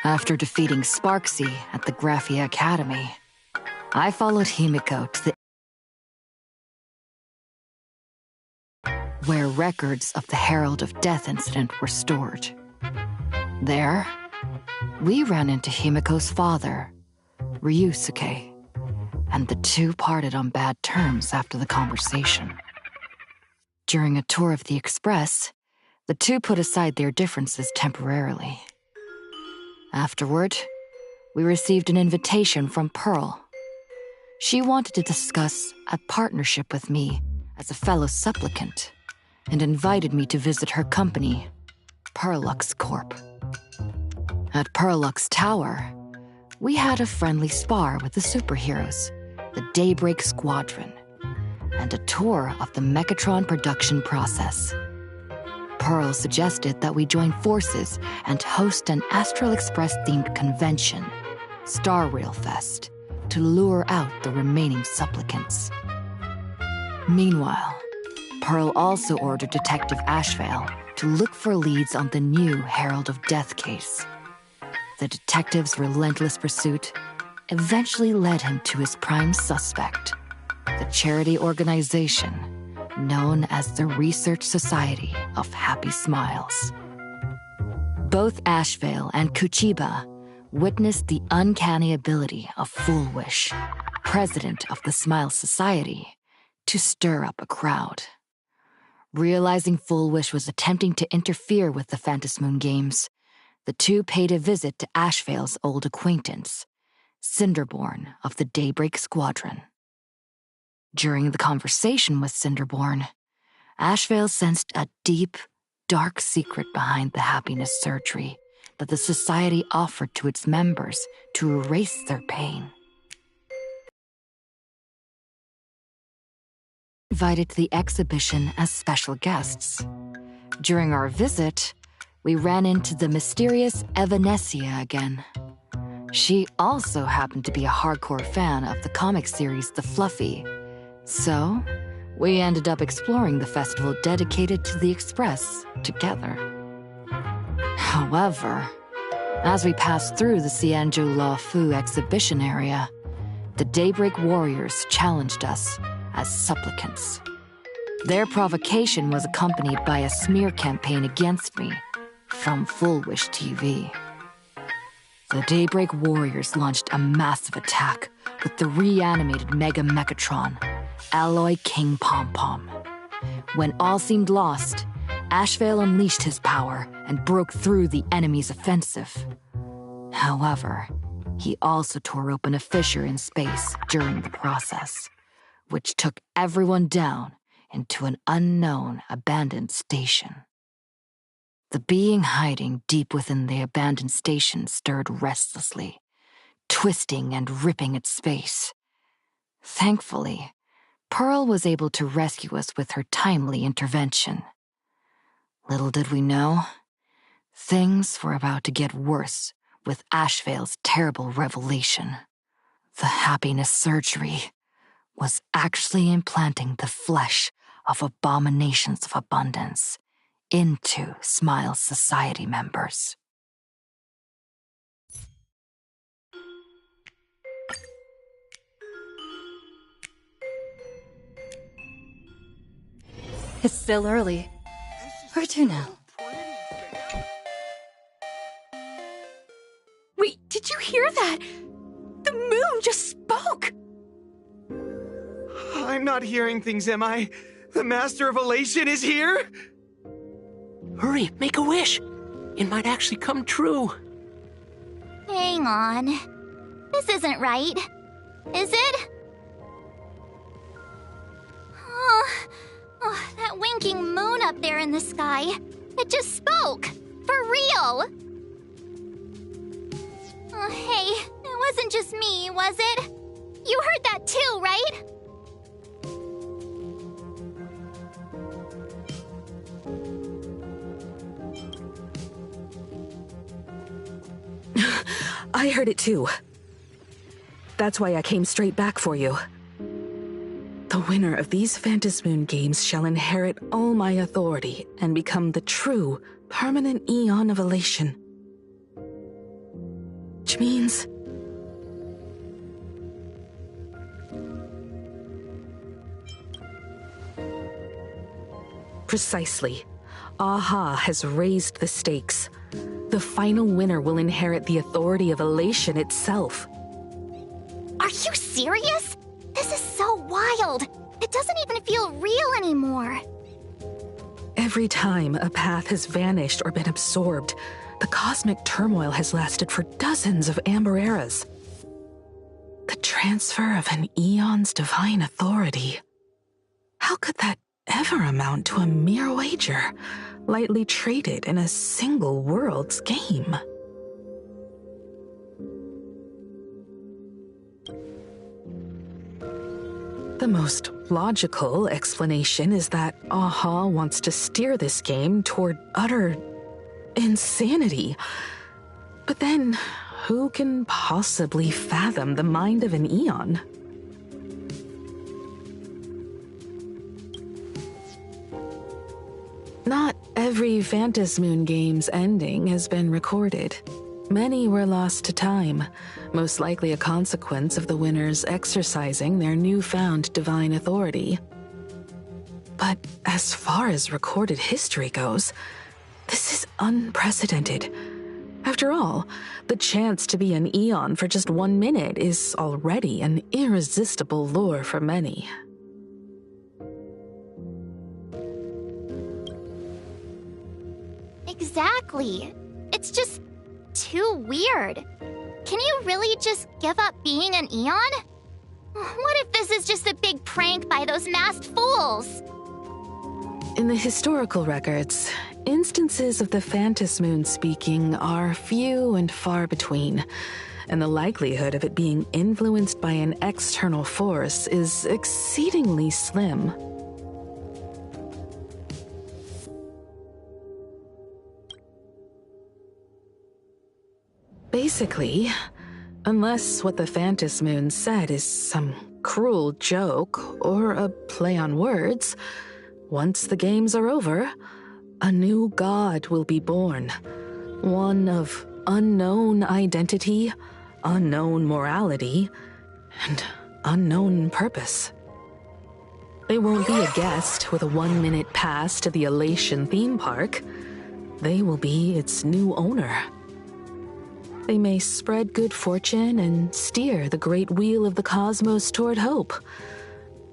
After defeating Sparksy at the Graphia Academy, I followed Himiko to the where records of the Herald of Death incident were stored. There, we ran into Himiko's father, Ryusuke, and the two parted on bad terms after the conversation. During a tour of the Express, the two put aside their differences temporarily. Afterward, we received an invitation from Pearl. She wanted to discuss a partnership with me as a fellow supplicant and invited me to visit her company, Perlux Corp. At Perlux Tower, we had a friendly spar with the superheroes, the Daybreak Squadron, and a tour of the Mechatron production process. Pearl suggested that we join forces and host an Astral Express-themed convention, Star Rail Fest, to lure out the remaining supplicants. Meanwhile, Pearl also ordered Detective Ashvale to look for leads on the new Herald of Death case. The detective's relentless pursuit eventually led him to his prime suspect, the charity organization known as the Research Society of Happy Smiles. Both Ashvale and Kuchiba witnessed the uncanny ability of Full Wish, president of the Smile Society, to stir up a crowd. Realizing Full Wish was attempting to interfere with the Phantasmoon Games, the two paid a visit to Ashvale's old acquaintance, Cinderborn of the Daybreak Squadron. During the conversation with Cinderborn, Ashvale sensed a deep, dark secret behind the happiness surgery that the society offered to its members to erase their pain. Invited to the exhibition as special guests. During our visit, we ran into the mysterious Evanescia again. She also happened to be a hardcore fan of the comic series The Fluffy, so we ended up exploring the festival dedicated to the Express together. However, as we passed through the Xianzhou La Fu exhibition area, the Daybreak Warriors challenged us as supplicants. Their provocation was accompanied by a smear campaign against me from Full Wish TV. The Daybreak Warriors launched a massive attack with the reanimated Mega Mechatron, Alloy King Pom Pom. When all seemed lost, Ashvale unleashed his power and broke through the enemy's offensive. However, he also tore open a fissure in space during the process, which took everyone down into an unknown abandoned station. The being hiding deep within the abandoned station stirred restlessly, twisting and ripping at space. Thankfully, Pearl was able to rescue us with her timely intervention. Little did we know, things were about to get worse with Ashvale's terrible revelation. The happiness surgery was actually implanting the flesh of abominations of abundance into Smile Society members. It's still early. Where to now? Wait, did you hear that? The moon just spoke! I'm not hearing things, am I? The Master of Elation is here? Hurry, make a wish. It might actually come true. Hang on. This isn't right. Is it? Oh, that winking moon up there in the sky. It just spoke. For real. Oh, hey, it wasn't just me, was it? You heard that too, right? I heard it too. That's why I came straight back for you. The winner of these Phantasmoon Games shall inherit all my authority and become the true, permanent Eon of Elation. which means... Precisely. Aha has raised the stakes. The final winner will inherit the authority of Elation itself. Are you serious? This is so wild. It doesn't even feel real anymore. Every time a path has vanished or been absorbed, the cosmic turmoil has lasted for dozens of Amber eras. The transfer of an eon's divine authority. How could that ever amount to a mere wager, lightly traded in a single world's game? The most logical explanation is that Aha wants to steer this game toward utter insanity. But then, who can possibly fathom the mind of an Eon? Not every Phantasmoon game's ending has been recorded. Many were lost to time, most likely a consequence of the winners exercising their newfound divine authority. But as far as recorded history goes, this is unprecedented. After all, the chance to be an Eon for just 1 minute is already an irresistible lure for many. Exactly. It's just too weird. Can you really just give up being an Eon? What if this is just a big prank by those masked fools? In the historical records, instances of the Phantasmoon speaking are few and far between, and the likelihood of it being influenced by an external force is exceedingly slim. Basically, unless what the Phantasmoon said is some cruel joke or a play on words, once the games are over, a new god will be born. One of unknown identity, unknown morality, and unknown purpose. They won't be a guest with a 1-minute pass to the Elation theme park. They will be its new owner. They may spread good fortune and steer the great wheel of the cosmos toward hope.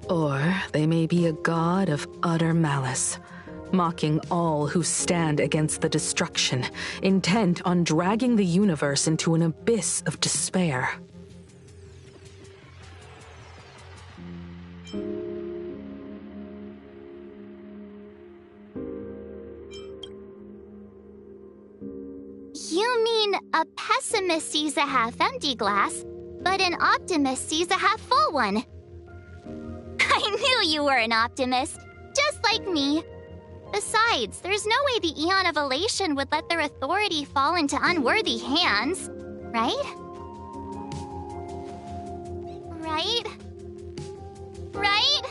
Or they may be a god of utter malice, mocking all who stand against the destruction, intent on dragging the universe into an abyss of despair. You mean a pessimist sees a half-empty glass, but an optimist sees a half-full one? I knew you were an optimist, just like me. Besides, there's no way the Eon of Elation would let their authority fall into unworthy hands, right? Right? Right?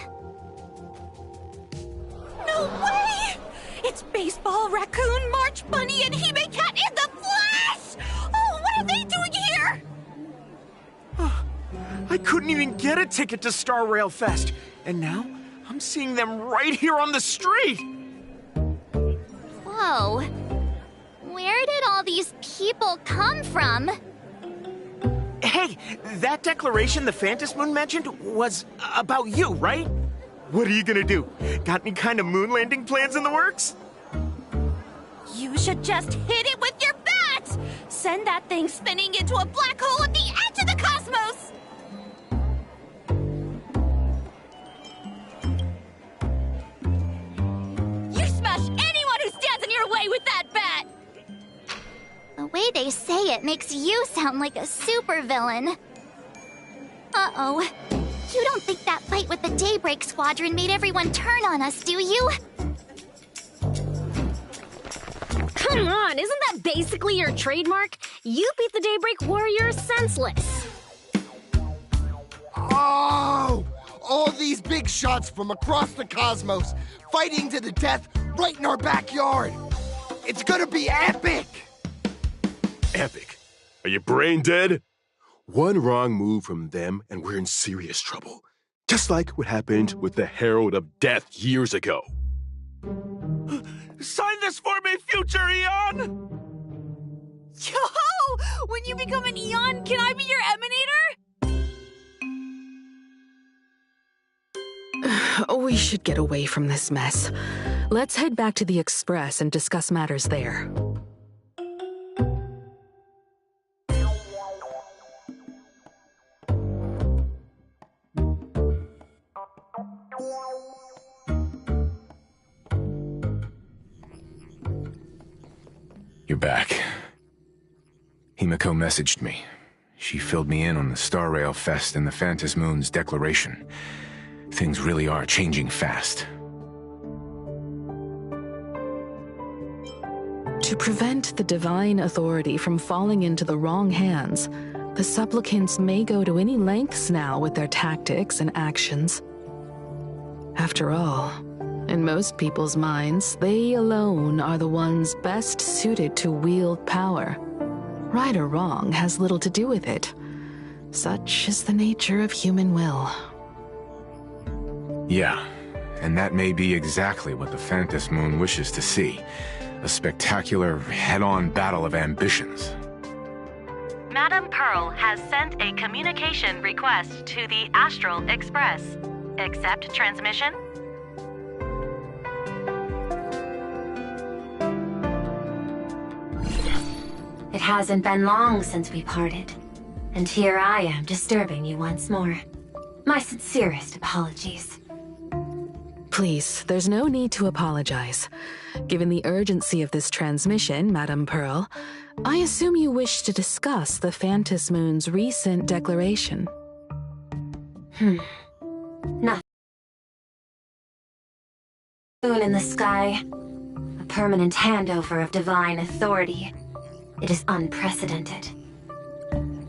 No way! It's Baseball, Raccoon, March Bunny, and Hime Cat in the flesh! Oh, what are they doing here? I couldn't even get a ticket to Star Rail Fest, and now I'm seeing them right here on the street! Whoa. Where did all these people come from? Hey, that declaration the Phantasmoon mentioned was about you, right? What are you gonna do? Got any kind of moon landing plans in the works? You should just hit it with your bat! Send that thing spinning into a black hole at the edge of the cosmos! You smash anyone who stands in your way with that bat! The way they say it makes you sound like a supervillain. Uh-oh. You don't think that fight with the Daybreak Squadron made everyone turn on us, do you? Come on, isn't that basically your trademark? You beat the Daybreak Warriors senseless. Oh! All these big shots from across the cosmos, fighting to the death right in our backyard. It's gonna be epic! Epic. Are you brain dead? One wrong move from them and we're in serious trouble. Just like what happened with the Herald of Death years ago. Sign this for me, future Eon! Yo! When you become an Eon, can I be your Emanator? We should get away from this mess. Let's head back to the Express and discuss matters there. You're back. Himiko messaged me. She filled me in on the Star Rail Fest and the Phantom Moon's declaration. Things really are changing fast. To prevent the divine authority from falling into the wrong hands, the supplicants may go to any lengths now with their tactics and actions. After all, in most people's minds, they alone are the ones best suited to wield power. Right or wrong has little to do with it. Such is the nature of human will. Yeah, and that may be exactly what the Phantom Moon wishes to see. A spectacular, head-on battle of ambitions. Madam Pearl has sent a communication request to the Astral Express. Accept transmission? It hasn't been long since we parted, and here I am disturbing you once more. My sincerest apologies. Please, there's no need to apologize. Given the urgency of this transmission, Madam Pearl, I assume you wish to discuss the Phantom Moon's recent declaration. Nothing. Moon in the sky. A permanent handover of divine authority. It is unprecedented.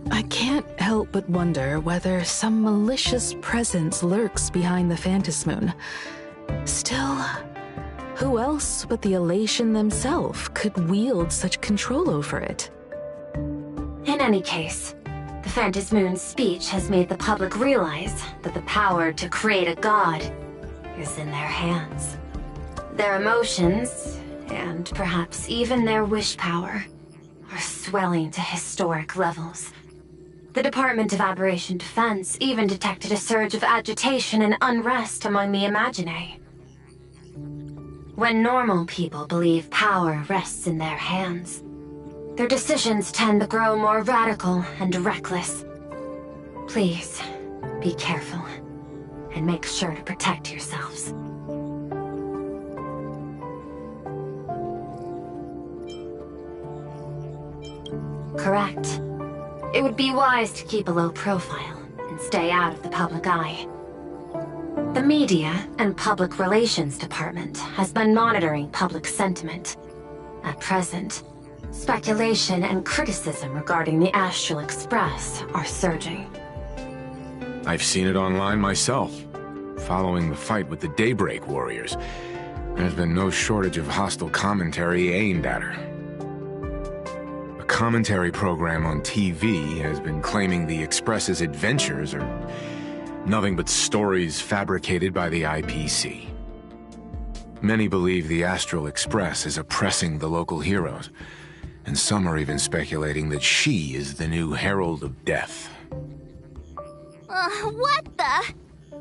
I can't help but wonder whether some malicious presence lurks behind the Phantom Moon. Still, who else but the Elation themselves could wield such control over it? In any case, the Phantom Moon's speech has made the public realize that the power to create a god is in their hands. Their emotions, and perhaps even their wish power, are swelling to historic levels. The Department of Aberration Defense even detected a surge of agitation and unrest among the Imaginae. When normal people believe power rests in their hands, their decisions tend to grow more radical and reckless. Please, be careful, and make sure to protect yourselves. Correct. It would be wise to keep a low profile and stay out of the public eye. The Media and Public Relations Department has been monitoring public sentiment. At present, speculation and criticism regarding the Astral Express are surging. I've seen it online myself. Following the fight with the Daybreak Warriors, there's been no shortage of hostile commentary aimed at her. A commentary program on TV has been claiming the Express's adventures are nothing but stories fabricated by the IPC. Many believe the Astral Express is oppressing the local heroes, and some are even speculating that she is the new Herald of Death. What the?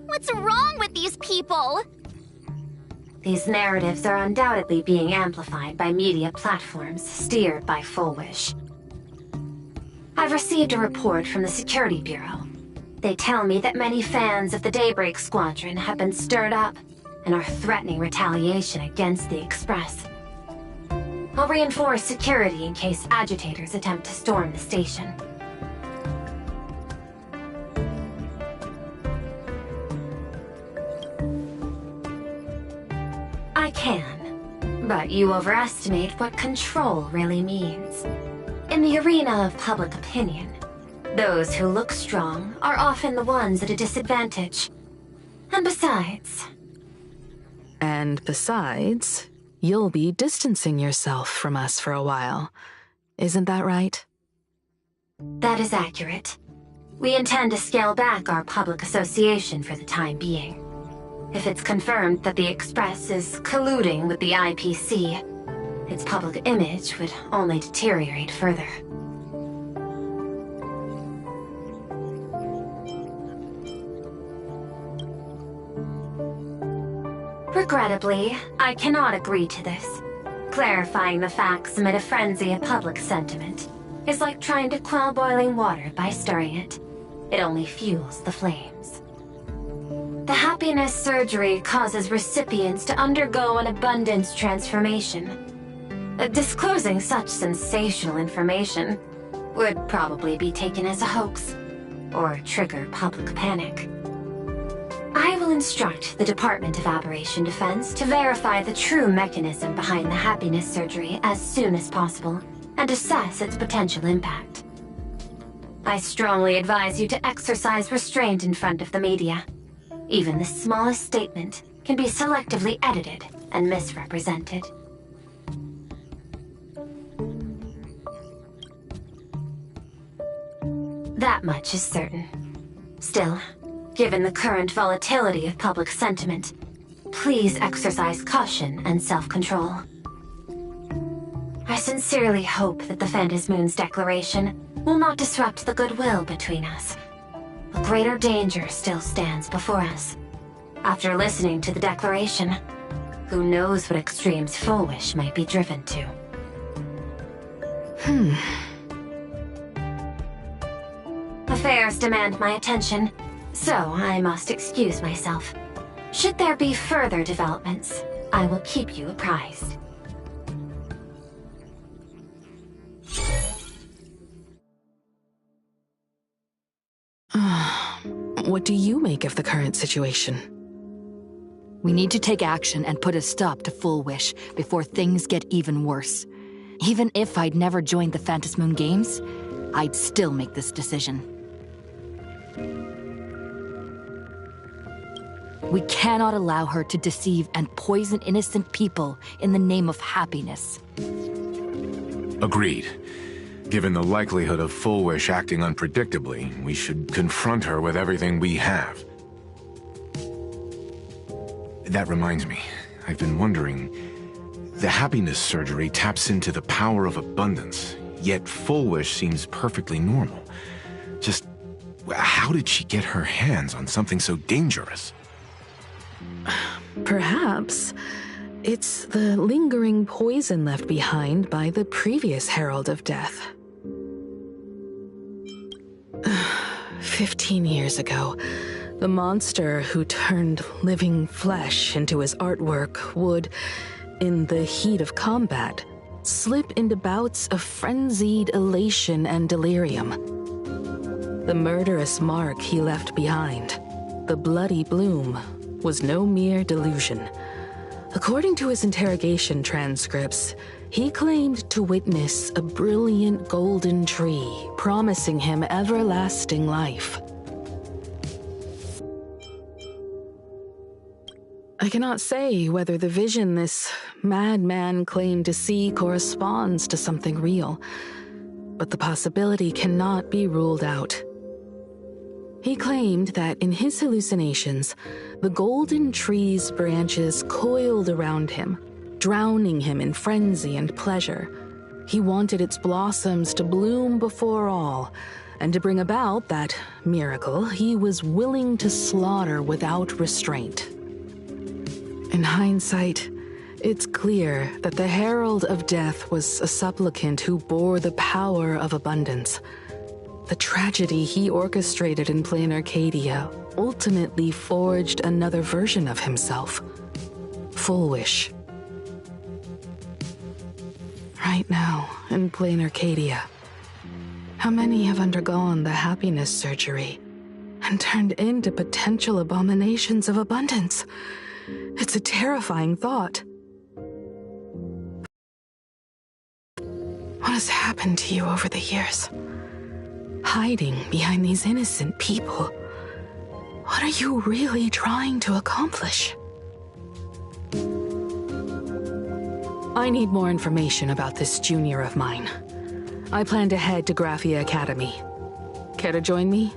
What's wrong with these people? These narratives are undoubtedly being amplified by media platforms steered by Full Wish. I've received a report from the Security Bureau. They tell me that many fans of the Daybreak Squadron have been stirred up and are threatening retaliation against the Express. I'll reinforce security in case agitators attempt to storm the station. I can, but you overestimate what control really means. In the arena of public opinion, those who look strong are often the ones at a disadvantage. And besides... You'll be distancing yourself from us for a while. Isn't that right? That is accurate. We intend to scale back our public association for the time being. If it's confirmed that the Express is colluding with the IPC, its public image would only deteriorate further. Regrettably, I cannot agree to this. Clarifying the facts amid a frenzy of public sentiment is like trying to quell boiling water by stirring it. It only fuels the flames. The happiness surgery causes recipients to undergo an abundance transformation. Disclosing such sensational information would probably be taken as a hoax, or trigger public panic. I will instruct the Department of Aberration Defense to verify the true mechanism behind the happiness surgery as soon as possible, and assess its potential impact. I strongly advise you to exercise restraint in front of the media. Even the smallest statement can be selectively edited and misrepresented. That much is certain. Still, given the current volatility of public sentiment, please exercise caution and self-control. I sincerely hope that the Phantasmoon's declaration will not disrupt the goodwill between us. A greater danger still stands before us. After listening to the declaration, who knows what extremes Fullwish might be driven to. Affairs demand my attention, so I must excuse myself. Should there be further developments, I will keep you apprised. What do you make of the current situation? We need to take action and put a stop to Fullwish before things get even worse. Even if I'd never joined the Phantasmoon Games, I'd still make this decision. We cannot allow her to deceive and poison innocent people in the name of happiness. Agreed. Given the likelihood of Fullwish acting unpredictably, we should confront her with everything we have. That reminds me, I've been wondering, the happiness surgery taps into the power of abundance, yet Fullwish seems perfectly normal. Just, how did she get her hands on something so dangerous? Perhaps it's the lingering poison left behind by the previous Herald of Death. 15 years ago, the monster who turned living flesh into his artwork would, in the heat of combat, slip into bouts of frenzied elation and delirium. The murderous mark he left behind, the bloody bloom, was no mere delusion. According to his interrogation transcripts, he claimed to witness a brilliant golden tree promising him everlasting life. I cannot say whether the vision this madman claimed to see corresponds to something real, but the possibility cannot be ruled out. He claimed that in his hallucinations, the golden tree's branches coiled around him, drowning him in frenzy and pleasure. He wanted its blossoms to bloom before all, and to bring about that miracle, he was willing to slaughter without restraint. In hindsight, it's clear that the Herald of Death was a supplicant who bore the power of abundance. The tragedy he orchestrated in Plain Arcadia ultimately forged another version of himself, Fullwish. Right now, in Plain Arcadia, how many have undergone the happiness surgery and turned into potential abominations of abundance? It's a terrifying thought. What has happened to you over the years? Hiding behind these innocent people. What are you really trying to accomplish? I need more information about this junior of mine. I plan to head to Graphia Academy. Care to join me?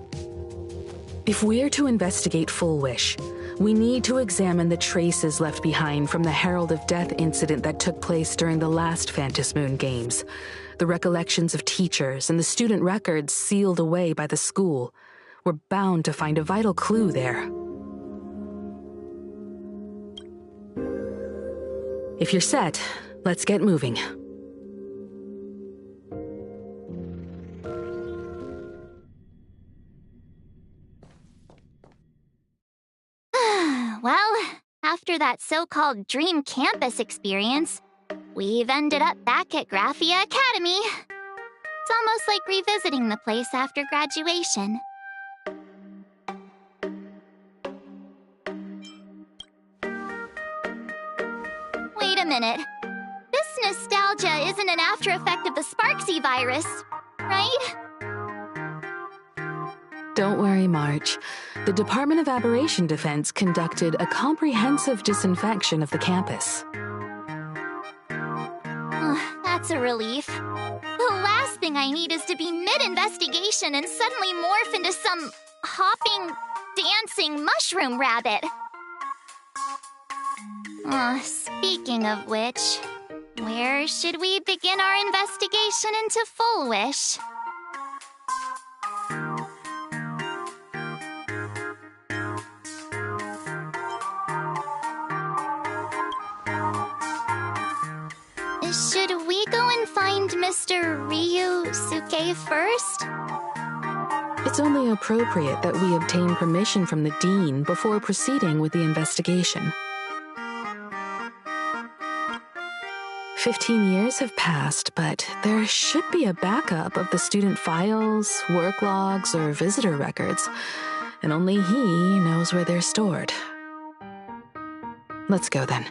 If we're to investigate Full Wish, we need to examine the traces left behind from the Herald of Death incident that took place during the last Phantom Moon Games. The recollections of teachers and the student records sealed away by the school. We're bound to find a vital clue there. If you're set, let's get moving. Well, after that so-called dream campus experience, we've ended up back at Graphia Academy. It's almost like revisiting the place after graduation. Wait a minute. This nostalgia isn't an after-effect of the Sparksy virus, right? Don't worry, March. The Department of Aberration Defense conducted a comprehensive disinfection of the campus. That's a relief. The last thing I need is to be mid-investigation and suddenly morph into some hopping, dancing mushroom rabbit. Speaking of which, where should we begin our investigation into Full Wish? Should we go and find Mr. Ryusuke first? It's only appropriate that we obtain permission from the Dean before proceeding with the investigation. 15 years have passed, but there should be a backup of the student files, work logs, or visitor records, and only he knows where they're stored. Let's go then,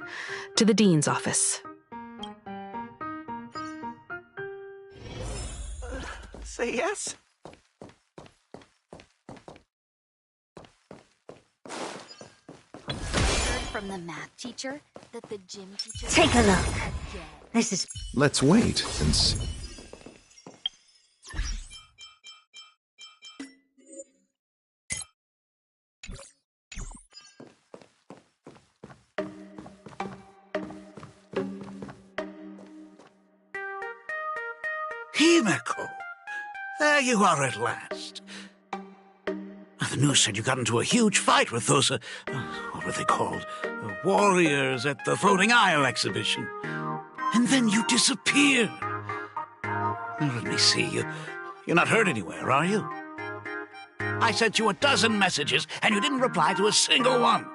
to the Dean's office. Say yes? Heard from the math teacher that the gym teacher... Take a look. This is... Let's wait and see. Himeko! There you are at last. The news said you got into a huge fight with those, what were they called? Warriors at the Floating Isle exhibition. And then you disappeared. Now, let me see. You're not hurt anywhere, are you? I sent you 12 messages, and you didn't reply to a single one.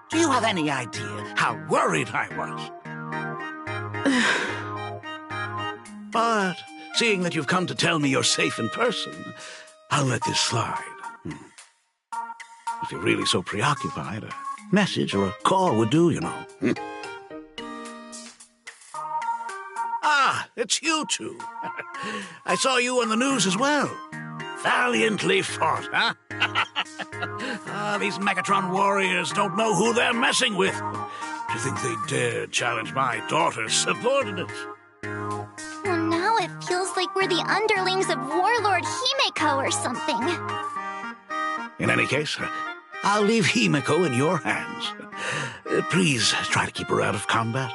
Do you have any idea how worried I was? But seeing that you've come to tell me you're safe in person, I'll let this slide. If you're really so preoccupied, a message or a call would do, you know. Ah, it's you two. I saw you on the news as well. Valiantly fought, huh? These Megatron warriors don't know who they're messing with. Do you think they dare challenge my daughter's subordinates? Well, now it feels like we're the underlings of Warlord Himeko or something. In any case, I'll leave Himeko in your hands. Please try to keep her out of combat.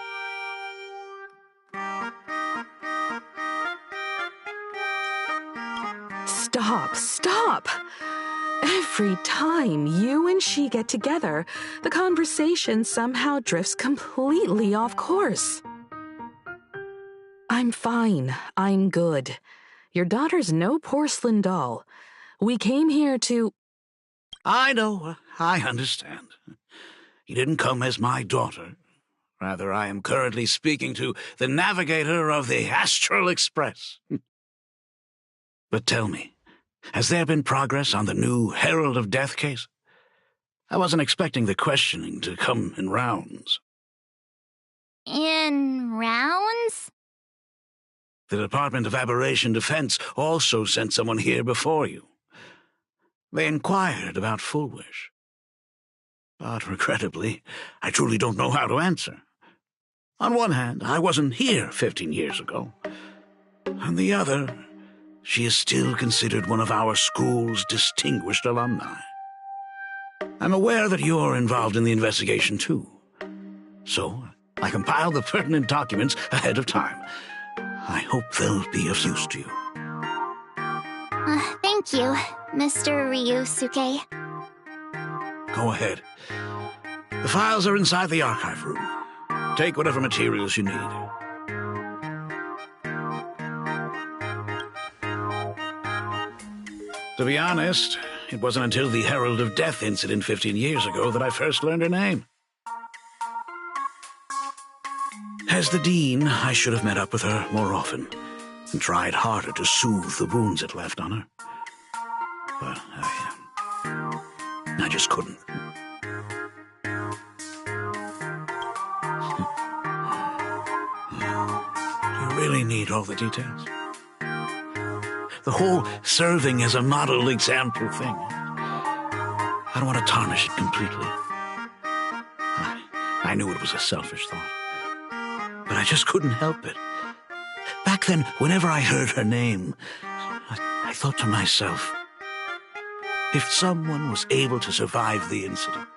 Stop! Every time you and she get together, the conversation somehow drifts completely off course. I'm fine. I'm good. Your daughter's no porcelain doll. We came here to... I know. I understand. You didn't come as my daughter. Rather, I am currently speaking to the navigator of the Astral Express. But tell me, has there been progress on the new Herald of Death case? I wasn't expecting the questioning to come in rounds. In rounds? The Department of Aberration Defense also sent someone here before you. They inquired about Full Wish. But regrettably, I truly don't know how to answer. On one hand, I wasn't here 15 years ago. On the other, she is still considered one of our school's distinguished alumni. I'm aware that you're involved in the investigation, too. So, I compiled the pertinent documents ahead of time. I hope they'll be of use to you. Thank you, Mr. Ryusuke. Go ahead. The files are inside the archive room. Take whatever materials you need. To be honest, it wasn't until the Herald of Death incident 15 years ago that I first learned her name. As the dean, I should have met up with her more often and tried harder to soothe the wounds it left on her. But I just couldn't. Do you really need all the details? The whole serving as a model example thing. I don't want to tarnish it completely. I knew it was a selfish thought, but I just couldn't help it. Back then, whenever I heard her name, I thought to myself, if someone was able to survive the incident,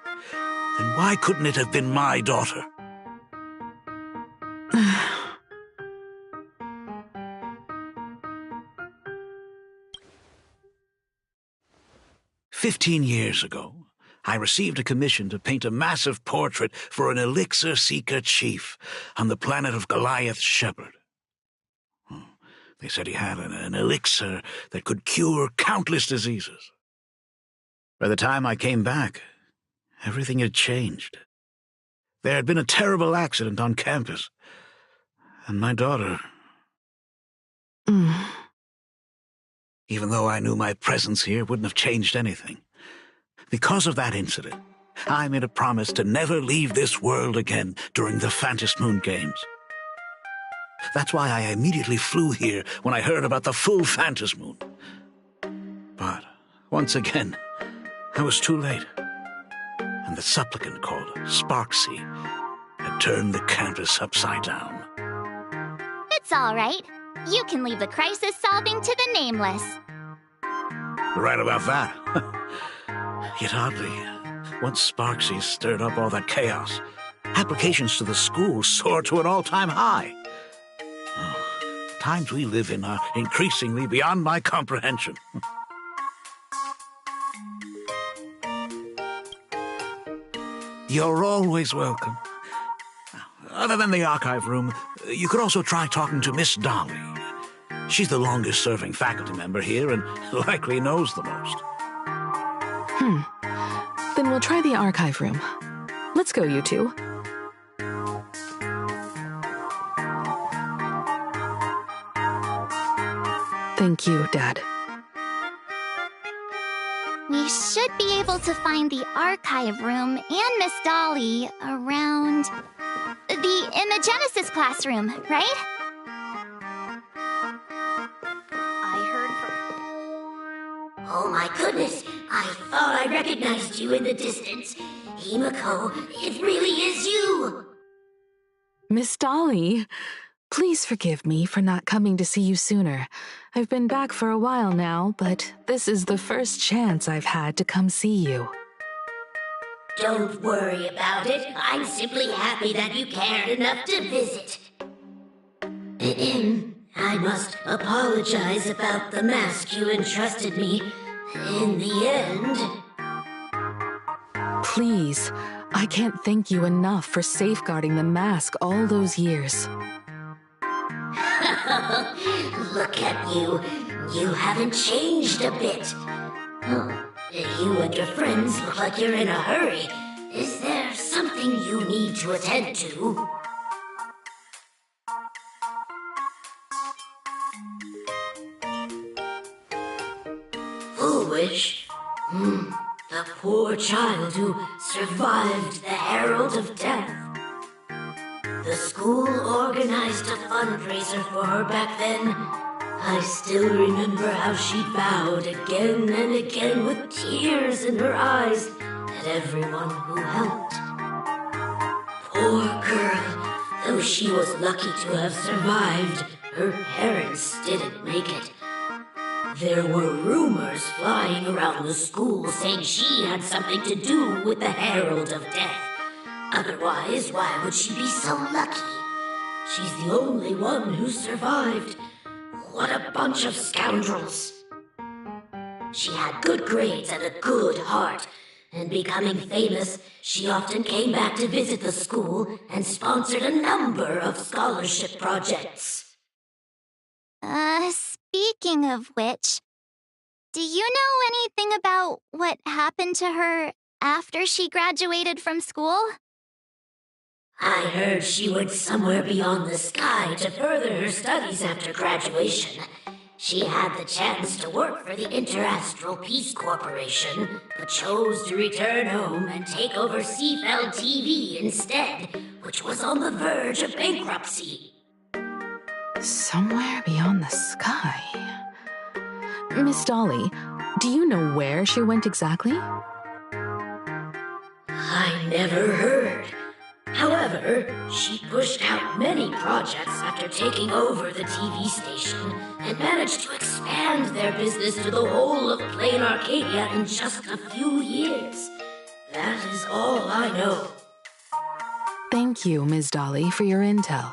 then why couldn't it have been my daughter? 15 years ago, I received a commission to paint a massive portrait for an elixir seeker chief on the planet of Goliath Shepherd. They said he had an elixir that could cure countless diseases. By the time I came back, everything had changed. There had been a terrible accident on campus, and my daughter... Even though I knew my presence here wouldn't have changed anything. Because of that incident, I made a promise to never leave this world again during the Phantom Moon Games. That's why I immediately flew here when I heard about the full Phantom Moon. But, once again, I was too late. And the supplicant called Sparksy had turned the campus upside down. It's all right. You can leave the crisis solving to the Nameless. You're right about that. Yet oddly, once Sparksy stirred up all that chaos, applications to the school soared to an all-time high. The times we live in are increasingly beyond my comprehension. You're always welcome. Other than the archive room, you could also try talking to Miss Dolly. She's the longest-serving faculty member here and likely knows the most. Then we'll try the archive room. Let's go, you two. Thank you, Dad. We should be able to find the archive room and Miss Dolly around the Imagenesis classroom, right? Oh my goodness, I thought I recognized you in the distance. Himiko, it really is you! Miss Dolly, please forgive me for not coming to see you sooner. I've been back for a while now, but this is the first chance I've had to come see you. Don't worry about it. I'm simply happy that you cared enough to visit. I must apologize about the mask you entrusted me. In the end... Please, I can't thank you enough for safeguarding the mask all those years. Look at you. You haven't changed a bit. You and your friends look like you're in a hurry. Is there something you need to attend to? Foolish? The poor child who survived the Herald of Death. The school organized a fundraiser for her back then. I still remember how she bowed again and again with tears in her eyes at everyone who helped. Poor girl, though she was lucky to have survived, her parents didn't make it. There were rumors flying around the school saying she had something to do with the Herald of Death. Otherwise, why would she be so lucky? She's the only one who survived. What a bunch of scoundrels. She had good grades and a good heart, and becoming famous, she often came back to visit the school and sponsored a number of scholarship projects. Speaking of which, do you know anything about what happened to her after she graduated from school? I heard she went somewhere beyond the sky to further her studies after graduation. She had the chance to work for the Interastral Peace Corporation, but chose to return home and take over Seafeld TV instead, which was on the verge of bankruptcy. Somewhere beyond the sky. Miss Dolly, do you know where she went exactly? I never heard. However, she pushed out many projects after taking over the TV station and managed to expand their business to the whole of Plain Arcadia in just a few years. That is all I know. Thank you, Ms. Dolly, for your intel.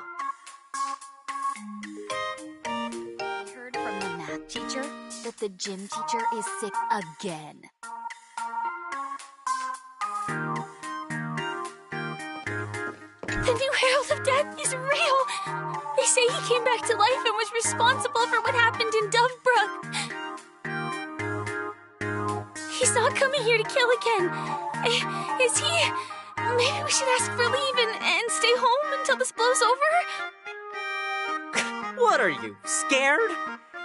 I heard from the math teacher that the gym teacher is sick again. The new Herald of Death is real! They say he came back to life and was responsible for what happened in Dovebrook. He's not coming here to kill again. Is he? Maybe we should ask for leave and stay home until this blows over? What are you, scared?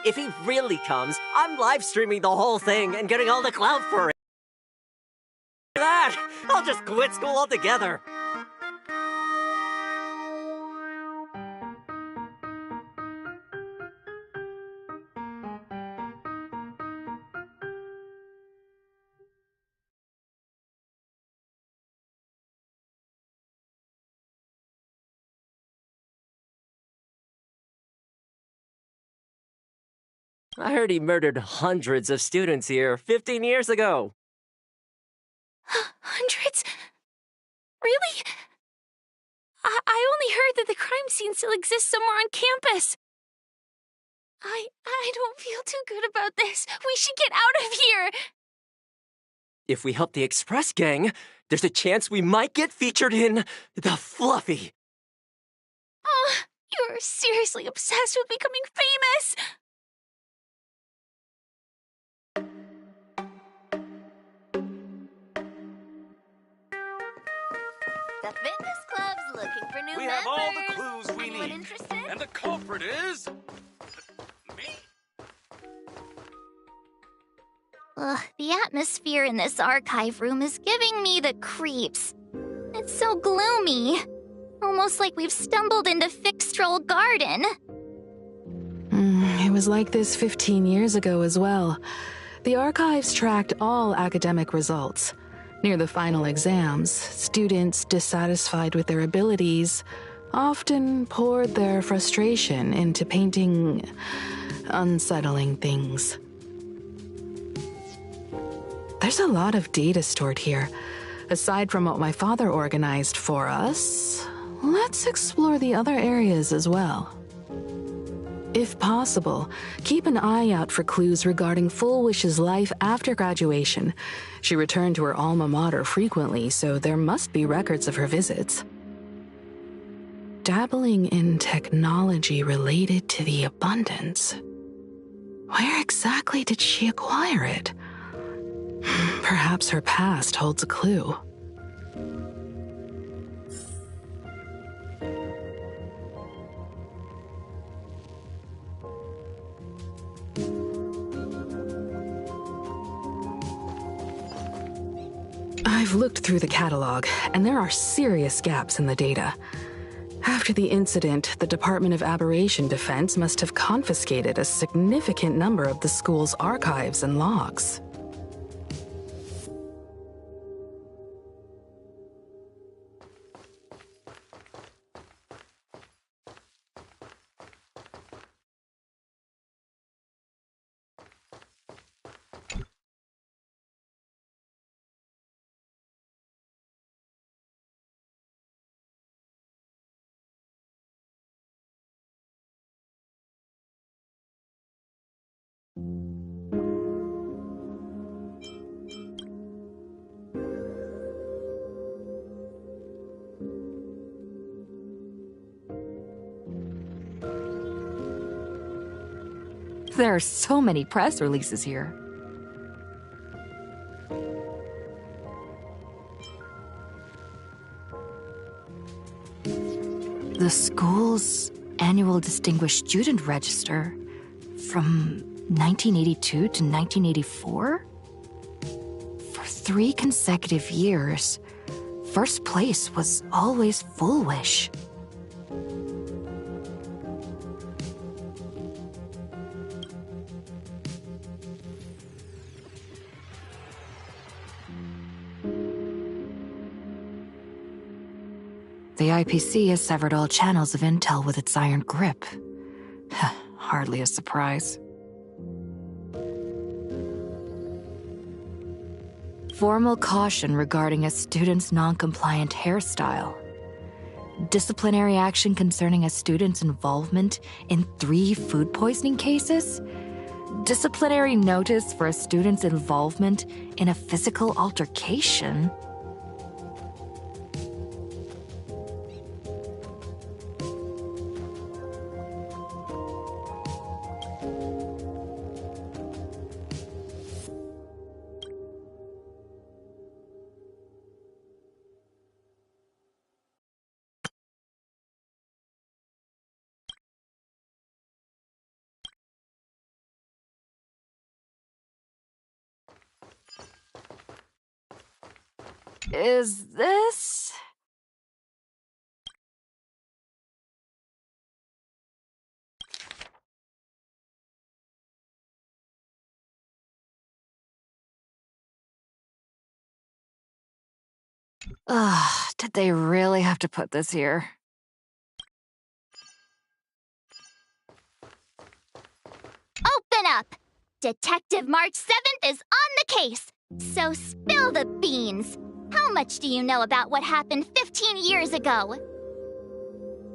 If he really comes, I'm live streaming the whole thing and getting all the clout for it. That, I'll just quit school altogether. I heard he murdered hundreds of students here 15 years ago. Hundreds? Really? I only heard that the crime scene still exists somewhere on campus. I don't feel too good about this. We should get out of here. If we help the Express gang, there's a chance we might get featured in The Fluffy. You're seriously obsessed with becoming famous. The fitness club's looking for new We members. have all the clues we Anyone need. interested? And the culprit is... me. Ugh, the atmosphere in this archive room is giving me the creeps. It's so gloomy. Almost like we've stumbled into Fixtrol Garden. It was like this 15 years ago as well. The archives tracked all academic results. Near the final exams, students dissatisfied with their abilities often poured their frustration into painting unsettling things. There's a lot of data stored here. Aside from what my father organized for us, let's explore the other areas as well. If possible, keep an eye out for clues regarding Full Wish's life after graduation. She returned to her alma mater frequently, so there must be records of her visits. Dabbling in technology related to the abundance. Where exactly did she acquire it? Perhaps her past holds a clue. I've looked through the catalog, and there are serious gaps in the data. After the incident, the Department of Aberration Defense must have confiscated a significant number of the school's archives and logs. There are so many press releases here. The school's annual Distinguished Student Register from 1982 to 1984? For 3 consecutive years, first place was always Foolish. The IPC has severed all channels of intel with its iron grip. Hardly a surprise. Formal caution regarding a student's non-compliant hairstyle. Disciplinary action concerning a student's involvement in 3 food poisoning cases. Disciplinary notice for a student's involvement in a physical altercation. Is this... Ugh, did they really have to put this here? Open up! Detective March 7th is on the case, so spill the beans. How much do you know about what happened 15 years ago?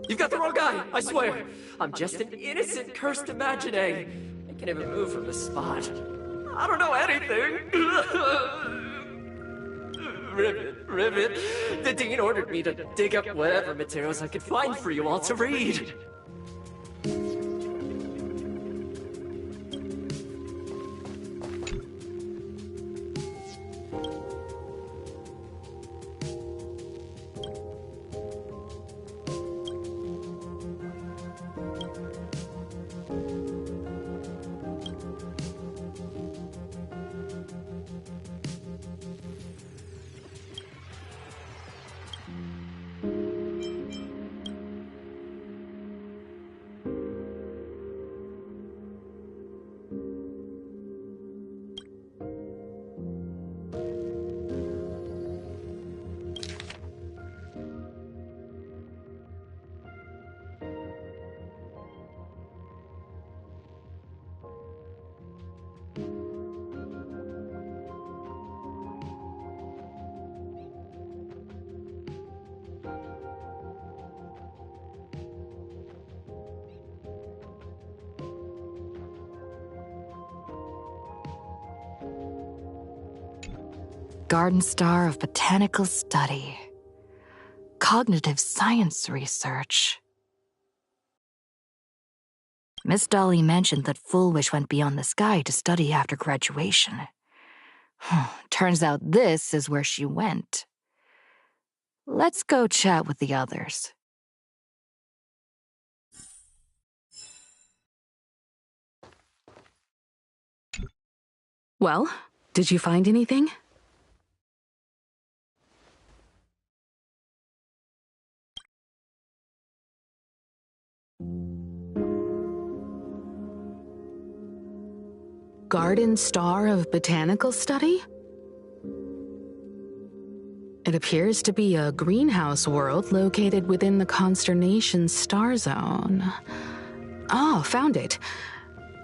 You've got the wrong guy, I swear. I'm just an innocent, cursed imaginary. I can't even move from this spot. I don't know anything. Ribbit. The dean ordered me to dig up whatever materials I could find for you all to read. Garden Star of Botanical Study. Cognitive Science Research. Miss Dolly mentioned that Foolish went beyond the sky to study after graduation. Turns out this is where she went. Let's go chat with the others. Well, did you find anything? Garden Star of Botanical Study? It appears to be a greenhouse world located within the Consternation Star Zone. Oh, found it.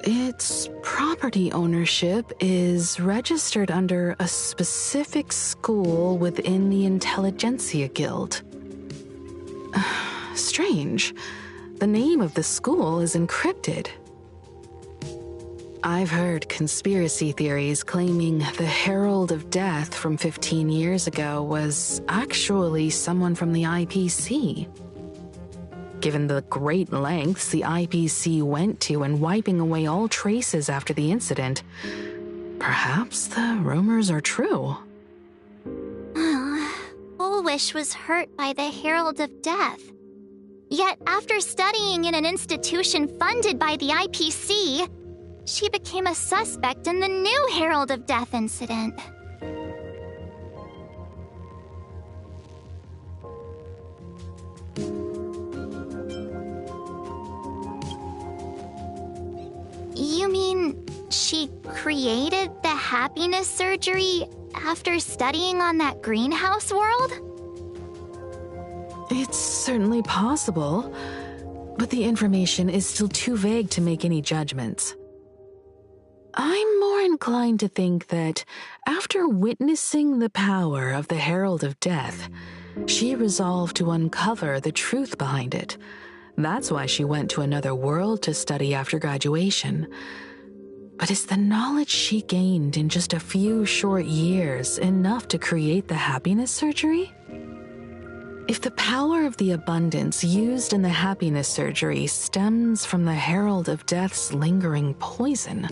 Its property ownership is registered under a specific school within the Intelligentsia Guild. Strange. The name of the school is encrypted. I've heard conspiracy theories claiming the Herald of Death from 15 years ago was actually someone from the IPC. given the great lengths the IPC went to in wiping away all traces after the incident. Perhaps the rumors are true. Fullwish was hurt by the Herald of Death. Yet after studying in an institution funded by the IPC, she became a suspect in the new Herald of Death incident. You mean she created the happiness surgery after studying on that greenhouse world? It's certainly possible, but the information is still too vague to make any judgments. I'm more inclined to think that after witnessing the power of the Herald of Death, she resolved to uncover the truth behind it. That's why she went to another world to study after graduation. But is the knowledge she gained in just a few short years enough to create the happiness surgery? If the power of the abundance used in the happiness surgery stems from the Herald of Death's lingering poison,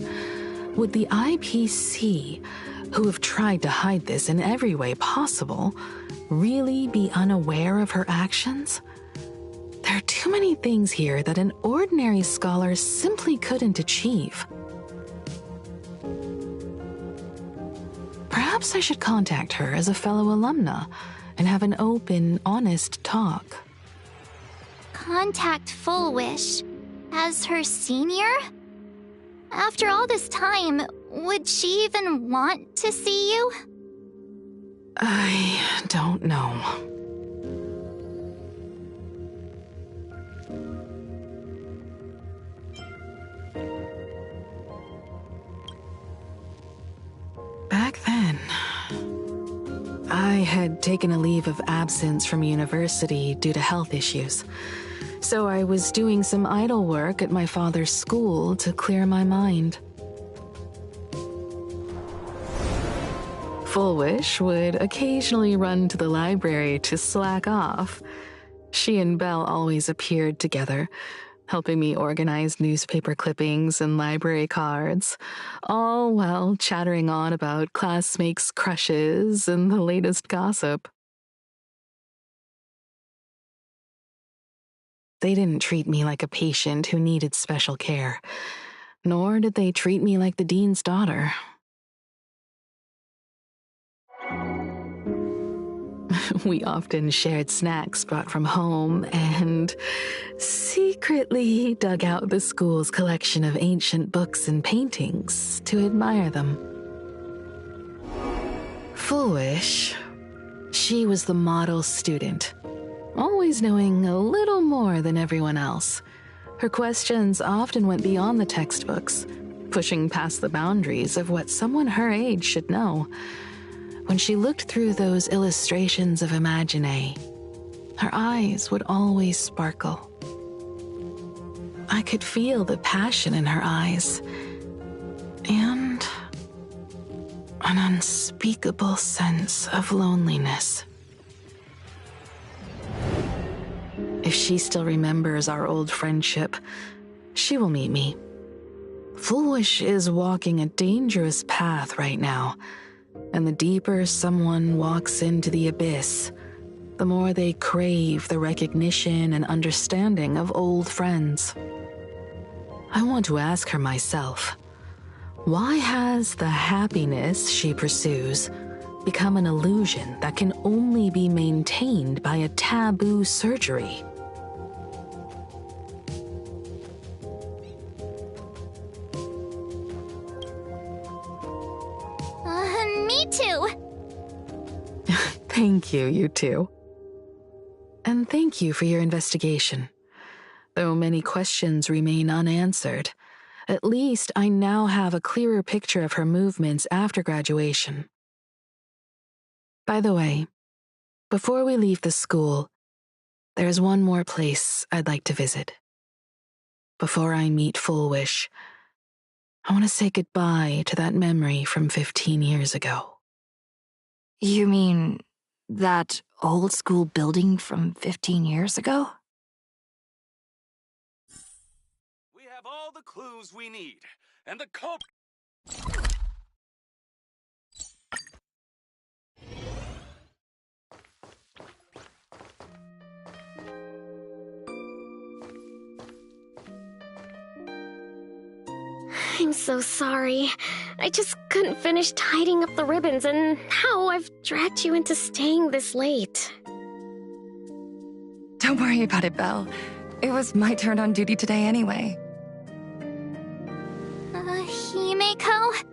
would the IPC, who have tried to hide this in every way possible, really be unaware of her actions? There are too many things here that an ordinary scholar simply couldn't achieve. Perhaps I should contact her as a fellow alumna and have an open, honest talk. Contact Fullwish as her senior? After all this time, would she even want to see you? I don't know. Back then, I had taken a leave of absence from university due to health issues, so I was doing some idle work at my father's school to clear my mind. Fullwish would occasionally run to the library to slack off. She and Belle always appeared together, helping me organize newspaper clippings and library cards, all while chattering on about classmates' crushes and the latest gossip. They didn't treat me like a patient who needed special care, nor did they treat me like the dean's daughter. We often shared snacks brought from home and secretly dug out the school's collection of ancient books and paintings to admire them. Fullwish, she was the model student, always knowing a little more than everyone else. Her questions often went beyond the textbooks, pushing past the boundaries of what someone her age should know. When she looked through those illustrations of Imagine, her eyes would always sparkle. I could feel the passion in her eyes, and an unspeakable sense of loneliness. If she still remembers our old friendship, she will meet me. Fullwish is walking a dangerous path right now, and the deeper someone walks into the abyss, the more they crave the recognition and understanding of old friends. I want to ask her myself, why has the happiness she pursues become an illusion that can only be maintained by a taboo surgery? Me too. Thank you, you two. And thank you for your investigation. Though many questions remain unanswered, at least I now have a clearer picture of her movements after graduation. By the way, before we leave the school, there's one more place I'd like to visit. Before I meet Fullwish, I want to say goodbye to that memory from 15 years ago. You mean that old school building from 15 years ago? all the clues we need. And the culprit... I'm so sorry. I just couldn't finish tidying up the ribbons, and now I've dragged you into staying this late. Don't worry about it, Belle. It was my turn on duty today anyway. Himeko?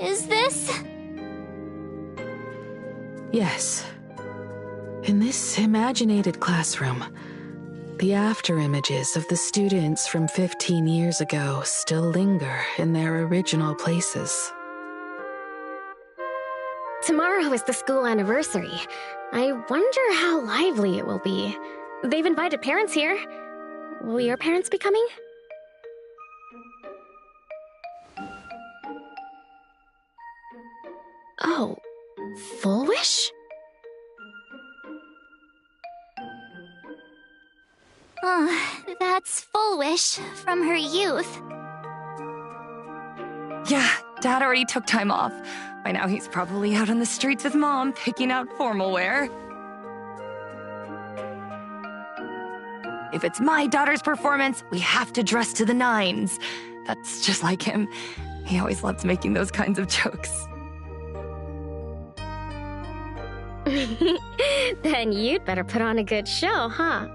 Is this? Yes. In this imaginated classroom, the after images of the students from 15 years ago still linger in their original places. Tomorrow is the school anniversary. I wonder how lively it will be. They've invited parents here. Will your parents be coming? Oh, Full Wish? That's Full Wish from her youth. Yeah, Dad already took time off. By now he's probably out on the streets with Mom, picking out formal wear. If it's my daughter's performance, we have to dress to the nines. That's just like him. He always loves making those kinds of jokes. Then you'd better put on a good show, huh?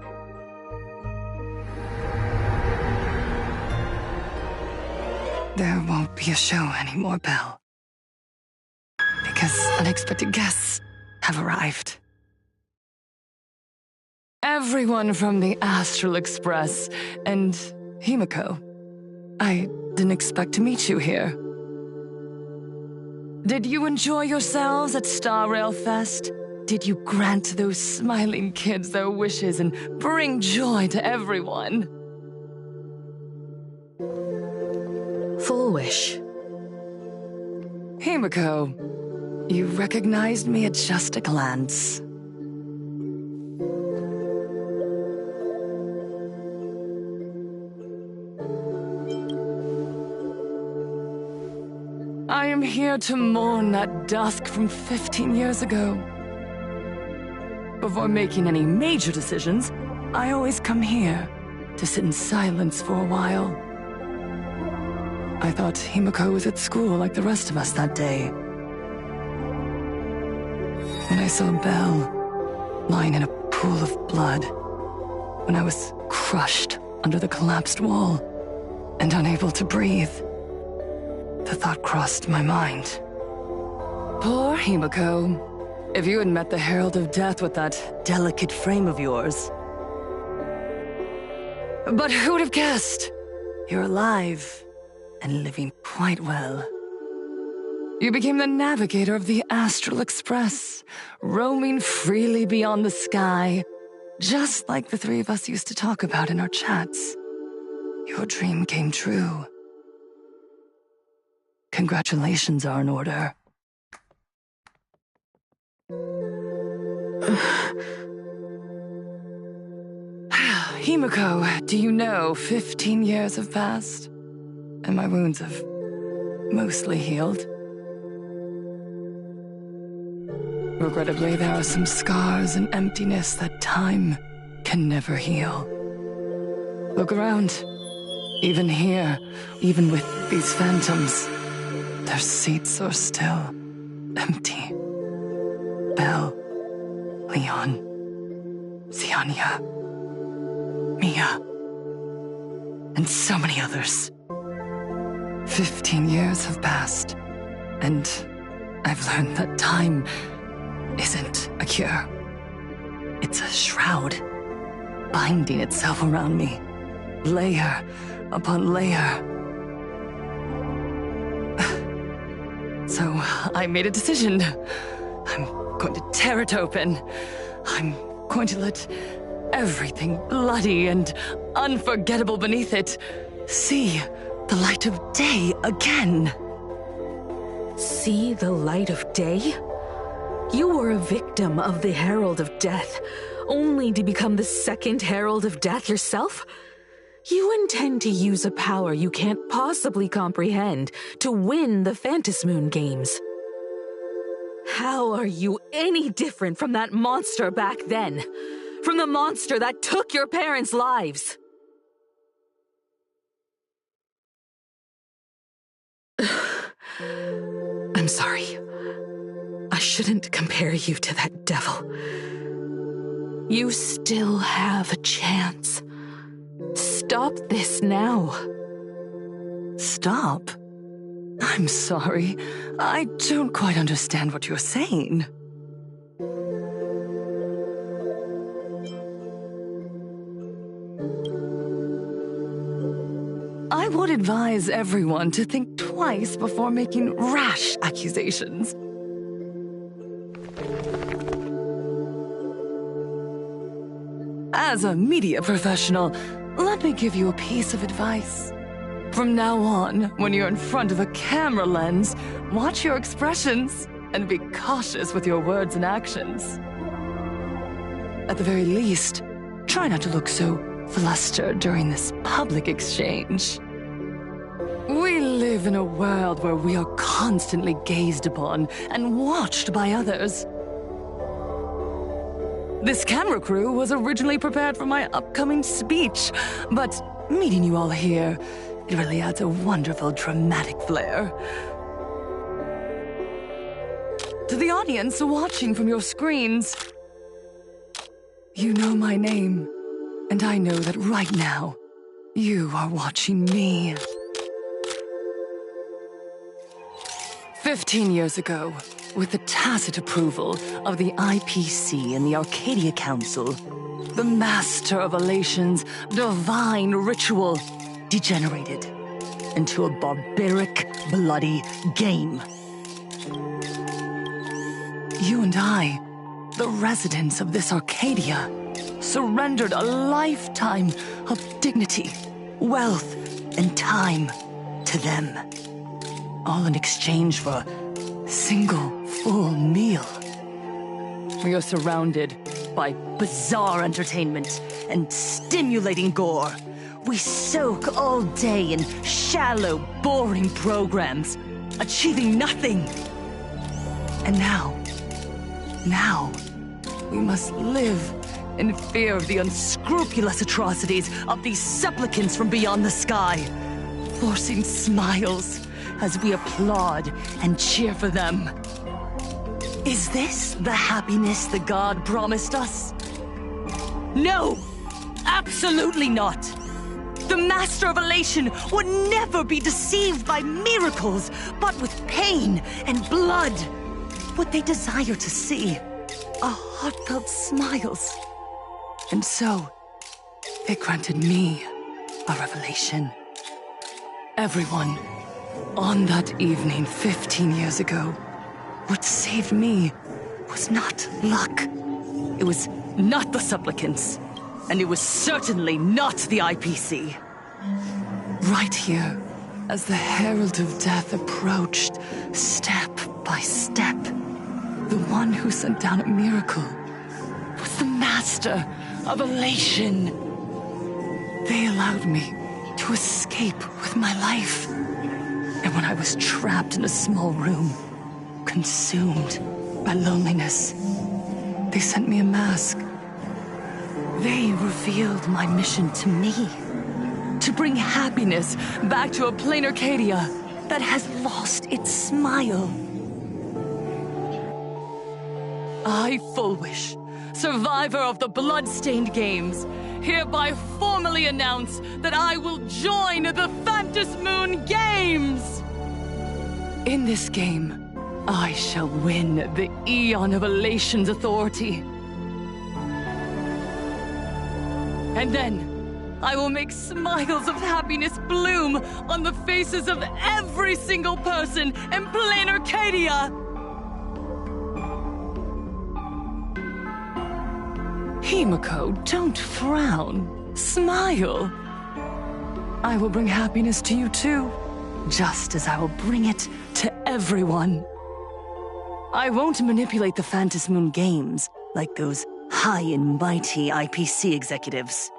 There won't be a show anymore, Belle. Because unexpected guests have arrived. Everyone from the Astral Express and Himeko. I didn't expect to meet you here. Did you enjoy yourselves at Star Rail Fest? Did you grant those smiling kids their wishes and bring joy to everyone? Full Wish. Himeko, you recognized me at just a glance. I am here to mourn that dusk from 15 years ago. Before making any major decisions, I always come here to sit in silence for a while. I thought Himeko was at school like the rest of us that day. When I saw Belle lying in a pool of blood, when I was crushed under the collapsed wall and unable to breathe, the thought crossed my mind. Poor Himeko. If you had met the Herald of Death with that delicate frame of yours. But who would have guessed? You're alive and living quite well. You became the navigator of the Astral Express, roaming freely beyond the sky, just like the three of us used to talk about in our chats. Your dream came true. Congratulations are in order. Himeko, do you know 15 years have passed? And my wounds have mostly healed. Regrettably, there are some scars and emptiness that time can never heal. Look around. Even here, even with these phantoms, their seats are still empty. Belle, Leon, Xianya, Mia, and so many others. 15 years have passed, and I've learned that time isn't a cure. It's a shroud, binding itself around me, layer upon layer. So I made a decision. I'm going to tear it open. I'm going to let everything bloody and unforgettable beneath it see the light of day again. See the light of day? You were a victim of the Herald of Death, only to become the second Herald of Death yourself? You intend to use a power you can't possibly comprehend to win the Phantasmoon Games. How are you any different from that monster back then? From the monster that took your parents' lives? I'm sorry. I shouldn't compare you to that devil. You still have a chance. Stop this now. Stop? I'm sorry. I don't quite understand what you're saying. I would advise everyone to think twice before making rash accusations. As a media professional, let me give you a piece of advice. From now on, when you're in front of a camera lens, watch your expressions and be cautious with your words and actions. At the very least, try not to look so flustered during this public exchange. We live in a world where we are constantly gazed upon and watched by others. This camera crew was originally prepared for my upcoming speech, but meeting you all here, it really adds a wonderful dramatic flair. To the audience watching from your screens, you know my name, and I know that right now, you are watching me. 15 years ago, with the tacit approval of the IPC and the Arcadia Council, the Master of Elation's divine ritual degenerated into a barbaric, bloody game. You and I, the residents of this Arcadia, surrendered a lifetime of dignity, wealth, and time to them, all in exchange for a single full meal. We are surrounded by bizarre entertainment and stimulating gore. We soak all day in shallow, boring programs, achieving nothing. And now, we must live in fear of the unscrupulous atrocities of these supplicants from beyond the sky, forcing smiles as we applaud and cheer for them. Is this the happiness the god promised us? No! Absolutely not! The Master of Elation would never be deceived by miracles, but with pain and blood. What they desire to see are heartfelt smiles. And so, they granted me a revelation. Everyone, on that evening 15 years ago, what saved me was not luck. It was not the supplicants, and it was certainly not the IPC. Right here, as the Herald of Death approached, step by step, the one who sent down a miracle was the Master of Elation. They allowed me to escape with my life. And when I was trapped in a small room, consumed by loneliness, they sent me a mask. They revealed my mission to me, to bring happiness back to a plain Arcadia that has lost its smile. I, Fullwish, survivor of the Bloodstained Games, hereby formally announce that I will join the Phantasmoon Games! In this game, I shall win the Eon of Elation's authority. And then, I will make smiles of happiness bloom on the faces of every single person in plain Arcadia! Himiko, don't frown. Smile. I will bring happiness to you too, just as I will bring it to everyone. I won't manipulate the Phantasmoon Games like those high and mighty IPC executives.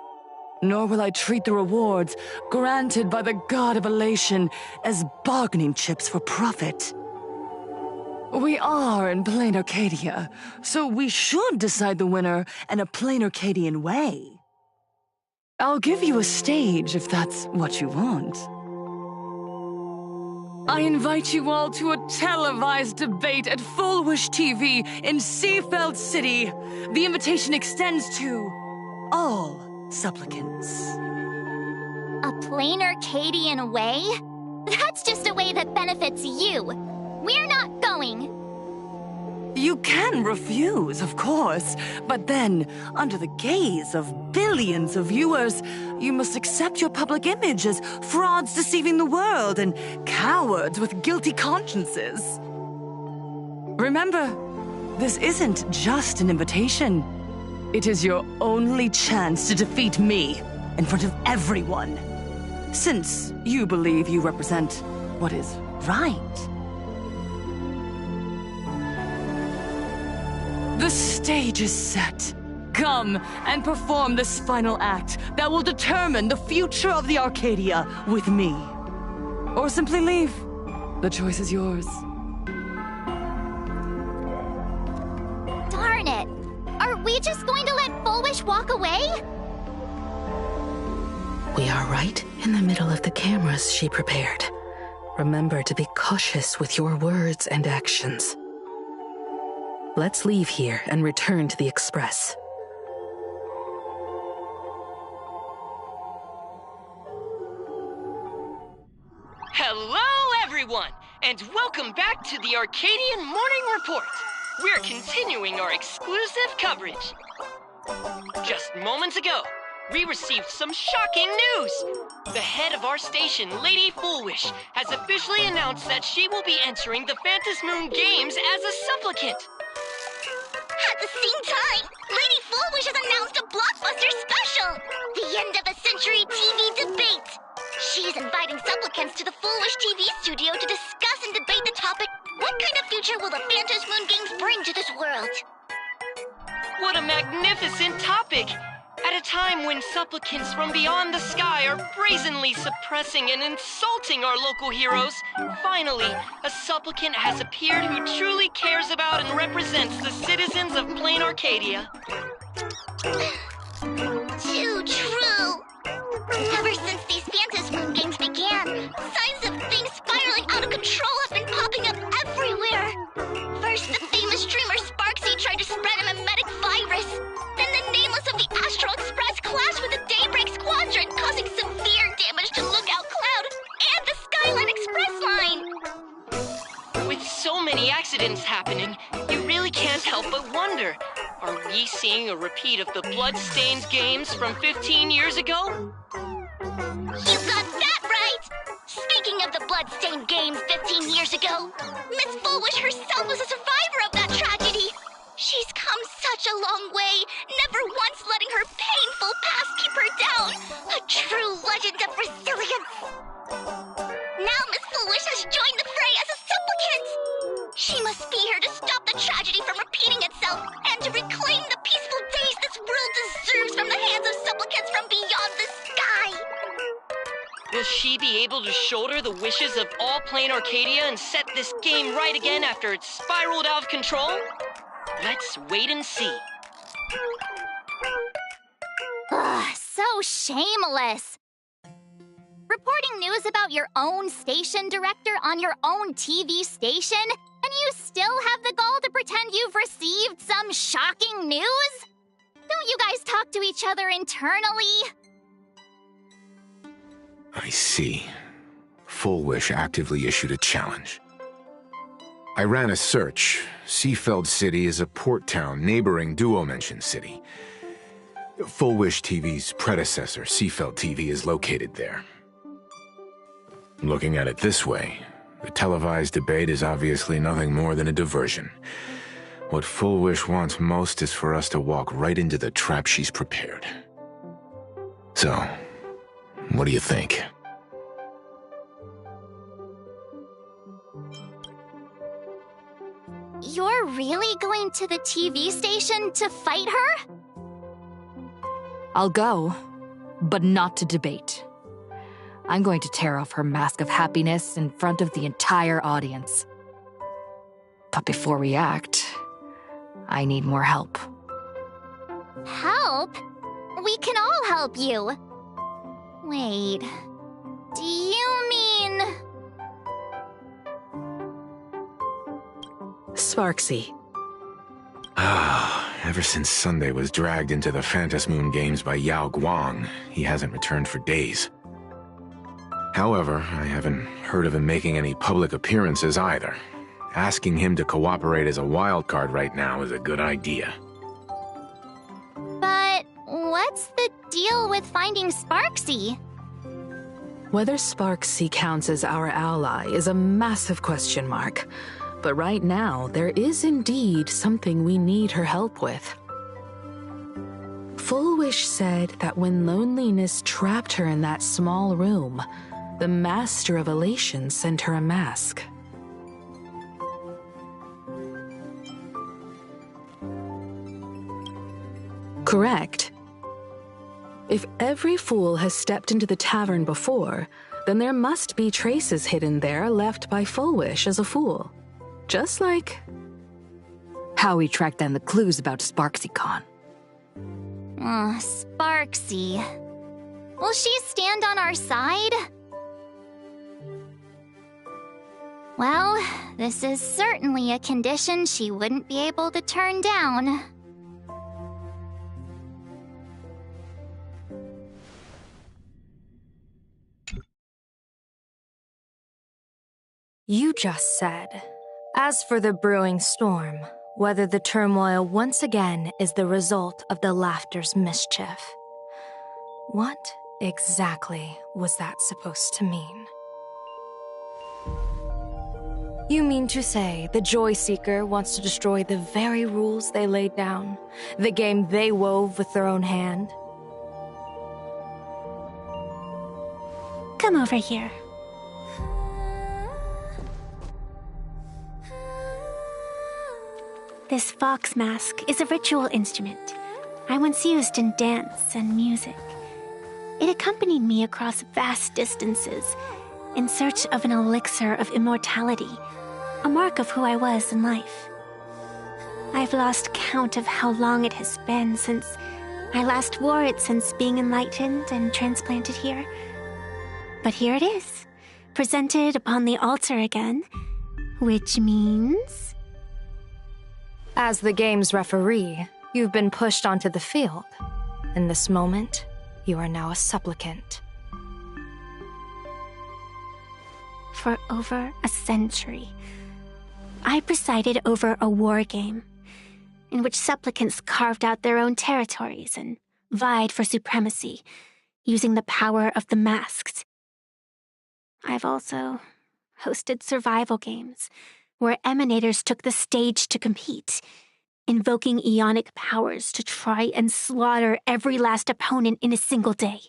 Nor will I treat the rewards granted by the god of elation as bargaining chips for profit. We are in plain Arcadia, so we should decide the winner in a plain Arcadian way. I'll give you a stage if that's what you want. I invite you all to a televised debate at Full Wish TV in Seafeld City. The invitation extends to all supplicants. A plain Arcadian way? That's just a way that benefits you. We're not going. You can refuse, of course, but then, under the gaze of billions of viewers, you must accept your public image as frauds deceiving the world and cowards with guilty consciences. Remember, this isn't just an invitation. It is your only chance to defeat me in front of everyone, since you believe you represent what is right. The stage is set. Come and perform this final act that will determine the future of the Arcadia with me. Or simply leave. The choice is yours. Darn it! Are we just going to let Full Wish walk away? We are right in the middle of the cameras she prepared. Remember to be cautious with your words and actions. Let's leave here and return to the Express. Hello, everyone, and welcome back to the Arcadian Morning Report. We're continuing our exclusive coverage. Just moments ago, we received some shocking news. The head of our station, Lady Foolwish, has officially announced that she will be entering the Phantom Moon Games as a supplicant. At the same time, Lady Foolwish has announced a blockbuster special! The end of a century TV debate! She is inviting supplicants to the Foolwish TV studio to discuss and debate the topic, what kind of future will the Phantom Moon Games bring to this world? What a magnificent topic! At a time when supplicants from beyond the sky are brazenly suppressing and insulting our local heroes, finally, a supplicant has appeared who truly cares about and represents the citizens of plain Arcadia. Too true! Ever since these Phantom Moon Games began, signs of things spiraling out of control have been popping up everywhere. First, the famous streamer Sparksy tried to spread a mimetic virus. Then the nameless of the Astral Express clashed with the Daybreak Squadron, causing severe damage to Lookout Cloud and the Skyline Express line. With so many accidents happening, you really can't help but wonder, are we seeing a repeat of the Bloodstained games from 15 years ago? You got that right! Speaking of the Bloodstained games 15 years ago, Miss Foolwish herself was a survivor of that tragedy. She's come such a long way, never once letting her painful past keep her down. A true legend of resilience. Now Miss Foolwish has joined the fray as a supplicant. She must be here to stop the tragedy from repeating itself and to reclaim the peaceful days this world deserves from the hands of supplicants from beyond the sky. Will she be able to shoulder the wishes of all plain Arcadia and set this game right again after it's spiraled out of control? Let's wait and see. Ugh, so shameless. Reporting news about your own station director on your own TV station, and you still have the gall to pretend you've received some shocking news? Don't you guys talk to each other internally? I see. Full Wish actively issued a challenge. I ran a search. Seafeld City is a port town neighboring Duo-Mention City. Full Wish TV's predecessor, Seafeld TV, is located there. Looking at it this way, the televised debate is obviously nothing more than a diversion. What Full Wish wants most is for us to walk right into the trap she's prepared. So, what do you think? You're really going to the TV station to fight her? I'll go, but not to debate. I'm going to tear off her mask of happiness in front of the entire audience. But before we act, I need more help. Help? We can all help you. Wait, do you mean... Sparksy. Ever since Sunday was dragged into the Phantom Moon Games by Yao Guang, he hasn't returned for days. However, I haven't heard of him making any public appearances either. Asking him to cooperate as a wildcard right now is a good idea. But what's the deal with finding Sparksy? Whether Sparksy counts as our ally is a massive question mark. But right now, there is indeed something we need her help with. Full Wish said that when loneliness trapped her in that small room, the Master of Elation sent her a mask. Correct. If every fool has stepped into the tavern before, then there must be traces hidden there left by Full Wish as a fool. Just like how we tracked down the clues about SparksyCon. Sparksy. Will she stand on our side? Well, this is certainly a condition she wouldn't be able to turn down. You just said, as for the brewing storm, whether the turmoil once again is the result of the laughter's mischief. What exactly was that supposed to mean? You mean to say the Joy Seeker wants to destroy the very rules they laid down, the game they wove with their own hand? Come over here. This fox mask is a ritual instrument I once used in dance and music. It accompanied me across vast distances in search of an elixir of immortality, a mark of who I was in life. I've lost count of how long it has been since I last wore it since being enlightened and transplanted here. But here it is, presented upon the altar again, which means... As the game's referee, you've been pushed onto the field. In this moment, you are now a supplicant. For over a century, I presided over a war game in which supplicants carved out their own territories and vied for supremacy, using the power of the masks. I've also hosted survival games where emanators took the stage to compete, invoking eonic powers to try and slaughter every last opponent in a single day.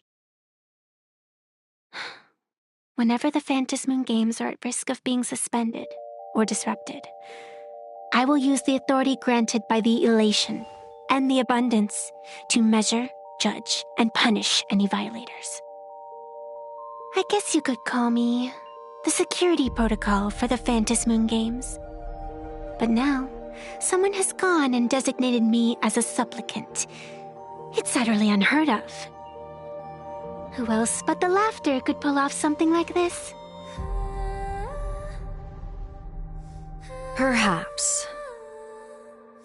Whenever the Phantom Moon Games are at risk of being suspended or disrupted, I will use the authority granted by the Elation and the Abundance to measure, judge, and punish any violators. I guess you could call me the security protocol for the Phantom Moon Games. But now, someone has gone and designated me as a supplicant. It's utterly unheard of. Who else but the laughter could pull off something like this? Perhaps.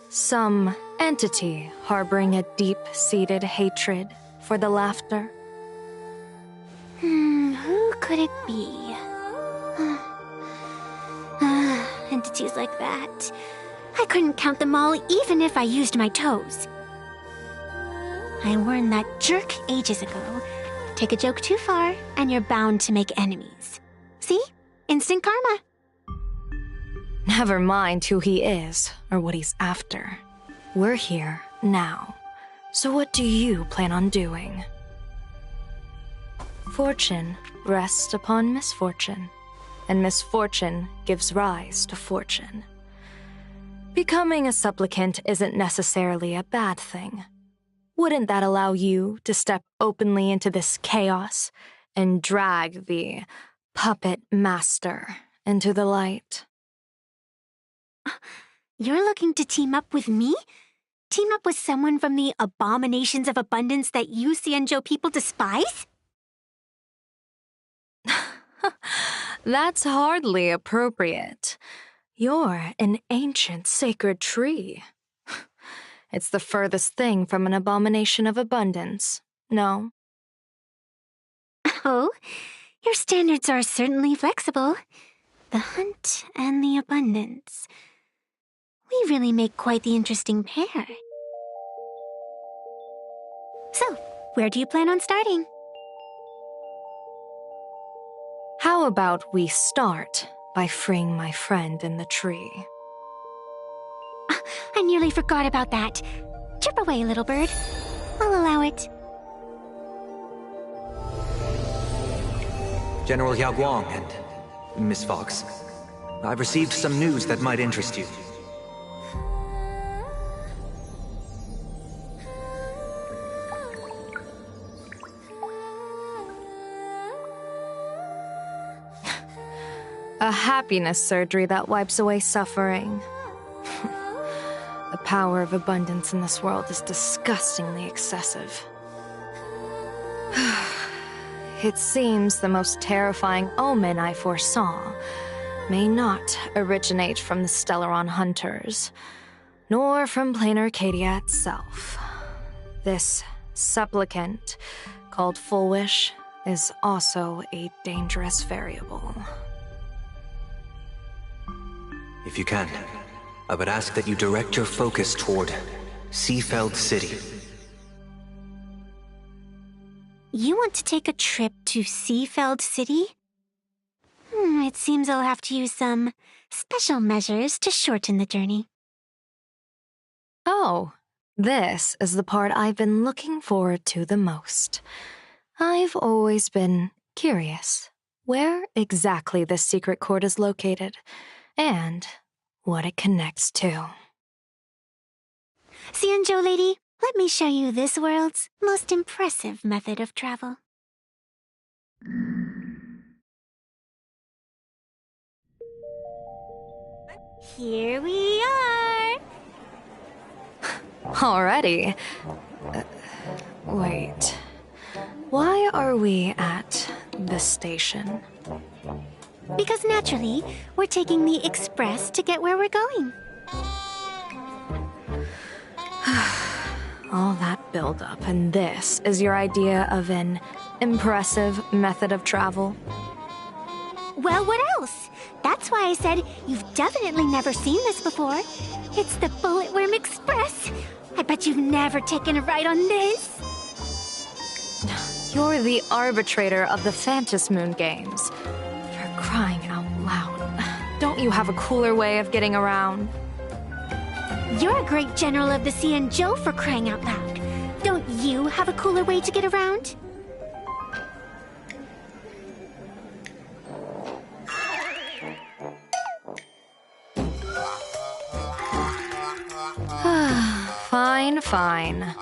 Some entity harboring a deep-seated hatred for the laughter. Who could it be? Entities like that. I couldn't count them all even if I used my toes. I warned that jerk ages ago. Take a joke too far, and you're bound to make enemies. See? Instant karma. Never mind who he is or what he's after. We're here now. So what do you plan on doing? Fortune rests upon misfortune, and misfortune gives rise to fortune. Becoming a supplicant isn't necessarily a bad thing. Wouldn't that allow you to step openly into this chaos and drag the puppet master into the light? You're looking to team up with me? Team up with someone from the abominations of abundance that you Xianzhou people despise? That's hardly appropriate. You're an ancient sacred tree. It's the furthest thing from an abomination of abundance, no? Oh, your standards are certainly flexible. The hunt and the abundance. We really make quite the interesting pair. So, where do you plan on starting? How about we start by freeing my friend in the tree? I nearly forgot about that. Chirp away, little bird. I'll allow it. General Yao Guang and Miss Fox, I've received some news that might interest you. A happiness surgery that wipes away suffering. The power of abundance in this world is disgustingly excessive. It seems the most terrifying omen I foresaw may not originate from the Stellaron hunters, nor from plain Arcadia itself. This supplicant, called Full Wish, is also a dangerous variable. If you can, I would ask that you direct your focus toward Seafeld City. You want to take a trip to Seafeld City? It seems I'll have to use some special measures to shorten the journey. Oh, this is the part I've been looking forward to the most. I've always been curious where exactly this secret court is located, and what it connects to. Xianzhou lady, let me show you this world's most impressive method of travel. Here we are! Already? Wait. Why are we at the station? Because naturally, we're taking the express to get where we're going. All that build-up, and this is your idea of an impressive method of travel? Well, what else? That's why I said you've definitely never seen this before. It's the Bullet Worm Express. I bet you've never taken a ride on this. You're the arbitrator of the Fantas Moon games. For crying out loud. Don't you have a cooler way of getting around? You're a great general of the Xianzhou, for crying out loud. Don't you have a cooler way to get around? Fine, fine.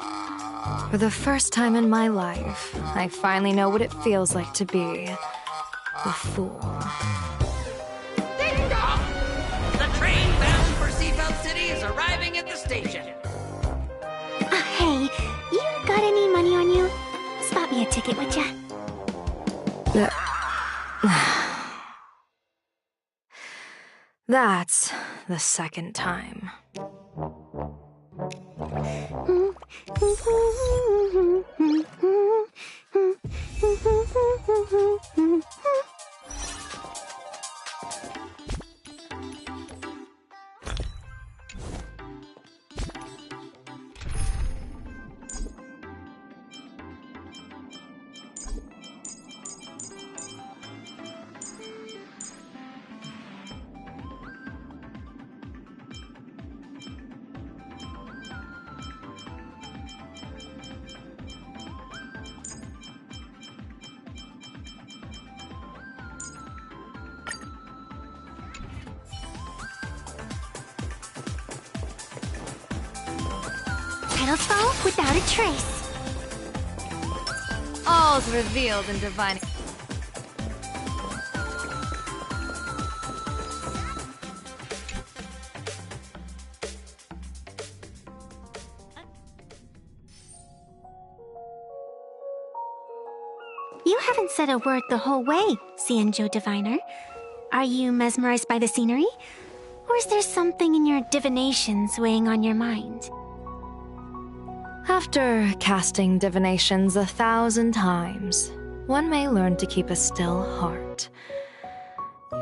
For the first time in my life, I finally know what it feels like to be a fool. Ding dong! The train bound for Seafeld City is arriving at the station. Hey, you got any money on you? Spot me a ticket, would ya? That's the second time. Petals fall without a trace. All's revealed in divine. You haven't said a word the whole way, Xianzhou Diviner. Are you mesmerized by the scenery? Or is there something in your divinations weighing on your mind? After casting divinations 1,000 times, one may learn to keep a still heart.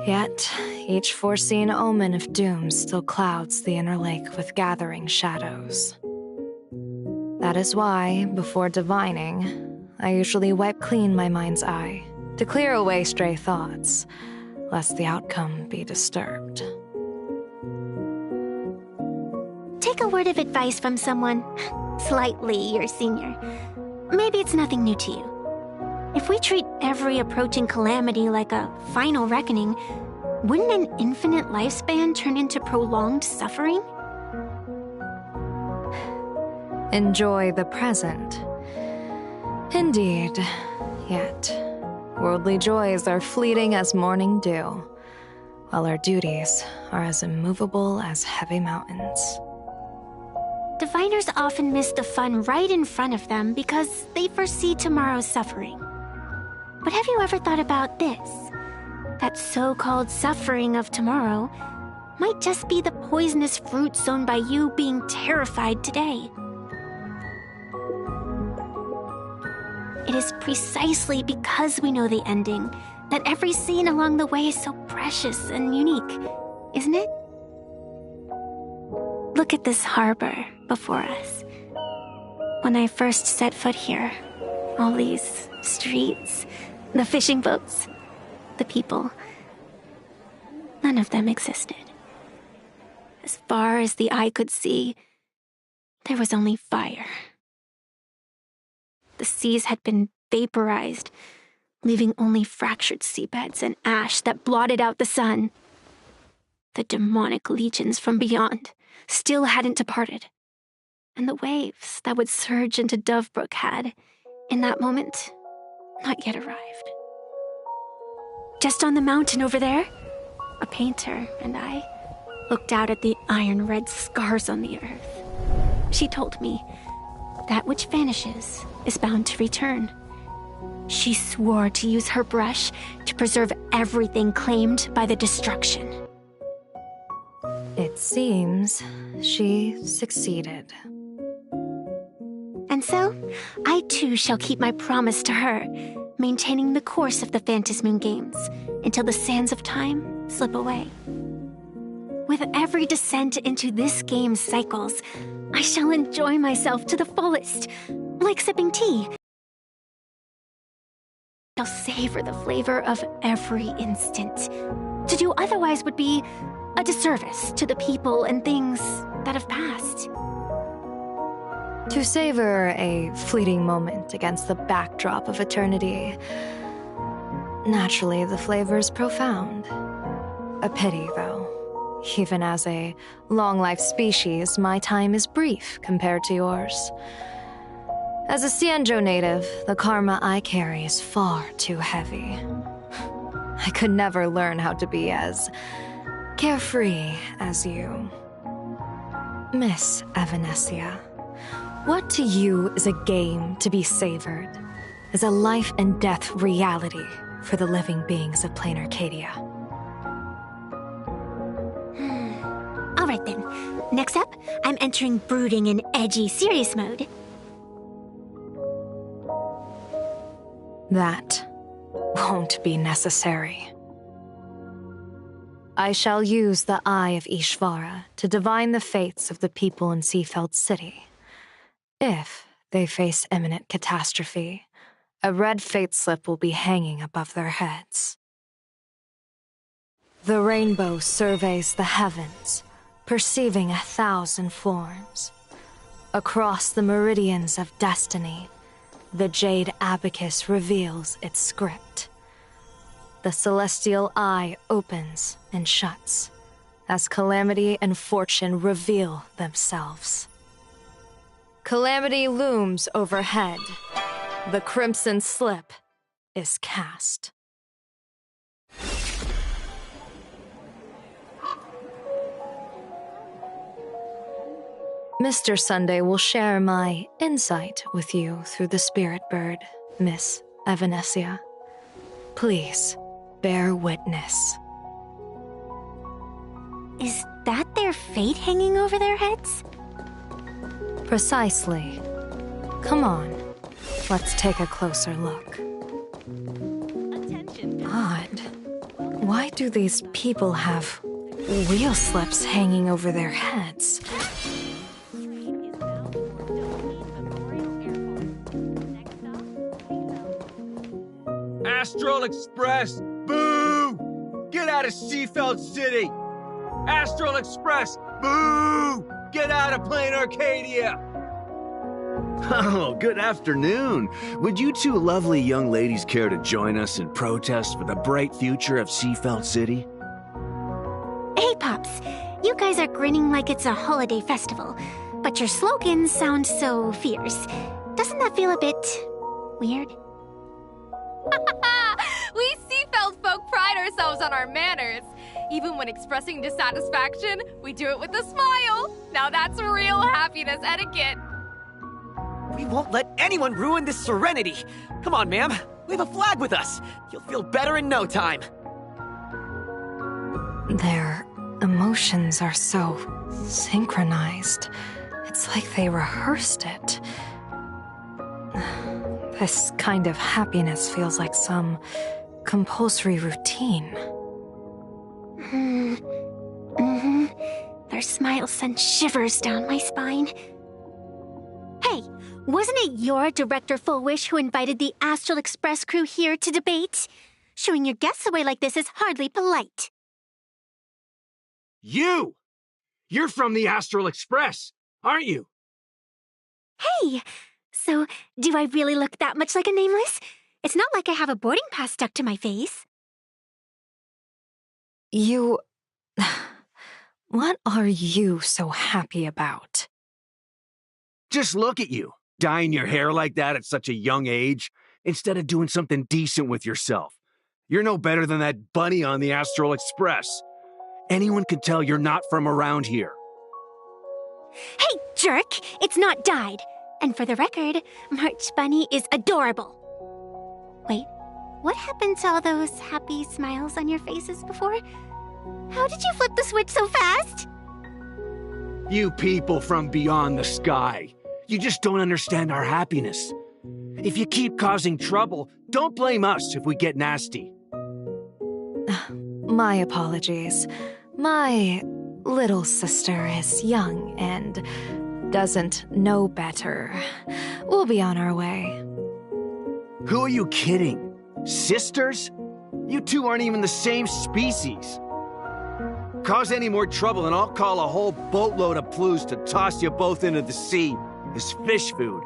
Yet, each foreseen omen of doom still clouds the inner lake with gathering shadows. That is why, before divining, I usually wipe clean my mind's eye to clear away stray thoughts, lest the outcome be disturbed. Take a word of advice from someone slightly your senior. Maybe it's nothing new to you. If we treat every approaching calamity like a final reckoning, wouldn't an infinite lifespan turn into prolonged suffering? Enjoy the present. Indeed, yet worldly joys are fleeting as morning dew, while our duties are as immovable as heavy mountains. Diviners often miss the fun right in front of them because they foresee tomorrow's suffering. But have you ever thought about this? That so-called suffering of tomorrow might just be the poisonous fruit sown by you being terrified today. It is precisely because we know the ending that every scene along the way is so precious and unique, isn't it? Look at this harbor before us. When I first set foot here, all these streets, the fishing boats, the people, none of them existed. As far as the eye could see, there was only fire. The seas had been vaporized, leaving only fractured seabeds and ash that blotted out the sun. The demonic legions from beyond still hadn't departed, and the waves that would surge into Dovebrook had, in that moment, not yet arrived. Just on the mountain over there, a painter and I looked out at the iron-red scars on the earth. She told me, that which vanishes is bound to return. She swore to use her brush to preserve everything claimed by the destruction. It seems she succeeded. And so, I too shall keep my promise to her, maintaining the course of the Phantasmoon Games until the sands of time slip away. With every descent into this game's cycles, I shall enjoy myself to the fullest, like sipping tea. I shall savor the flavor of every instant. To do otherwise would be a disservice to the people and things that have passed. To savor a fleeting moment against the backdrop of eternity, naturally the flavor's profound. A pity, though. Even as a long-life species, my time is brief compared to yours. As a Xianzhou native, the karma I carry is far too heavy. I could never learn how to be as carefree as you. Miss Evanescia, what to you is a game to be savored, is a life and death reality for the living beings of plain Arcadia. All right then. Next up, I'm entering brooding and edgy serious mode. That won't be necessary. I shall use the Eye of Ishvara to divine the fates of the people in Seafeld City. If they face imminent catastrophe, a red fate slip will be hanging above their heads. The rainbow surveys the heavens, perceiving 1,000 forms. Across the meridians of destiny, the jade abacus reveals its script. The celestial eye opens and shuts as calamity and fortune reveal themselves. Calamity looms overhead. The crimson slip is cast. Mr. Sunday will share my insight with you through the spirit bird, Miss Evanesia. Please, bear witness. Is that their fate hanging over their heads? Precisely. Come on, let's take a closer look. Odd. Why do these people have wheel slips hanging over their heads? Astral Express! Boo! Get out of Seafeld City! Astral Express! Boo! Get out of Plain Arcadia! Oh, good afternoon. Would you two lovely young ladies care to join us in protest for the bright future of Seafeld City? Hey, Pops. You guys are grinning like it's a holiday festival, but your slogans sound so fierce. Doesn't that feel a bit weird? We Seafeld folk pride ourselves on our manners. Even when expressing dissatisfaction, we do it with a smile. Now that's real happiness etiquette. We won't let anyone ruin this serenity. Come on, ma'am. We have a flag with us. You'll feel better in no time. Their emotions are so synchronized. It's like they rehearsed it. This kind of happiness feels like some compulsory routine. Their smiles send shivers down my spine. Hey, wasn't it your Director Fullwish who invited the Astral Express crew here to debate? Showing your guests away like this is hardly polite. You! You're from the Astral Express, aren't you? Hey! So, do I really look that much like a nameless? It's not like I have a boarding pass stuck to my face. You... What are you so happy about? Just look at you, dyeing your hair like that at such a young age, instead of doing something decent with yourself. You're no better than that bunny on the Astral Express. Anyone can tell you're not from around here. Hey, jerk! It's not dyed. And for the record, March Bunny is adorable. Wait, what happened to all those happy smiles on your faces before? How did you flip the switch so fast? You people from beyond the sky. You just don't understand our happiness. If you keep causing trouble, don't blame us if we get nasty. My apologies. My little sister is young and doesn't know better. We'll be on our way. Who are you kidding? Sisters? You two aren't even the same species. Cause any more trouble and I'll call a whole boatload of Plues to toss you both into the sea as fish food.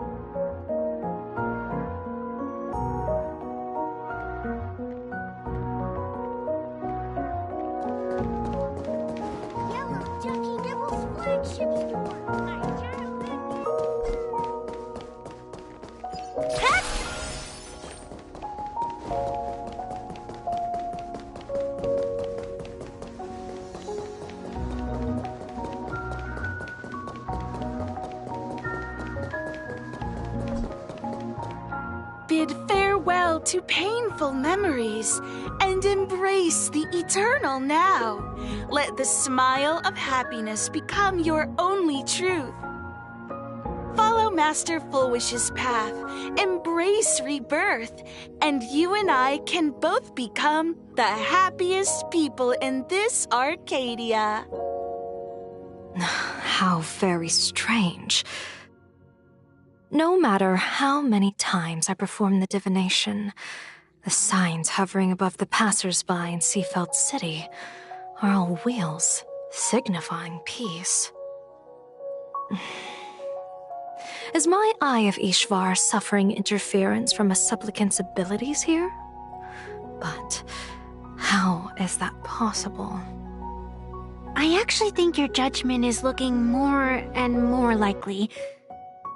Yellow Junkie Nibble's flagship store. Bid farewell to painful memories and embrace the eternal now. Let the smile of happiness become your only truth. Follow Master Fullwish's path, embrace rebirth, and you and I can both become the happiest people in this Arcadia. How very strange. No matter how many times I perform the divination, the signs hovering above the passers-by in Seafeld City are all wheels, signifying peace. Is my Eye of Ishvar suffering interference from a supplicant's abilities here? But how is that possible? I actually think your judgment is looking more and more likely.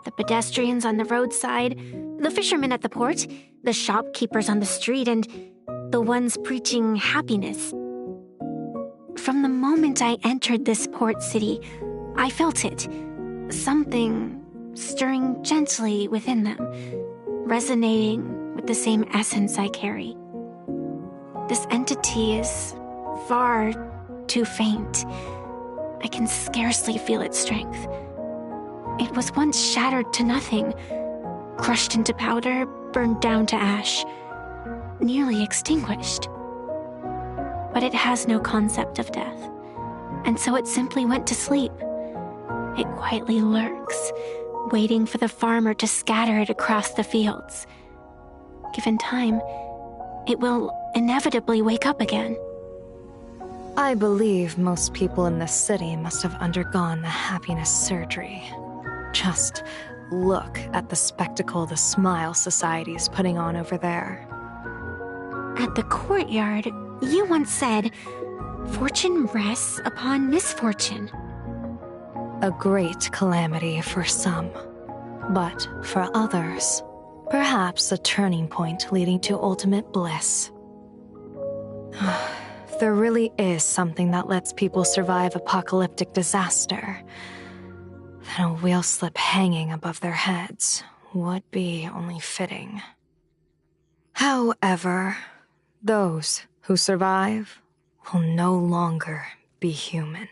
The pedestrians on the roadside, the fishermen at the port, the shopkeepers on the street, and the ones preaching happiness. From the moment I entered this port city, I felt it. Something stirring gently within them, resonating with the same essence I carry. This entity is far too faint. I can scarcely feel its strength. It was once shattered to nothing, crushed into powder, burned down to ash, nearly extinguished. But it has no concept of death, and so it simply went to sleep. It quietly lurks, waiting for the farmer to scatter it across the fields. Given time, it will inevitably wake up again. I believe most people in this city must have undergone the happiness surgery. Just look at the spectacle the Smile Society is putting on over there. At the courtyard, you once said, "Fortune rests upon misfortune." A great calamity for some, but for others, perhaps a turning point leading to ultimate bliss. There really is something that lets people survive apocalyptic disaster. Then a wheel slip hanging above their heads would be only fitting. However, those who survive will no longer be human.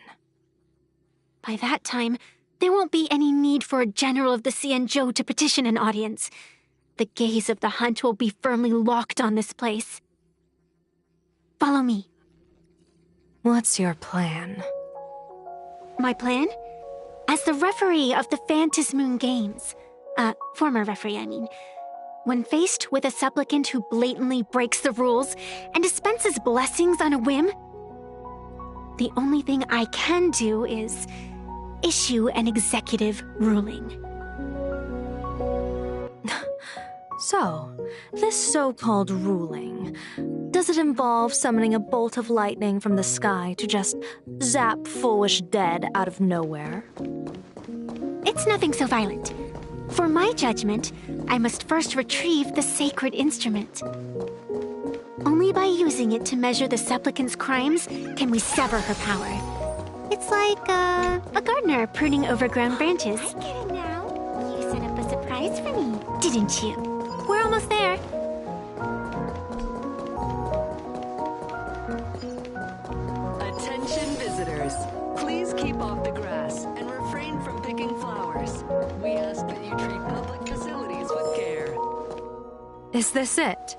By that time, there won't be any need for a general of the Xianzhou to petition an audience. The gaze of the hunt will be firmly locked on this place. Follow me. What's your plan? My plan? As the referee of the Phantasmoon Games, former referee, I mean, when faced with a supplicant who blatantly breaks the rules and dispenses blessings on a whim, the only thing I can do is issue an executive ruling. So, this so-called ruling, does it involve summoning a bolt of lightning from the sky to just zap foolish dead out of nowhere? It's nothing so violent. For my judgment, I must first retrieve the sacred instrument. Only by using it to measure the supplicant's crimes can we sever her power. It's like a gardener pruning overgrown branches. I get it now. You set up a surprise for me, didn't you? We're almost there. Attention visitors. Please keep off the grass and refrain from picking flowers. We ask that you treat public facilities with care. Is this it?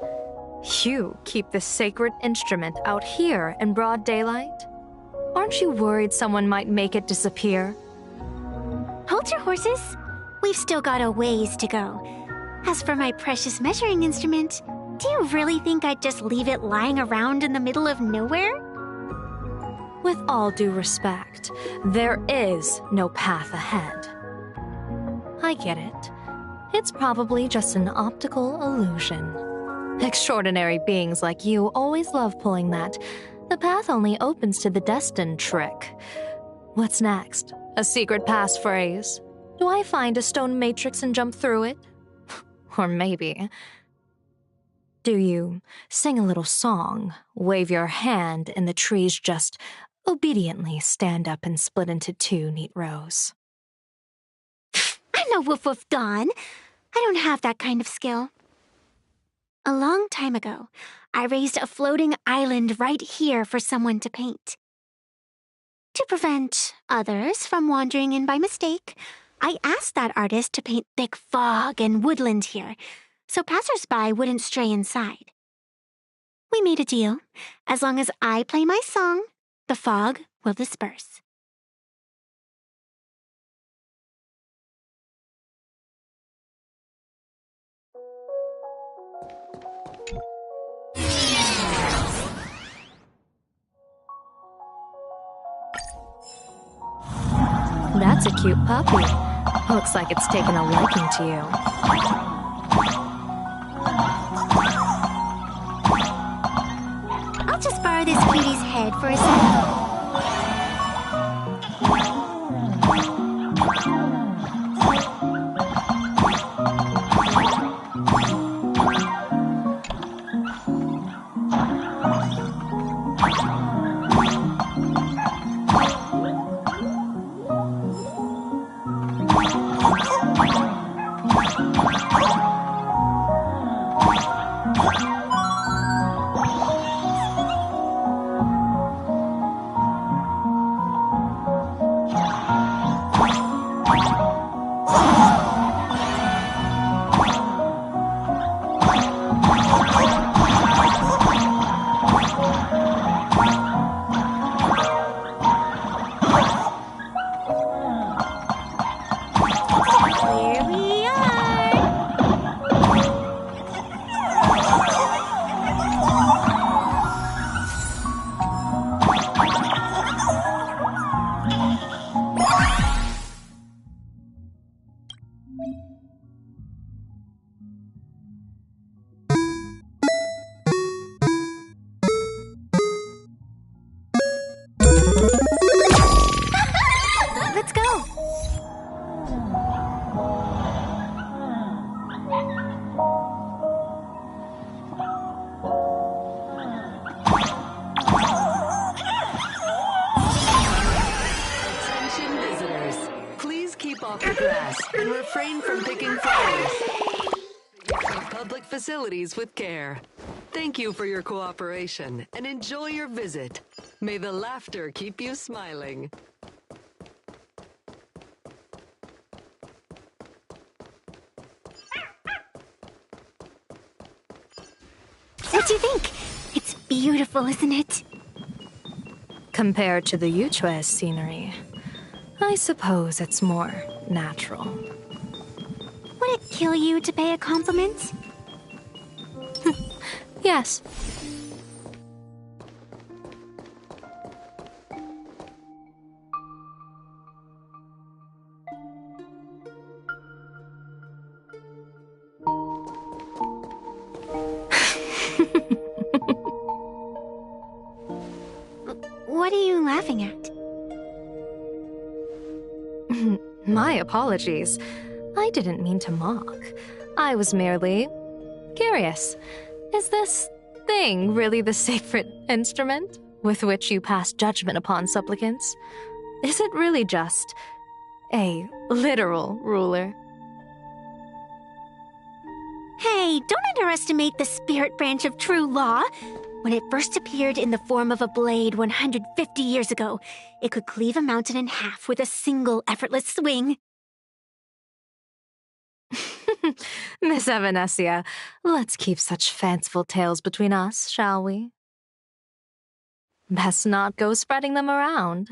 You keep the sacred instrument out here in broad daylight? Aren't you worried someone might make it disappear? Hold your horses. We've still got a ways to go. As for my precious measuring instrument, do you really think I'd just leave it lying around in the middle of nowhere? With all due respect, there is no path ahead. I get it. It's probably just an optical illusion. Extraordinary beings like you always love pulling that "the path only opens to the destined" trick. What's next? A secret passphrase? Do I find a stone matrix and jump through it? Or maybe... do you sing a little song, wave your hand, and the trees just obediently stand up and split into two neat rows? I'm no Woof Woof Dawn. I don't have that kind of skill. A long time ago, I raised a floating island right here for someone to paint. To prevent others from wandering in by mistake, I asked that artist to paint thick fog and woodland here, so passersby wouldn't stray inside. We made a deal. As long as I play my song, the fog will disperse. That's a cute puppy. Looks like it's taken a liking to you. I'll just borrow this cutie's head for a second. Attention visitors. Please keep off the grass and refrain from picking flowers. Public facilities with care. Thank you for your cooperation and enjoy your visit. May the laughter keep you smiling. What do you think? It's beautiful, isn't it? Compared to the Yuchue's scenery, I suppose it's more natural. Would it kill you to pay a compliment? Yes. What are you laughing at? My apologies. I didn't mean to mock. I was merely curious. Is this thing really the sacred instrument with which you pass judgment upon supplicants? Is it really just a literal ruler? Hey, don't underestimate the spirit branch of true law. When it first appeared in the form of a blade 150 years ago, it could cleave a mountain in half with a single effortless swing. Miss Evanesia, let's keep such fanciful tales between us, shall we? Best not go spreading them around.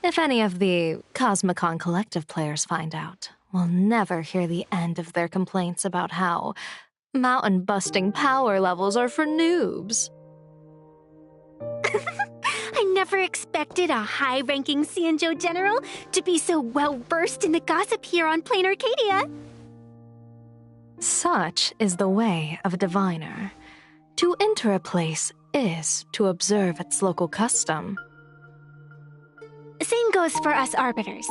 If any of the Cosmicon Collective players find out, we'll never hear the end of their complaints about how mountain-busting power levels are for noobs. I never expected a high-ranking Xianzhou general to be so well-versed in the gossip here on Plain Arcadia. Such is the way of a diviner. To enter a place is to observe its local custom. Same goes for us arbiters.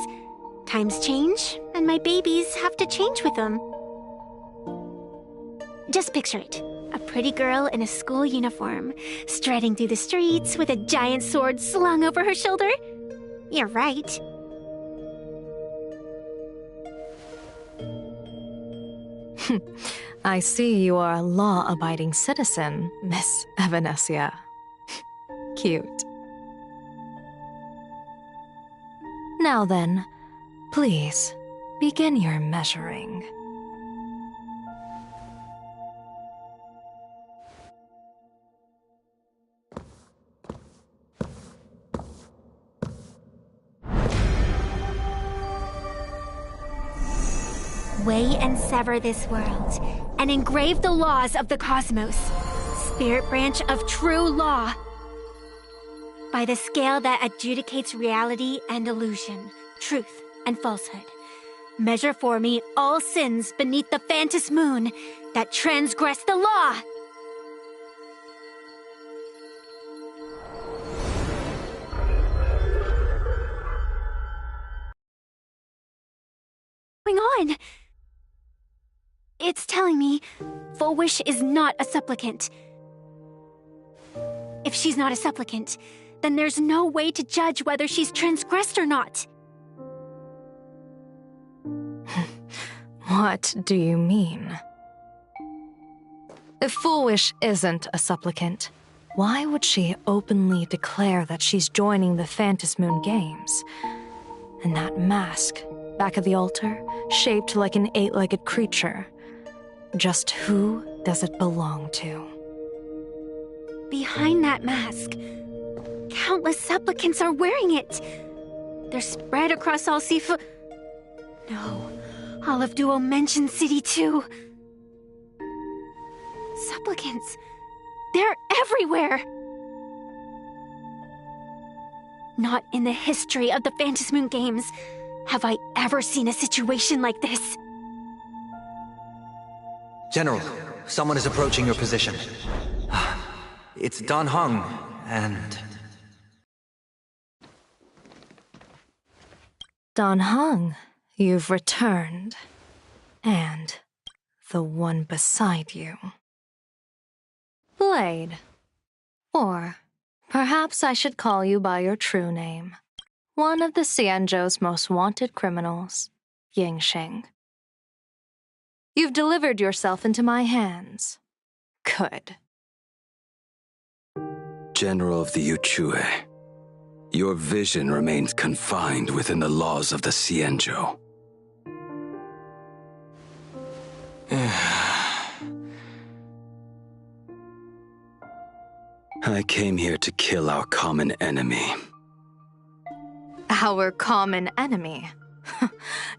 Times change, and my babies have to change with them. Just picture it. A pretty girl in a school uniform, striding through the streets with a giant sword slung over her shoulder. You're right. I see you are a law-abiding citizen, Miss Evanesia. Cute. Now then, please, begin your measuring. Weigh and sever this world, and engrave the laws of the cosmos, spirit branch of true law. By the scale that adjudicates reality and illusion, truth and falsehood, measure for me all sins beneath the Phantom moon that transgress the law. What's going on? It's telling me Full Wish is not a supplicant. If she's not a supplicant, then there's no way to judge whether she's transgressed or not. What do you mean? If Full Wish isn't a supplicant, why would she openly declare that she's joining the Phantom Moon Games? And that mask, back of the altar, shaped like an 8-legged creature. Just who does it belong to? Behind that mask, countless supplicants are wearing it. They're spread across all Sifu... No, all of Duo mentioned City too. Supplicants, they're everywhere. Not in the history of the Phantom Moon Games have I ever seen a situation like this. General, someone is approaching your position. It's Dan Heng, and... Dan Heng, you've returned. And the one beside you. Blade. Or perhaps I should call you by your true name. One of the Xianzhou's most wanted criminals, Yingxing. You've delivered yourself into my hands. Good. General of the Yuchue, your vision remains confined within the laws of the Xianzhou. I came here to kill our common enemy. Our common enemy?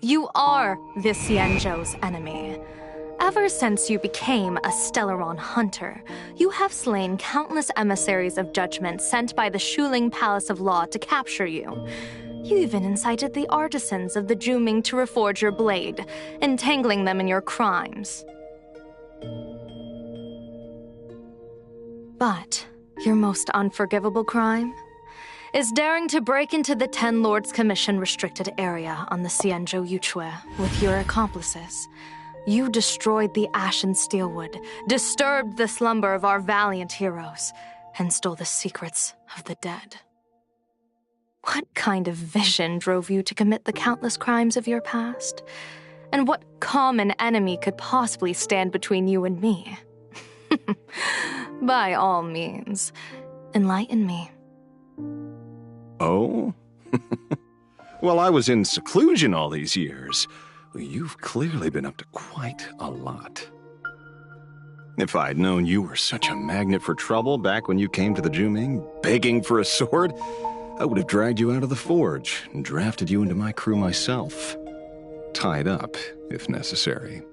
You are the Xianzhou's enemy. Ever since you became a Stellaron hunter, you have slain countless emissaries of judgment sent by the Shuling Palace of Law to capture you. You even incited the artisans of the Juming to reforge your blade, entangling them in your crimes. But your most unforgivable crime is daring to break into the Ten Lords Commission restricted area on the Xianzhou Yuchue with your accomplices. You destroyed the Ashen Steelwood, disturbed the slumber of our valiant heroes, and stole the secrets of the dead. What kind of vision drove you to commit the countless crimes of your past? And what common enemy could possibly stand between you and me? By all means, enlighten me. Oh? Well, I was in seclusion all these years. You've clearly been up to quite a lot. If I'd known you were such a magnet for trouble back when you came to the Juming, begging for a sword, I would have dragged you out of the forge and drafted you into my crew myself. Tied up, if necessary.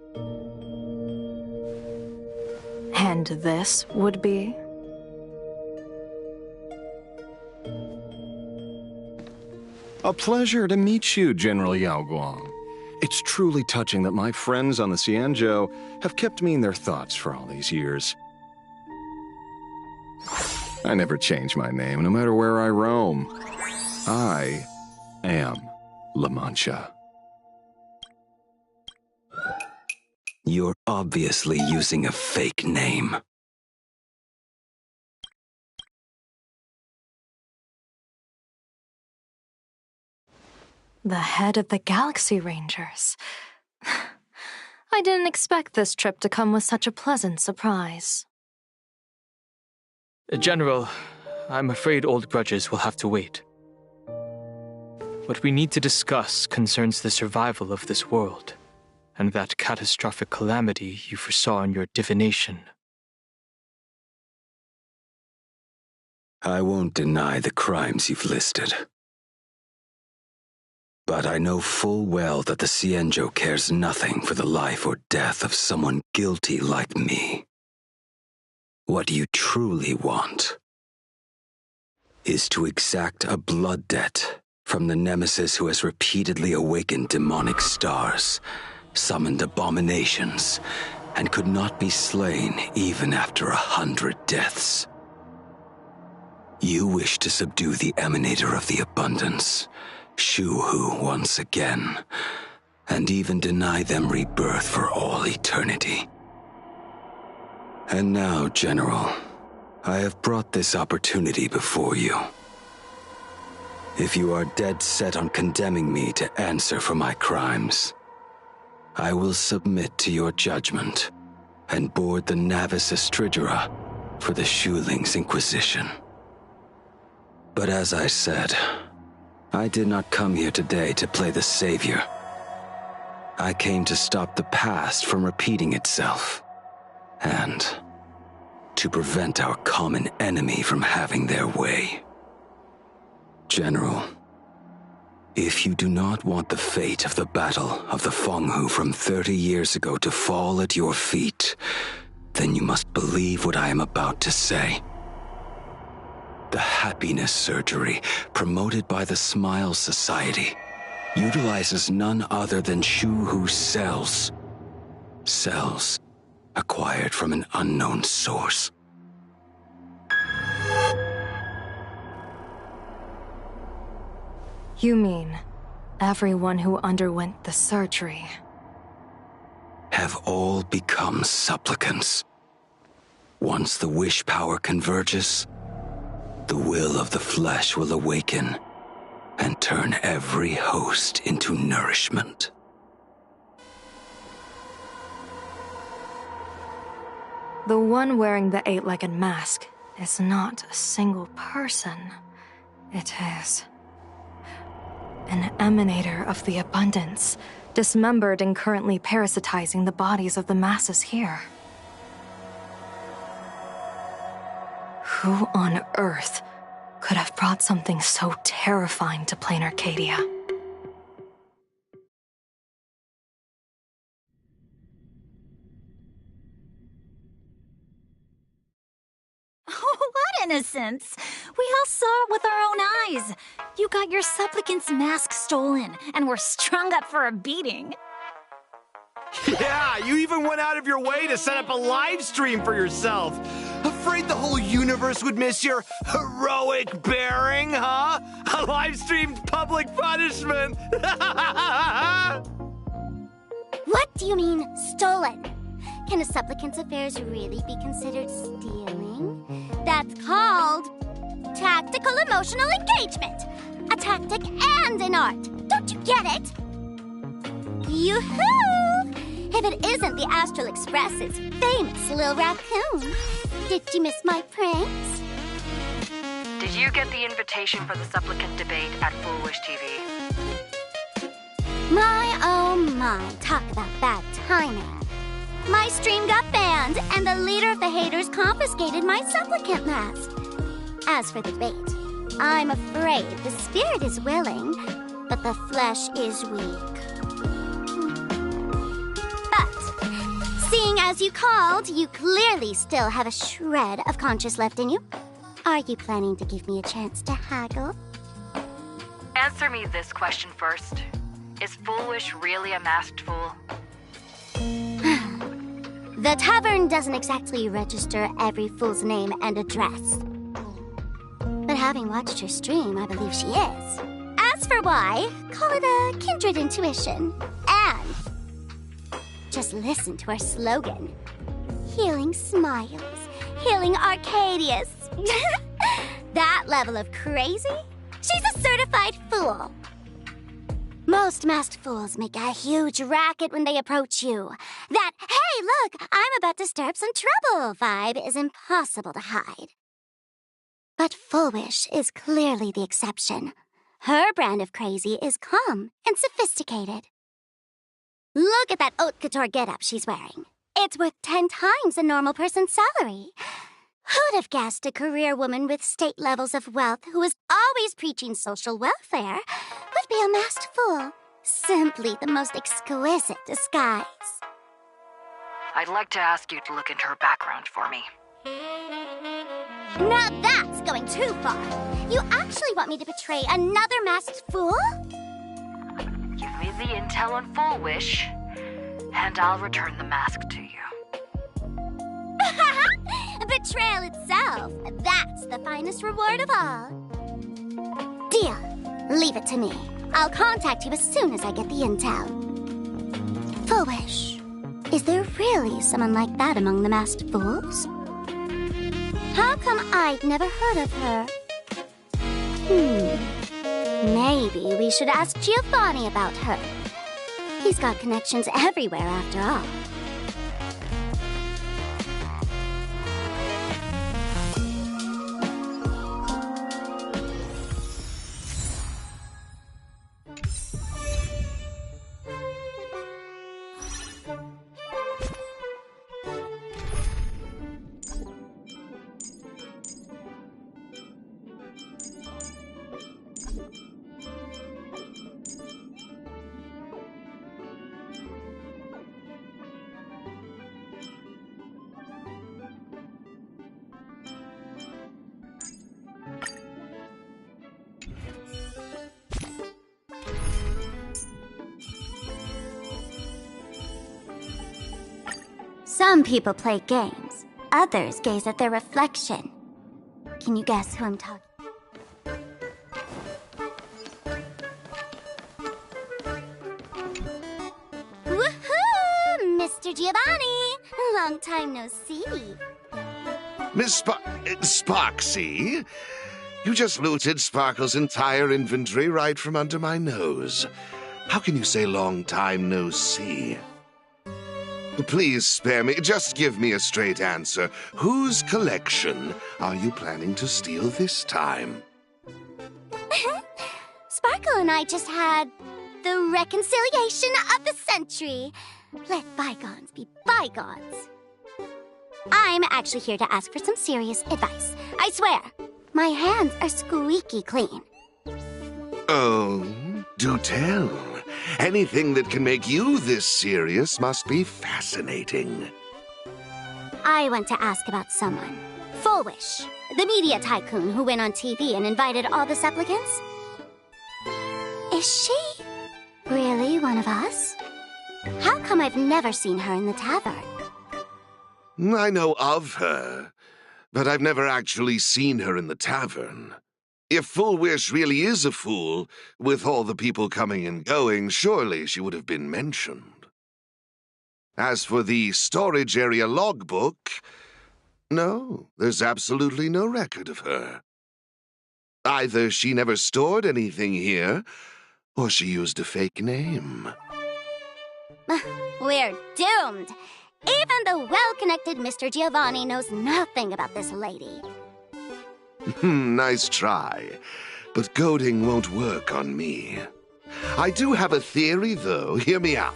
And this would be? A pleasure to meet you, General Yaoguang. It's truly touching that my friends on the Xianzhou have kept me in their thoughts for all these years. I never change my name, no matter where I roam. I am La Mancha. You're obviously using a fake name. The head of the Galaxy Rangers. I didn't expect this trip to come with such a pleasant surprise. General, I'm afraid old grudges will have to wait. What we need to discuss concerns the survival of this world, and that catastrophic calamity you foresaw in your divination. I won't deny the crimes you've listed. But I know full well that the Xianzhou cares nothing for the life or death of someone guilty like me. What you truly want is to exact a blood debt from the nemesis who has repeatedly awakened demonic stars, summoned abominations, and could not be slain even after 100 deaths. You wish to subdue the emanator of the abundance, Shu-Hu, once again, and even deny them rebirth for all eternity. And now, General, I have brought this opportunity before you. If you are dead set on condemning me to answer for my crimes, I will submit to your judgment and board the Navis Astridura for the Shuling's Inquisition. But as I said, I did not come here today to play the savior. I came to stop the past from repeating itself, and to prevent our common enemy from having their way. General, if you do not want the fate of the Battle of the Fenghu from 30 years ago to fall at your feet, then you must believe what I am about to say. The happiness surgery promoted by the Smile Society utilizes none other than Shu-Hu's cells. Cells acquired from an unknown source. You mean everyone who underwent the surgery have all become supplicants. Once the wish power converges, the will of the flesh will awaken and turn every host into nourishment. The one wearing the 8-legged mask is not a single person. It is an emanator of the abundance, dismembered and currently parasitizing the bodies of the masses here. Who on earth could have brought something so terrifying to plain Arcadia? Oh, what innocence! We all saw it with our own eyes. You got your supplicant's mask stolen and were strung up for a beating. Yeah, you even went out of your way to set up a live stream for yourself. Afraid the whole universe would miss your heroic bearing, huh? A live-streamed public punishment! What do you mean, stolen? Can a supplicant's affairs really be considered stealing? That's called tactical emotional engagement. A tactic and an art. Don't you get it? Yoo-hoo! If it isn't the Astral Express's famous Lil Raccoon. Did you miss my pranks? Did you get the invitation for the supplicant debate at Foolish TV? My oh my, talk about bad timing. My stream got banned, and the leader of the haters confiscated my supplicant mask. As for the debate, I'm afraid the spirit is willing, but the flesh is weak. But, seeing as you called, you clearly still have a shred of conscience left in you. Are you planning to give me a chance to haggle? Answer me this question first. Is Foolish really a masked fool? The tavern doesn't exactly register every fool's name and address. But having watched her stream, I believe she is. As for why, call it a kindred intuition. And just listen to our slogan. Healing smiles, healing Arcadius. That level of crazy? She's a certified fool. Most masked fools make a huge racket when they approach you. That, hey, look, I'm about to stir up some trouble vibe is impossible to hide. But Foolish is clearly the exception. Her brand of crazy is calm and sophisticated. Look at that haute couture getup she's wearing. It's worth 10 times a normal person's salary. Who'd have guessed a career woman with state levels of wealth who is always preaching social welfare would be a masked fool? Simply the most exquisite disguise. I'd like to ask you to look into her background for me. Now that's going too far. You actually want me to betray another masked fool? Give me the intel on Foolish, and I'll return the mask to you. Betrayal itself, that's the finest reward of all. Deal. Leave it to me. I'll contact you as soon as I get the intel. Foolish. Is there really someone like that among the masked fools? How come I'd never heard of her? Maybe we should ask Giovanni about her. He's got connections everywhere after all. Some people play games. Others gaze at their reflection. Can you guess who I'm talking? Giovanni! Long time no see. Miss Sparksy? You just looted Sparkle's entire inventory right from under my nose. How can you say long time no see? Please spare me. Just give me a straight answer. Whose collection are you planning to steal this time? Sparkle and I just had the reconciliation of the century. Let bygones be bygones. I'm actually here to ask for some serious advice. I swear, my hands are squeaky clean. Oh, do tell. Anything that can make you this serious must be fascinating. I want to ask about someone. Full Wish, the media tycoon who went on TV and invited all the supplicants. Is she really one of us? How come I've never seen her in the tavern? I know of her, but I've never actually seen her in the tavern. If Full Wish really is a fool, with all the people coming and going, surely she would have been mentioned. As for the storage area logbook, no, there's absolutely no record of her. Either she never stored anything here, or she used a fake name. We're doomed. Even the well-connected Mr. Giovanni knows nothing about this lady. Nice try, but goading won't work on me. I do have a theory, though. Hear me out.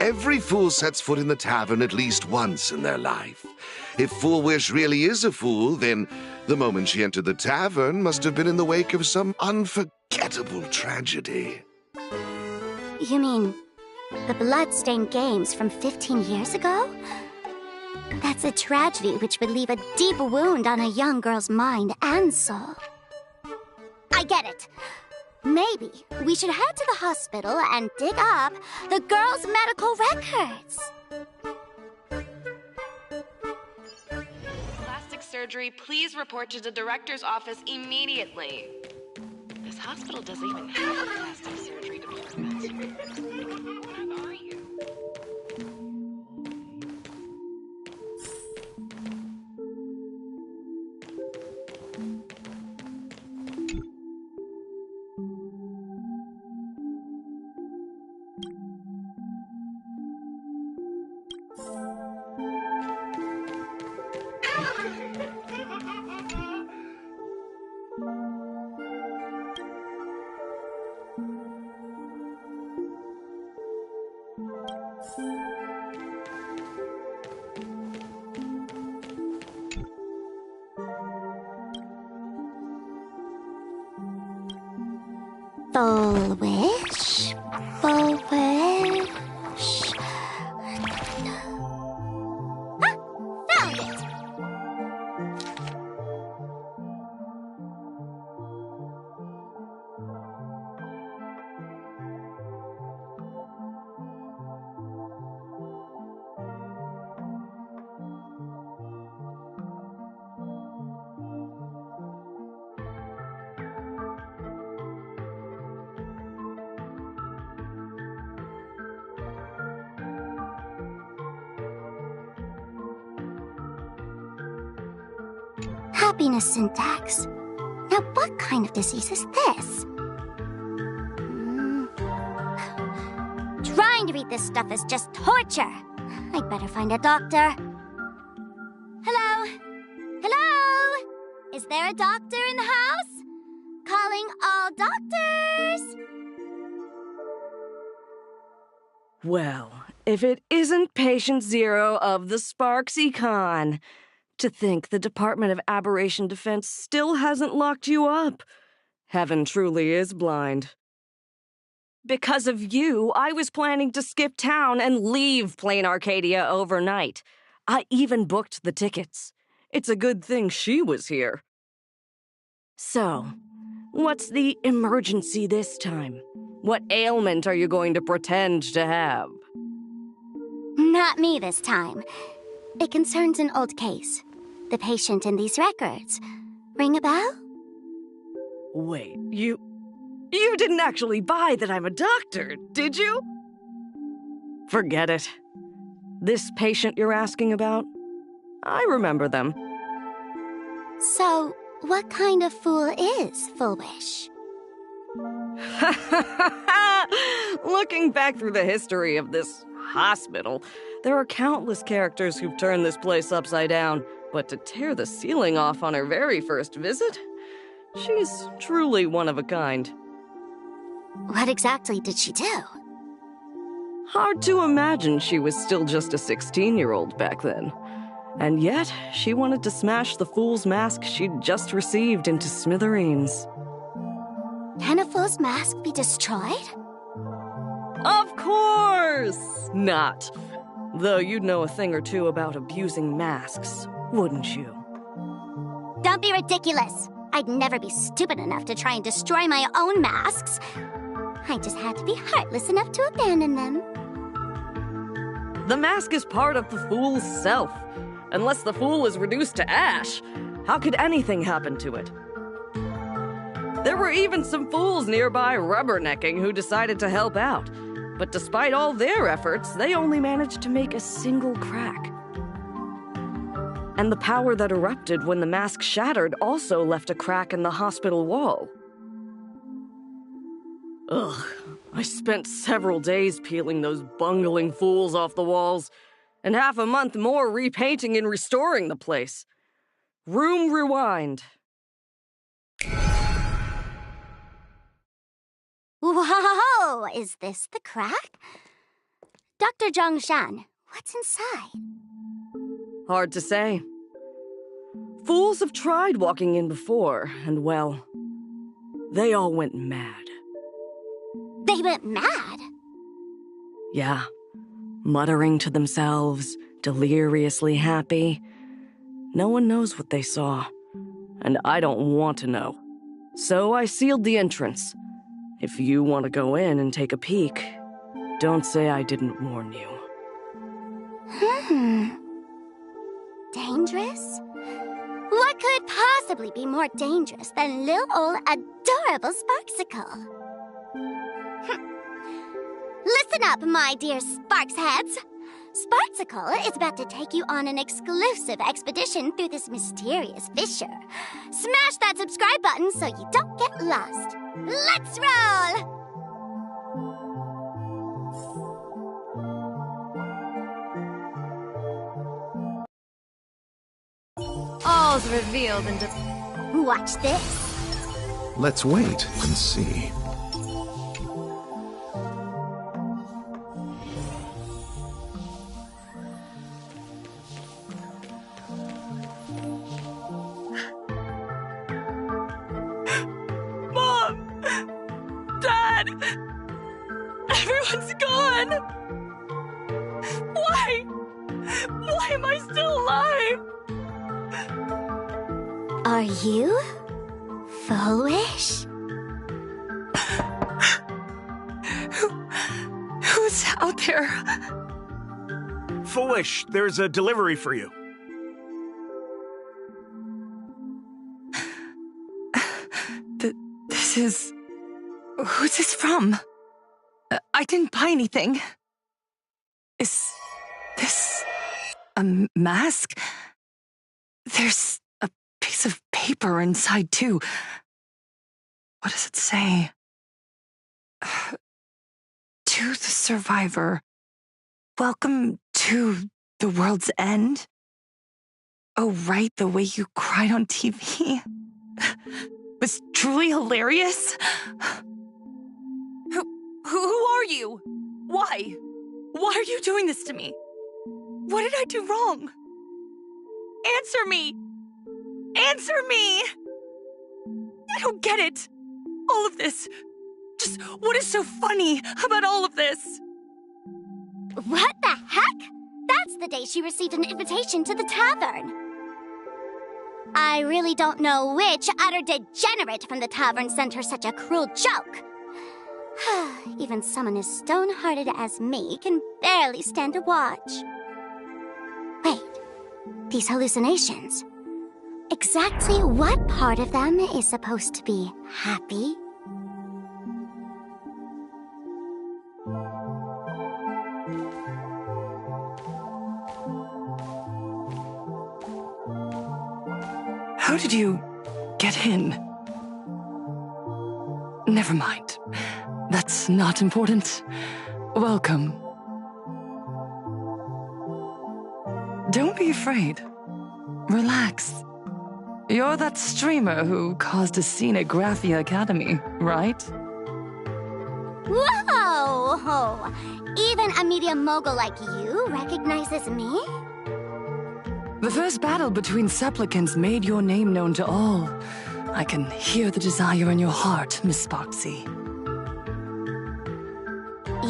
Every fool sets foot in the tavern at least once in their life. If Full Wish really is a fool, then the moment she entered the tavern must have been in the wake of some unforgettable tragedy. You mean the blood-stained games from 15 years ago? That's a tragedy which would leave a deep wound on a young girl's mind and soul. I get it. Maybe we should head to the hospital and dig up the girl's medical records. Plastic surgery, please report to the director's office immediately. This hospital doesn't even have a plastic surgery department. Where are you? Full Wish, Full Wish. Ah, found it! Happiness syntax. Now, what kind of disease is this? Trying to read this stuff is just torture. I'd better find a doctor. Hello? Hello? Is there a doctor in the house? Calling all doctors! Well, if it isn't Patient Zero of the Sparksy Con. To think the Department of Aberration Defense still hasn't locked you up. Heaven truly is blind. Because of you, I was planning to skip town and leave Plain Arcadia overnight. I even booked the tickets. It's a good thing she was here. So, what's the emergency this time? What ailment are you going to pretend to have? Not me this time. It concerns an old case. The patient in these records. Ring a bell? Wait, you didn't actually buy that I'm a doctor, did you? Forget it. This patient you're asking about? I remember them. So, what kind of fool is Foolish? Looking back through the history of this hospital, there are countless characters who've turned this place upside down, but to tear the ceiling off on her very first visit? She's truly one of a kind. What exactly did she do? Hard to imagine she was still just a 16-year-old back then. And yet, she wanted to smash the fool's mask she'd just received into smithereens. Can a fool's mask be destroyed? Of course not! Though you'd know a thing or two about abusing masks, wouldn't you? Don't be ridiculous! I'd never be stupid enough to try and destroy my own masks. I just had to be heartless enough to abandon them. The mask is part of the fool's self. Unless the fool is reduced to ash, how could anything happen to it? There were even some fools nearby rubbernecking who decided to help out. But despite all their efforts, they only managed to make a single crack. And the power that erupted when the mask shattered also left a crack in the hospital wall. Ugh, I spent several days peeling those bungling fools off the walls, and half a month more repainting and restoring the place. Room rewind. Whoa! Is this the crack? Dr. Zhongshan, what's inside? Hard to say. Fools have tried walking in before, and well, they all went mad. They went mad? Yeah. Muttering to themselves, deliriously happy. No one knows what they saw, and I don't want to know. So I sealed the entrance. If you want to go in and take a peek, don't say I didn't warn you. Dangerous? What could possibly be more dangerous than little old adorable Sparksicle? Listen up, my dear Sparks heads. Sparksicle is about to take you on an exclusive expedition through this mysterious fissure. Smash that subscribe button so you don't get lost. Let's roll! All's revealed in Watch this. Let's wait and see. Mom! Dad! Everyone's gone! Why? Why am I still alive? Are you foolish? Who's out there? Foolish, there's a delivery for you. This is... Who's this from? I didn't buy anything. Is this a mask? There's a piece of paper inside, too. What does it say? To the survivor, welcome to the world's end. Oh, right, the way you cried on TV was truly hilarious. Who are you? Why? Why are you doing this to me? What did I do wrong? Answer me! Answer me! I don't get it. All of this. Just what is so funny about all of this? What the heck? That's the day she received an invitation to the tavern. I really don't know which utter degenerate from the tavern sent her such a cruel joke. Even someone as stone-hearted as me can barely stand to watch. Wait, these hallucinations. Exactly what part of them is supposed to be happy? How did you get in? Never mind. That's not important. Welcome. Don't be afraid. Relax. You're that streamer who caused a scene at Graphia Academy, right? Whoa! Even a media mogul like you recognizes me? The first battle between supplicants made your name known to all. I can hear the desire in your heart, Miss Sparksy.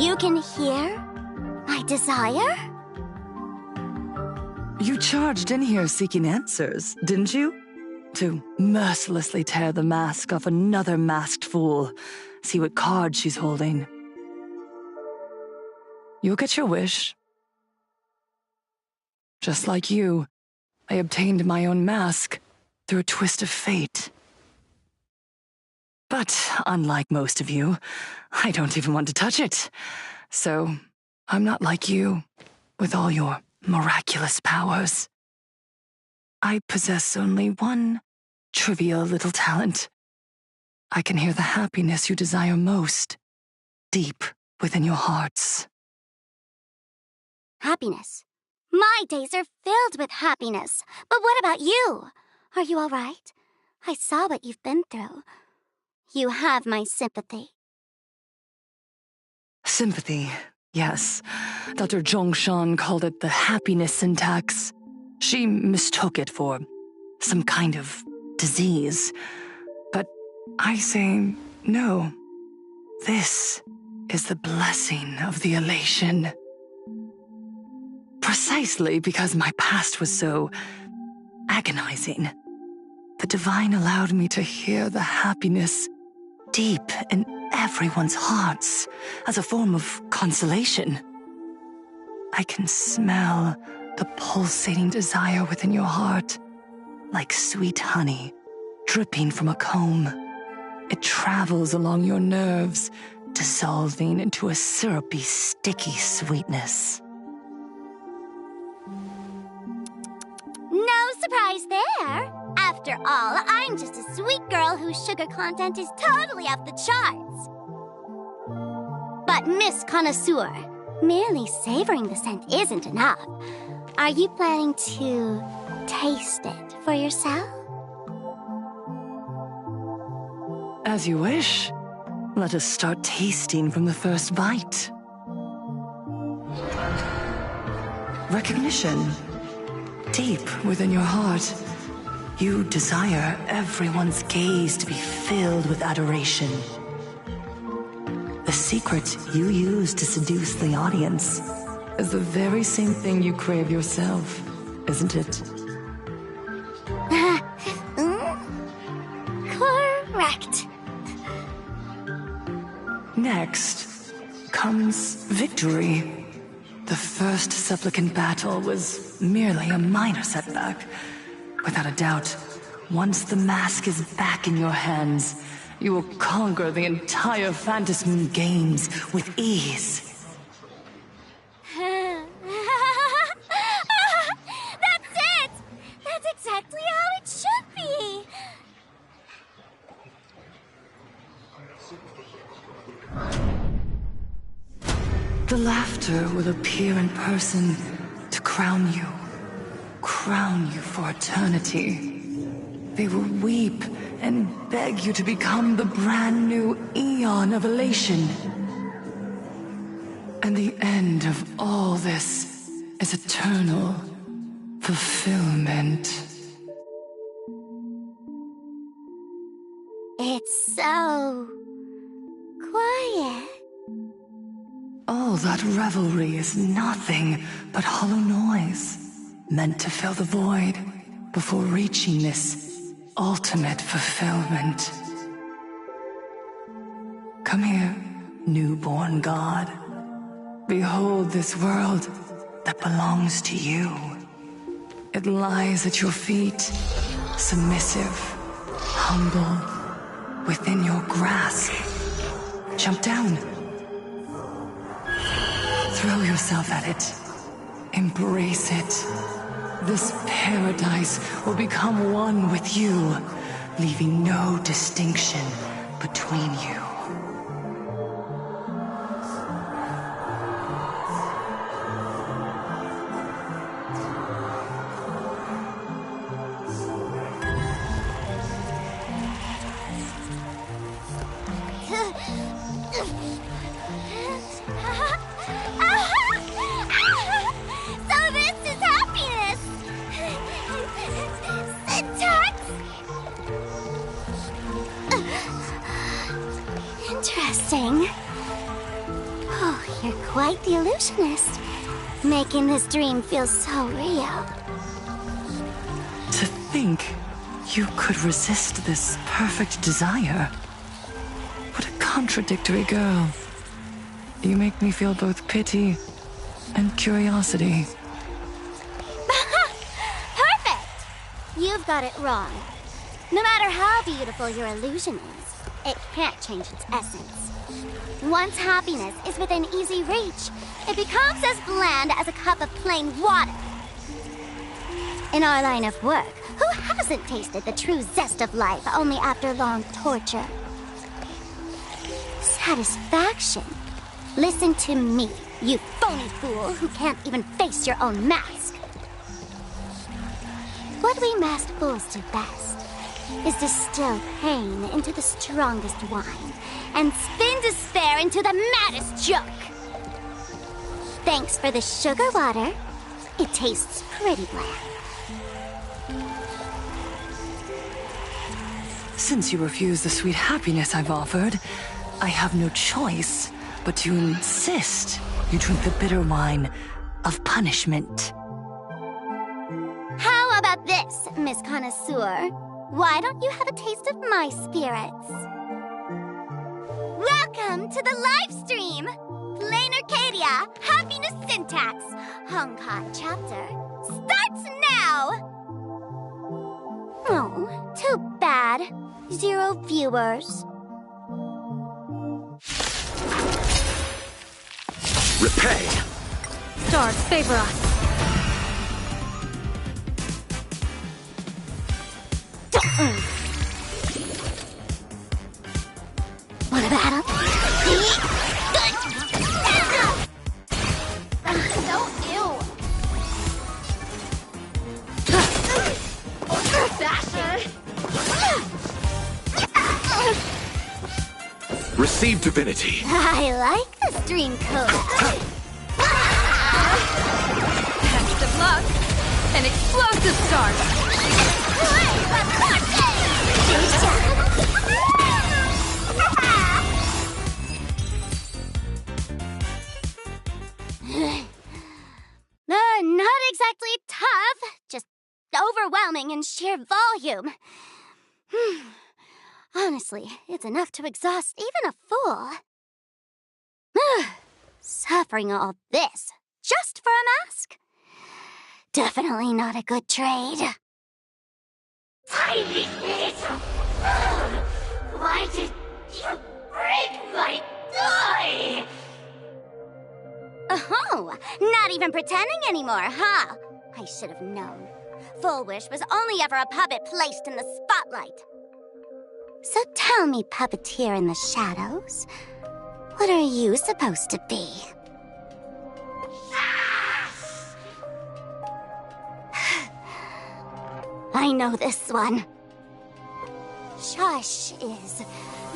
You can hear my desire? You charged in here seeking answers, didn't you? To mercilessly tear the mask off another masked fool. See what card she's holding. You'll get your wish. Just like you, I obtained my own mask through a twist of fate. But unlike most of you, I don't even want to touch it. So, I'm not like you, with all your miraculous powers. I possess only one trivial little talent. I can hear the happiness you desire most, deep within your hearts. Happiness. My days are filled with happiness. But what about you? Are you all right? I saw what you've been through. You have my sympathy. Sympathy, yes. Dr. Zhongshan called it the happiness syntax. She mistook it for some kind of disease. But I say no. This is the blessing of the elation. Precisely because my past was so agonizing, the divine allowed me to hear the happiness deep in everyone's hearts as a form of consolation. I can smell the pulsating desire within your heart, like sweet honey dripping from a comb. It travels along your nerves, dissolving into a syrupy, sticky sweetness. No surprise there. After all, I'm just a sweet girl whose sugar content is totally off the charts. But Miss Connoisseur, merely savoring the scent isn't enough. Are you planning to taste it for yourself? As you wish. Let us start tasting from the first bite. Recognition. Deep within your heart, you desire everyone's gaze to be filled with adoration. The secret you use to seduce the audience is the very same thing you crave yourself, isn't it? Correct. Next comes victory. The first supplicant battle was merely a minor setback. Without a doubt, once the mask is back in your hands, you will conquer the entire Phantasm Moon Games with ease. That's it! That's exactly how it should be! The laughter will appear in person to crown you for eternity. They will weep and beg you to become the brand new eon of elation. And the end of all this is eternal fulfillment. It's so quiet. All that revelry is nothing but hollow noise, meant to fill the void before reaching this ultimate fulfillment. Come here, newborn god. Behold this world that belongs to you. It lies at your feet, submissive, humble, within your grasp. Jump down. Throw yourself at it. Embrace it. This paradise will become one with you, leaving no distinction between you. So this is happiness! Syntax! Interesting. Oh, you're quite the illusionist, making this dream feel so real. To think you could resist this perfect desire. What a contradictory girl. You make me feel both pity and curiosity. Perfect! You've got it wrong. No matter how beautiful your illusion is, it can't change its essence. Once happiness is within easy reach, it becomes as bland as a cup of plain water. In our line of work, who hasn't tasted the true zest of life only after long torture? Satisfaction. Listen to me, you phony fool who can't even face your own mask. What we masked fools do best is distill pain into the strongest wine and spin despair into the maddest joke. Thanks for the sugar water. It tastes pretty bland. Since you refuse the sweet happiness I've offered, I have no choice but to insist you drink the bitter wine of punishment. How about this, Miss Connoisseur? Why don't you have a taste of my spirits? Welcome to the live stream! Plain Arcadia, Happiness Syntax, Honkai chapter, starts now! Oh, too bad. 0 viewers. Repay! Stars favor us. Want a battle? So ew. Fashion. Receive divinity. I like this dream code. Best of luck. An explosive start. Not exactly tough, just overwhelming in sheer volume. Honestly, it's enough to exhaust even a fool. Suffering all this just for a mask? Definitely not a good trade. Tiny little bird, why did you break my toy? Oh, not even pretending anymore, huh? I should have known. Full Wish was only ever a puppet placed in the spotlight. So tell me, puppeteer in the shadows, what are you supposed to be? I know this one. Shush is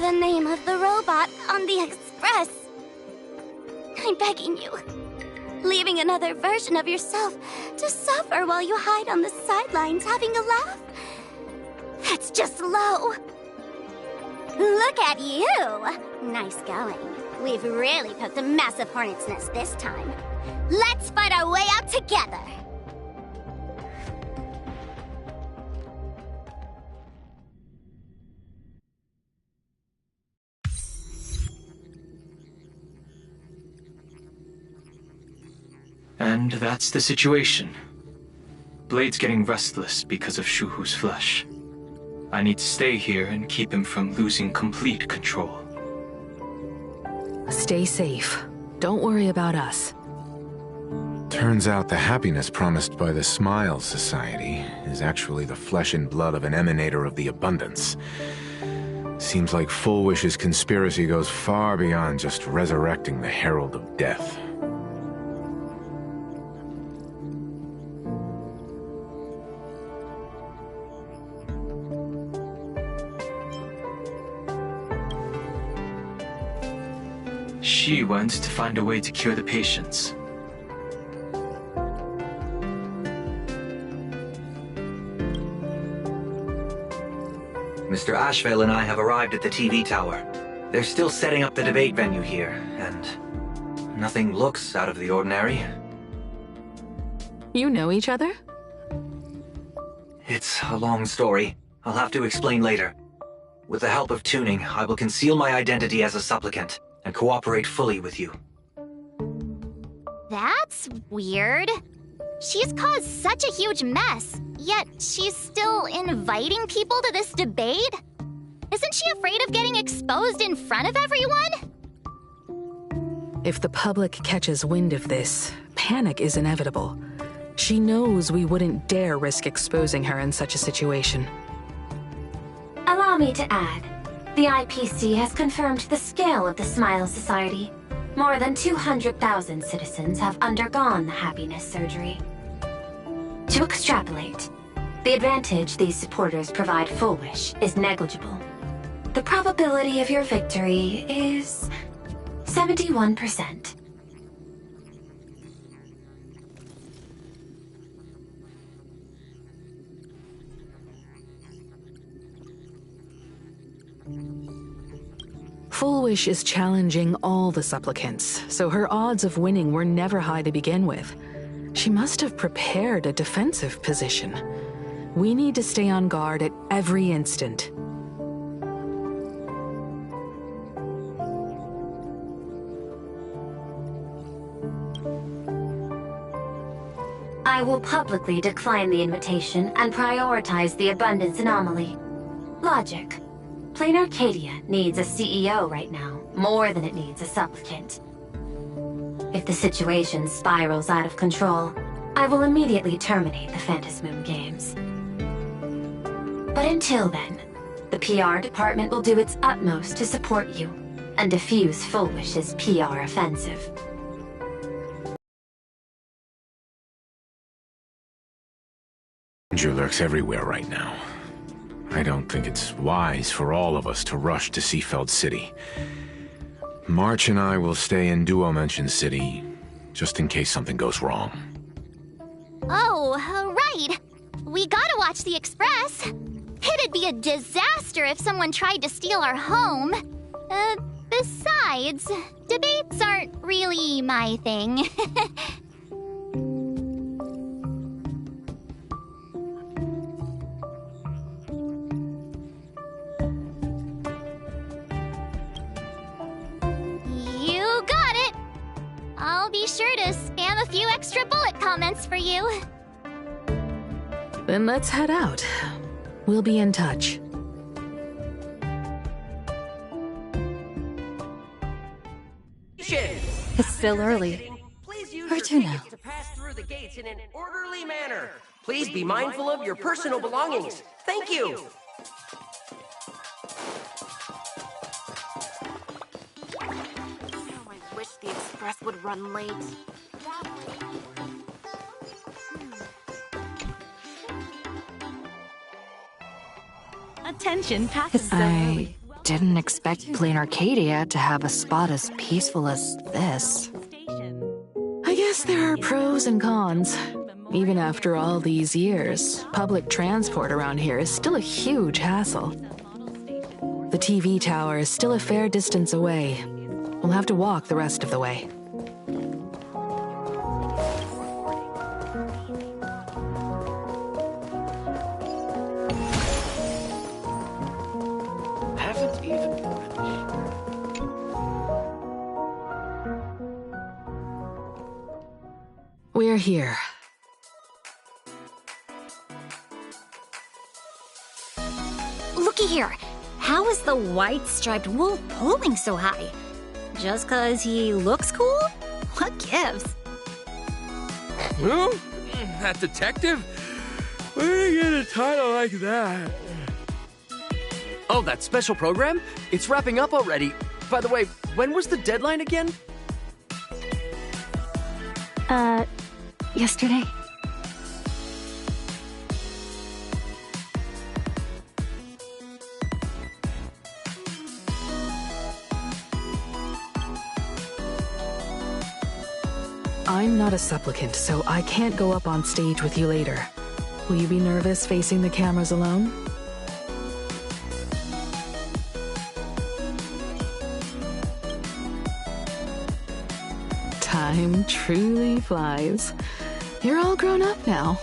the name of the robot on the Express. I'm begging you. Leaving another version of yourself to suffer while you hide on the sidelines having a laugh? That's just low. Look at you! Nice going. We've really poked a massive hornet's nest this time. Let's fight our way out together! And that's the situation. Blade's getting restless because of Shuhu's flesh. I need to stay here and keep him from losing complete control. Stay safe. Don't worry about us. Turns out the happiness promised by the Smile Society is actually the flesh and blood of an emanator of the abundance. Seems like Full Wish's conspiracy goes far beyond just resurrecting the Herald of Death. She went to find a way to cure the patients. Mr. Ashvale and I have arrived at the TV tower. They're still setting up the debate venue here, and nothing looks out of the ordinary. You know each other? It's a long story. I'll have to explain later. With the help of tuning, I will conceal my identity as a supplicant and cooperate fully with you. That's weird. She's caused such a huge mess, yet she's still inviting people to this debate? Isn't she afraid of getting exposed in front of everyone? If the public catches wind of this, panic is inevitable. She knows we wouldn't dare risk exposing her in such a situation. Allow me to add, the IPC has confirmed the scale of the Smile Society. More than 200,000 citizens have undergone the happiness surgery. To extrapolate, the advantage these supporters provide Full Wish is negligible. The probability of your victory is 71%. Full Wish is challenging all the supplicants, so her odds of winning were never high to begin with. She must have prepared a defensive position. We need to stay on guard at every instant. I will publicly decline the invitation and prioritize the abundance anomaly. Logic. Plain Arcadia needs a CEO right now, more than it needs a supplicant. If the situation spirals out of control, I will immediately terminate the Phantasmoon Games. But until then, the PR department will do its utmost to support you and defuse Full Wish's PR offensive. Danger lurks everywhere right now. I don't think it's wise for all of us to rush to Seafeld City. March and I will stay in Duo Mansion City, just in case something goes wrong. Oh, right. We gotta watch the Express. It'd be a disaster if someone tried to steal our home. Besides, debates aren't really my thing. You got it. I'll be sure to spam a few extra bullet comments for you. Then let's head out. We'll be in touch. It's still early. Where to now? To pass through the gates in an orderly manner. Please be mindful of your personal belongings. Thank you. Oh, I wish the express would run late. Attention passengers. I didn't expect Plain Arcadia to have a spot as peaceful as this. I guess there are pros and cons. Even after all these years, public transport around here is still a huge hassle. The TV tower is still a fair distance away. We'll have to walk the rest of the way. Haven't even We're here. Looky here. How is the white striped wolf pulling so high? Just 'cause he looks cool? What gives? Who? That detective? Where did he get a title like that? Oh, that special program? It's wrapping up already. By the way, when was the deadline again? Yesterday. I'm not a supplicant, so I can't go up on stage with you later. Will you be nervous facing the cameras alone? Time truly flies. You're all grown up now.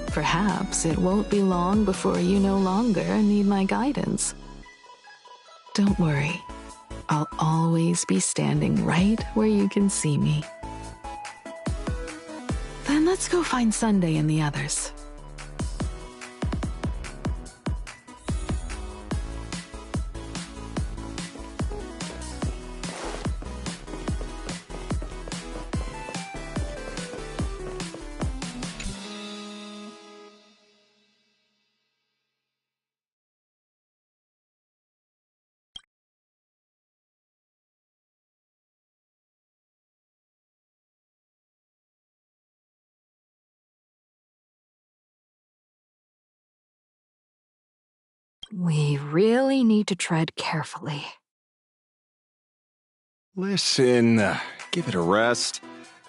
Perhaps it won't be long before you no longer need my guidance. Don't worry. I'll always be standing right where you can see me. Then let's go find Sunday and the others. We really need to tread carefully. Listen, give it a rest.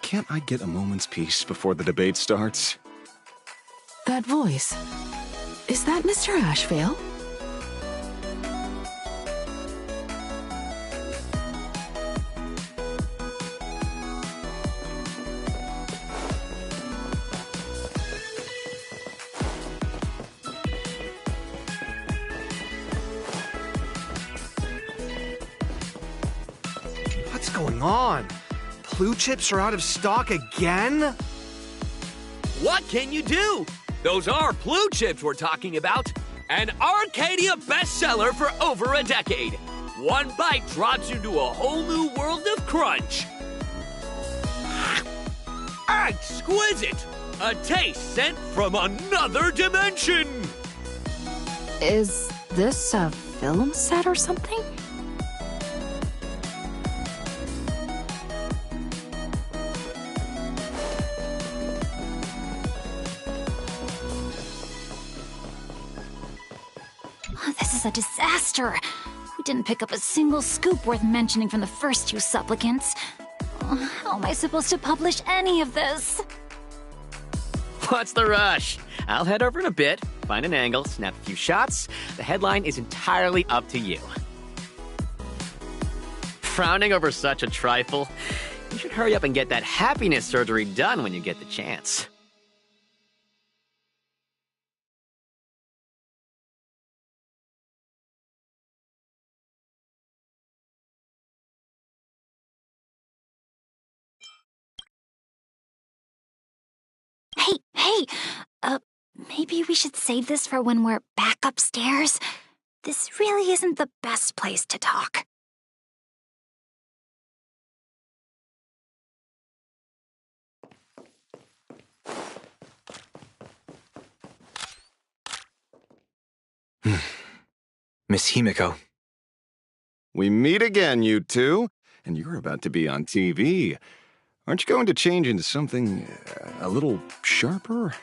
Can't I get a moment's peace before the debate starts? That voice. Is that Mr. Ashvale? What's going on? Blue chips are out of stock again? What can you do? Those are Blue chips we're talking about. An Arcadia bestseller for over a decade. One bite drops you into a whole new world of crunch. Exquisite! A taste sent from another dimension! Is this a film set or something? This is a disaster. We didn't pick up a single scoop worth mentioning from the first two supplicants. How am I supposed to publish any of this? What's the rush? I'll head over in a bit, find an angle, snap a few shots. The headline is entirely up to you. Frowning over such a trifle? You should hurry up and get that happiness surgery done when you get the chance. Hey, maybe we should save this for when we're back upstairs? This really isn't the best place to talk. Miss Himiko. We meet again, you two, and you're about to be on TV. Aren't you going to change into something a little sharper?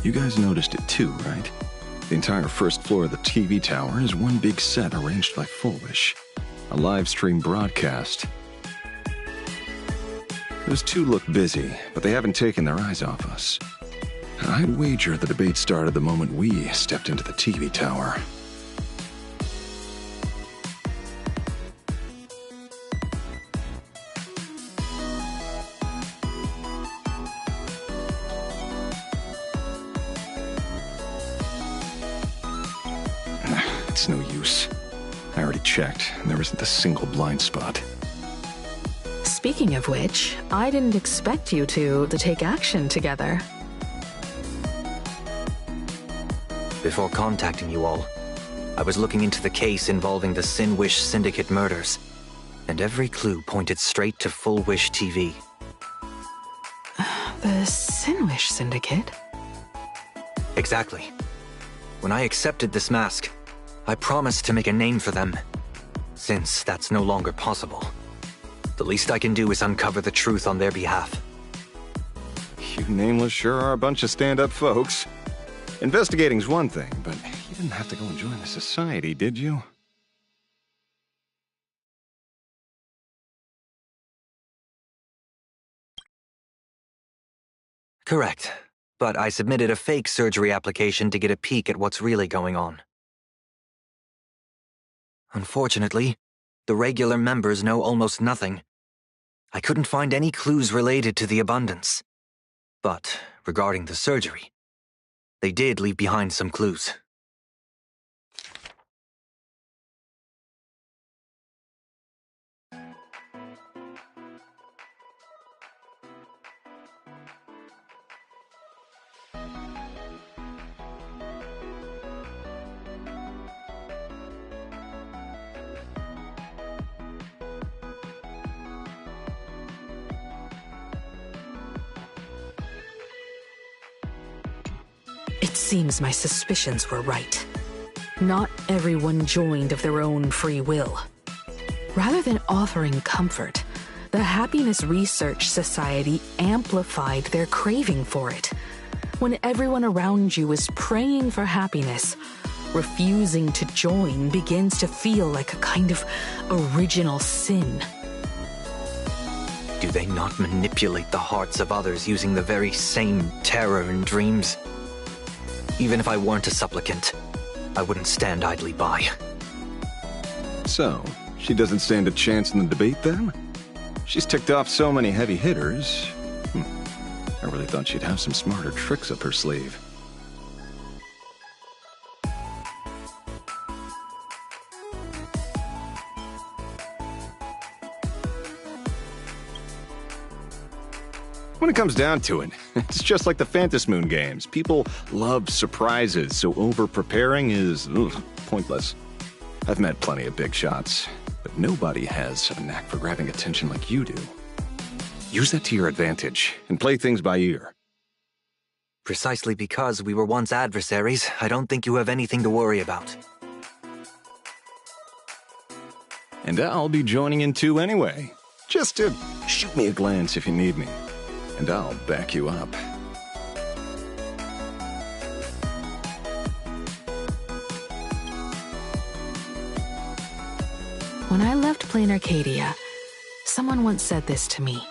You guys noticed it too, right? The entire first floor of the TV tower is one big set arranged like Foolish. A live stream broadcast. Those two look busy, but they haven't taken their eyes off us. I'd wager the debate started the moment we stepped into the TV tower. It's no use. I already checked, and there isn't a single blind spot. Speaking of which, I didn't expect you two to take action together. Before contacting you all, I was looking into the case involving the Sin Wish Syndicate murders, and every clue pointed straight to Full Wish TV. The Sin Wish Syndicate? Exactly. When I accepted this mask, I promised to make a name for them. Since that's no longer possible, the least I can do is uncover the truth on their behalf. You nameless sure are a bunch of stand-up folks. Investigating's one thing, but you didn't have to go and join the society, did you? Correct. But I submitted a fake surgery application to get a peek at what's really going on. Unfortunately, the regular members know almost nothing. I couldn't find any clues related to the abundance. But regarding the surgery, they did leave behind some clues. It seems my suspicions were right. Not everyone joined of their own free will. Rather than offering comfort, the Happiness Research Society amplified their craving for it. When everyone around you is praying for happiness, refusing to join begins to feel like a kind of original sin. Do they not manipulate the hearts of others using the very same terror and dreams? Even if I weren't a supplicant, I wouldn't stand idly by. So, she doesn't stand a chance in the debate then? She's ticked off so many heavy hitters. I really thought she'd have some smarter tricks up her sleeve. When it comes down to it, it's just like the Phantasmoon games. People love surprises, so over-preparing is pointless. I've met plenty of big shots, but nobody has a knack for grabbing attention like you do. Use that to your advantage, and play things by ear. Precisely because we were once adversaries, I don't think you have anything to worry about. And I'll be joining in too anyway. Just to shoot me a glance if you need me. And I'll back you up. When I left Plain Arcadia, someone once said this to me.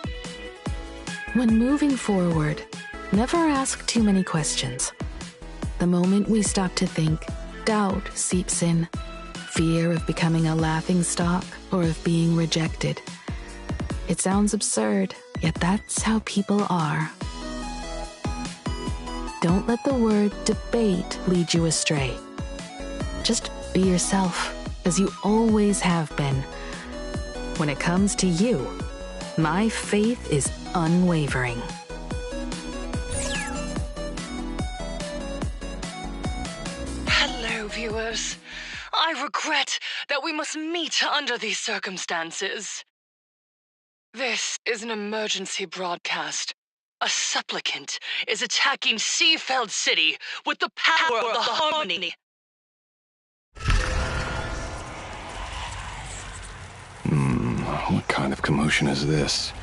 When moving forward, never ask too many questions. The moment we stop to think, doubt seeps in. Fear of becoming a laughingstock or of being rejected. It sounds absurd, yet that's how people are. Don't let the word debate lead you astray. Just be yourself, as you always have been. When it comes to you, my faith is unwavering. Hello, viewers. I regret that we must meet under these circumstances. This is an emergency broadcast. A supplicant is attacking Seafeld City with the power of the Harmony. What kind of commotion is this?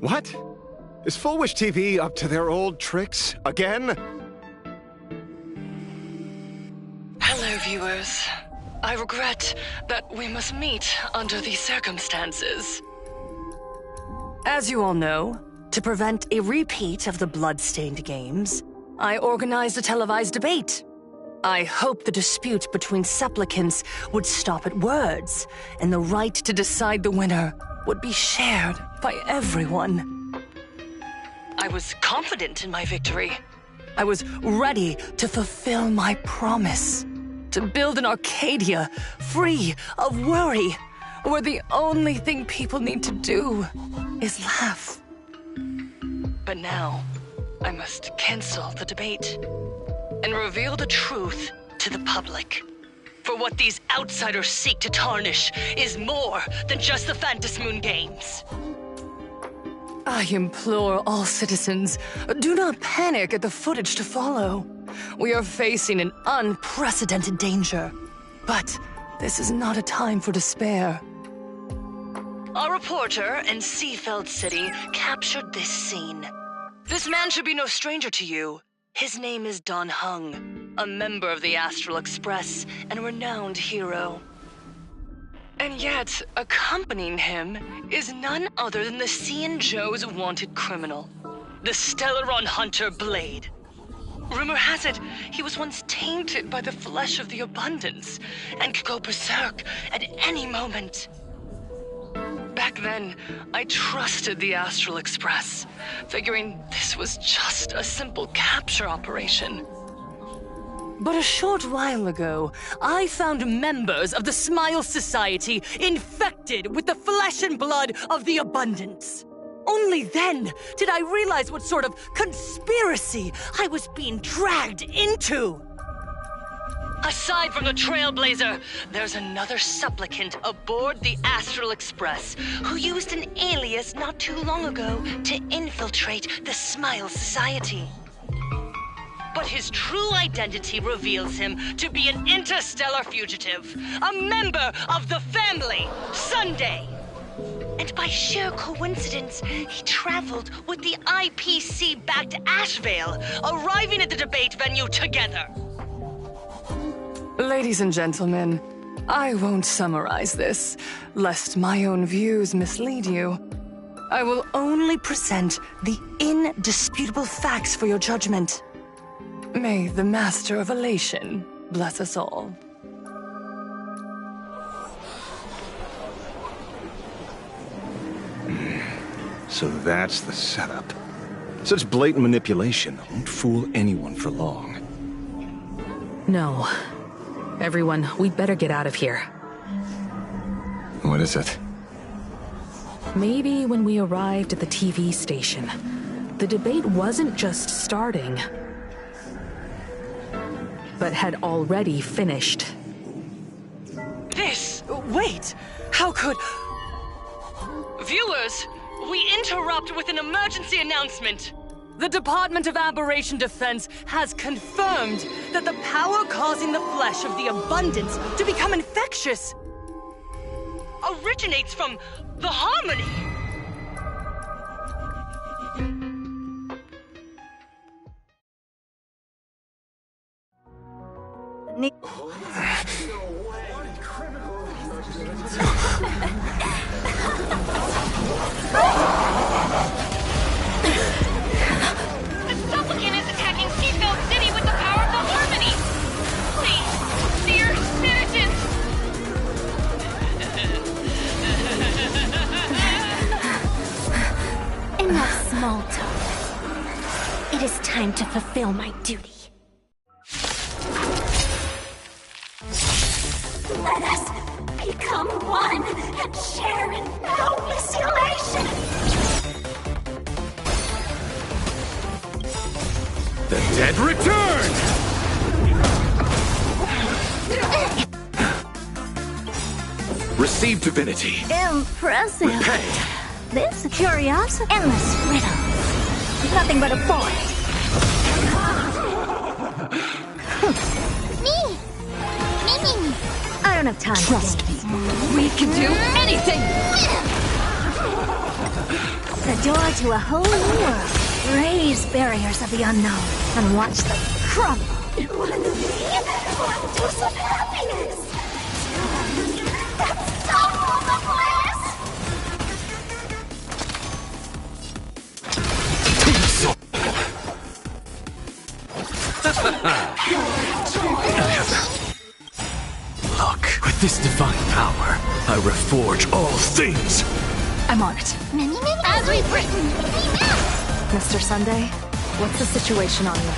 What? Is Full Wish TV up to their old tricks again? Hello, viewers. I regret that we must meet under these circumstances. As you all know, to prevent a repeat of the blood-stained games, I organized a televised debate. I hope the dispute between supplicants would stop at words, and the right to decide the winner would be shared by everyone. I was confident in my victory. I was ready to fulfill my promise. To build an Arcadia free of worry, where the only thing people need to do is laugh. But now, I must cancel the debate and reveal the truth to the public. For what these outsiders seek to tarnish is more than just the Phantasmoon games. I implore all citizens, do not panic at the footage to follow. We are facing an unprecedented danger. But this is not a time for despair. Our reporter in Seafeld City captured this scene. This man should be no stranger to you. His name is Don Hung, a member of the Astral Express and a renowned hero. And yet, accompanying him is none other than the Xianzhou's wanted criminal, the Stellaron hunter Blade. Rumor has it, he was once tainted by the flesh of the Abundance and could go berserk at any moment. Back then, I trusted the Astral Express, figuring this was just a simple capture operation. But a short while ago, I found members of the Smile Society infected with the flesh and blood of the Abundance. Only then did I realize what sort of conspiracy I was being dragged into. Aside from the Trailblazer, there's another supplicant aboard the Astral Express who used an alias not too long ago to infiltrate the Smile Society. But his true identity reveals him to be an interstellar fugitive, a member of the family, Sunday. And by sheer coincidence, he traveled with the IPC back to Ashvale, arriving at the debate venue together. Ladies and gentlemen, I won't summarize this, lest my own views mislead you. I will only present the indisputable facts for your judgment. May the Master of Elation bless us all. So that's the setup. Such blatant manipulation won't fool anyone for long. No. Everyone, we'd better get out of here. What is it? Maybe when we arrived at the TV station, the debate wasn't just starting, but had already finished. Wait! How could... Viewers, we interrupt with an emergency announcement. The Department of Aberration Defense has confirmed that the power causing the flesh of the Abundance to become infectious originates from the Harmony. Supplicant is attacking Seafeld City with the power of the Harmony! Please, dear citizens! Enough small talk. It is time to fulfill my duty. Let us become one and share in boundless elation! The dead return! Receive divinity. Impressive. Repay. This curiosity, endless riddle. Nothing but a boy. Me! I don't have time. Trust me. We can do anything! The door to a whole new world. Raise barriers of the unknown and watch them crumble. Want some happiness! That's so the bliss! Look, with this divine power, I reforge all things. I'm on it. As we've written! Mr. Sunday, what's the situation on you?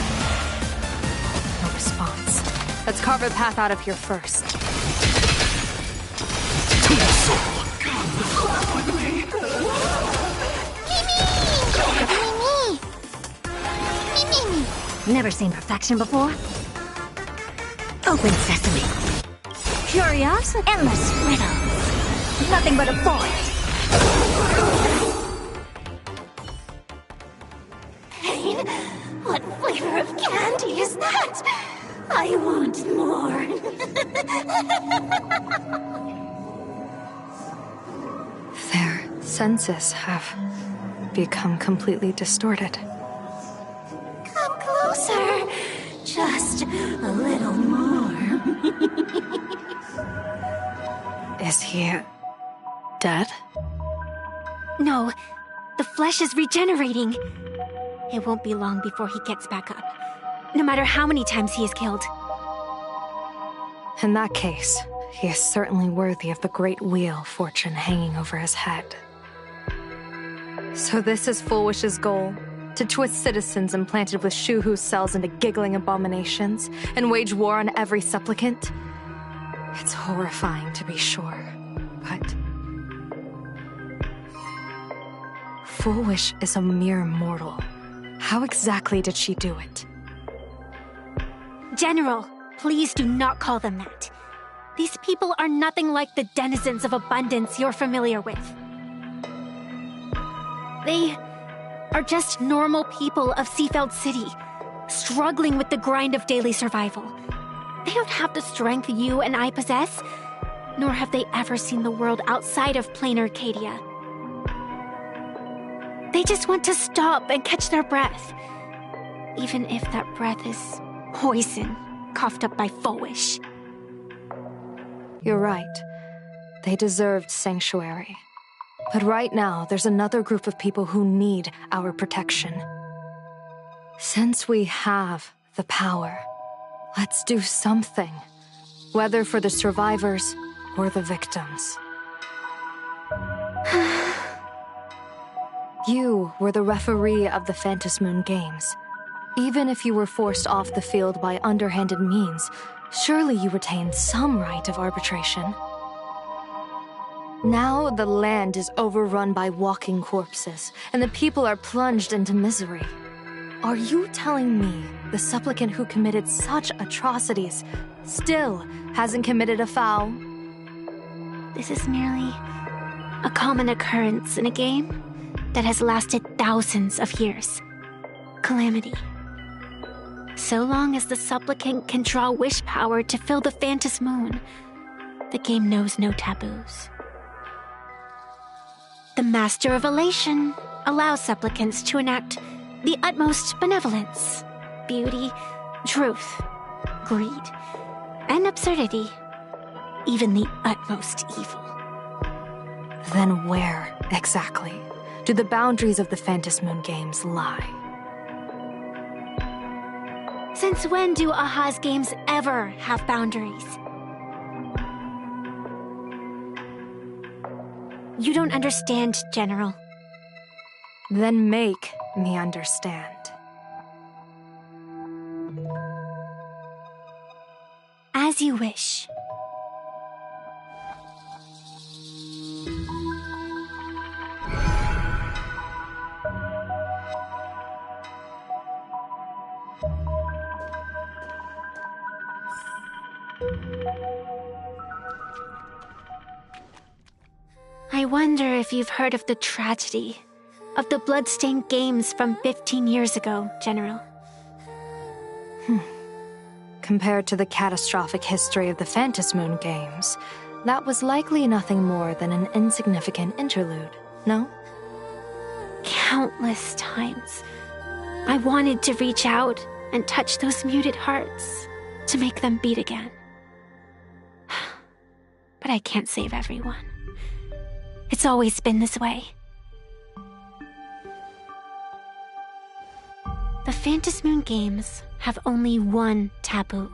No response. Let's carve a path out of here first. Never seen perfection before? Open sesame. Curiosity. Endless riddles. Nothing but a void. Pain? What flavor of candy is that? I want more. Their senses have become completely distorted. Come closer. Just a little more. Is he dead? No, the flesh is regenerating. It won't be long before he gets back up, no matter how many times he is killed. In that case, he is certainly worthy of the great wheel fortune hanging over his head. So this is Fullwish's goal? To twist citizens implanted with Shuhu cells into giggling abominations and wage war on every supplicant? It's horrifying to be sure, but... Fullwish is a mere mortal. How exactly did she do it? General, please do not call them that. These people are nothing like the denizens of abundance you're familiar with. They are just normal people of Seafeld City, struggling with the grind of daily survival. They don't have the strength you and I possess, nor have they ever seen the world outside of plain Arcadia. They just want to stop and catch their breath, even if that breath is poison coughed up by Fullwish. You're right. They deserved sanctuary. But right now, there's another group of people who need our protection. Since we have the power, let's do something. Whether for the survivors or the victims. You were the referee of the Phantom Moon Games. Even if you were forced off the field by underhanded means, surely you retained some right of arbitration. Now the land is overrun by walking corpses, and the people are plunged into misery. Are you telling me the supplicant who committed such atrocities still hasn't committed a foul? This is merely a common occurrence in a game that has lasted thousands of years. Calamity. So long as the supplicant can draw wish power to fill the Phantom Moon, the game knows no taboos. The Master of Elation allows supplicants to enact the utmost benevolence, beauty, truth, greed, and absurdity, even the utmost evil. Then where, exactly, do the boundaries of the Phantom Moon Games lie? Since when do Aha's games ever have boundaries? You don't understand, General. Then make me understand. As you wish. I wonder if you've heard of the tragedy of the bloodstained games from 15 years ago, General. Compared to the catastrophic history of the Phantom Moon Games, that was likely nothing more than an insignificant interlude, no? Countless times, I wanted to reach out and touch those muted hearts to make them beat again. But I can't save everyone. It's always been this way. The Phantom Moon Games have only one taboo,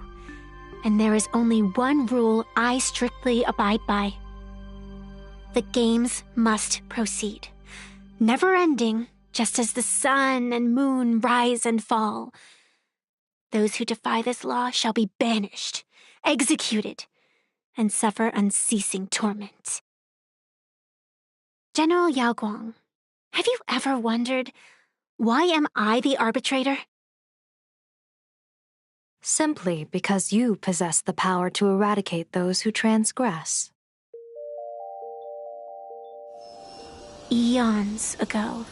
and there is only one rule I strictly abide by. The games must proceed, never ending just as the sun and moon rise and fall. Those who defy this law shall be banished, executed, and suffer unceasing torment. General Yao Guang, have you ever wondered, why am I the arbitrator? Simply because you possess the power to eradicate those who transgress. Eons ago,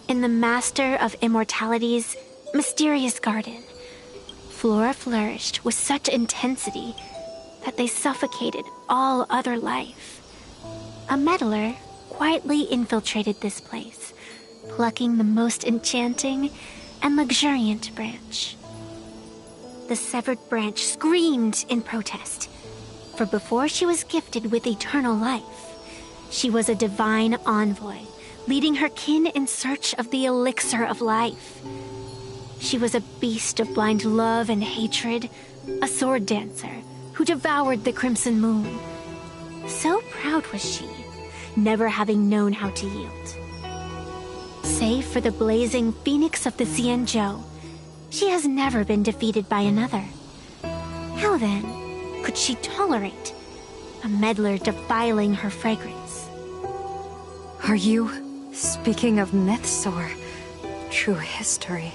in the Master of Immortality's mysterious garden, flora flourished with such intensity that they suffocated all other life. A meddler quietly infiltrated this place, plucking the most enchanting and luxuriant branch. The severed branch screamed in protest, for before she was gifted with eternal life, she was a divine envoy, leading her kin in search of the elixir of life. She was a beast of blind love and hatred, a sword dancer who devoured the crimson moon. So proud was she, never having known how to yield. Save for the blazing phoenix of the Xianzhou, she has never been defeated by another. How then could she tolerate a meddler defiling her fragrance? Are you speaking of myths or true history?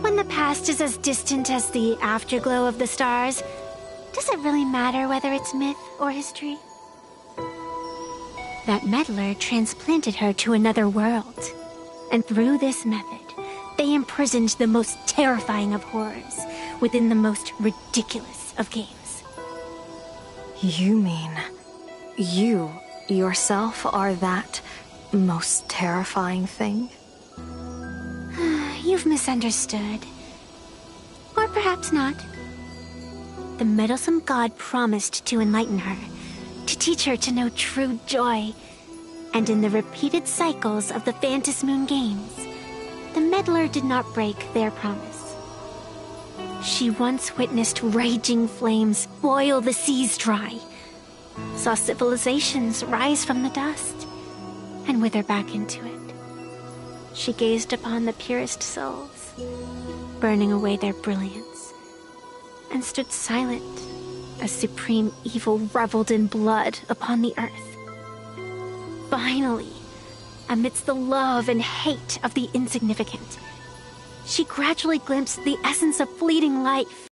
When the past is as distant as the afterglow of the stars, does it really matter whether it's myth or history? That meddler transplanted her to another world, and through this method, they imprisoned the most terrifying of horrors within the most ridiculous of games. You mean you yourself are that most terrifying thing? You've misunderstood. Or perhaps not. The meddlesome god promised to enlighten her, to teach her to know true joy. And in the repeated cycles of the Phantom Moon games, the meddler did not break their promise. She once witnessed raging flames boil the seas dry, saw civilizations rise from the dust, and wither back into it. She gazed upon the purest souls, burning away their brilliance, and stood silent as supreme evil reveled in blood upon the earth. Finally, amidst the love and hate of the insignificant, she gradually glimpsed the essence of fleeting life.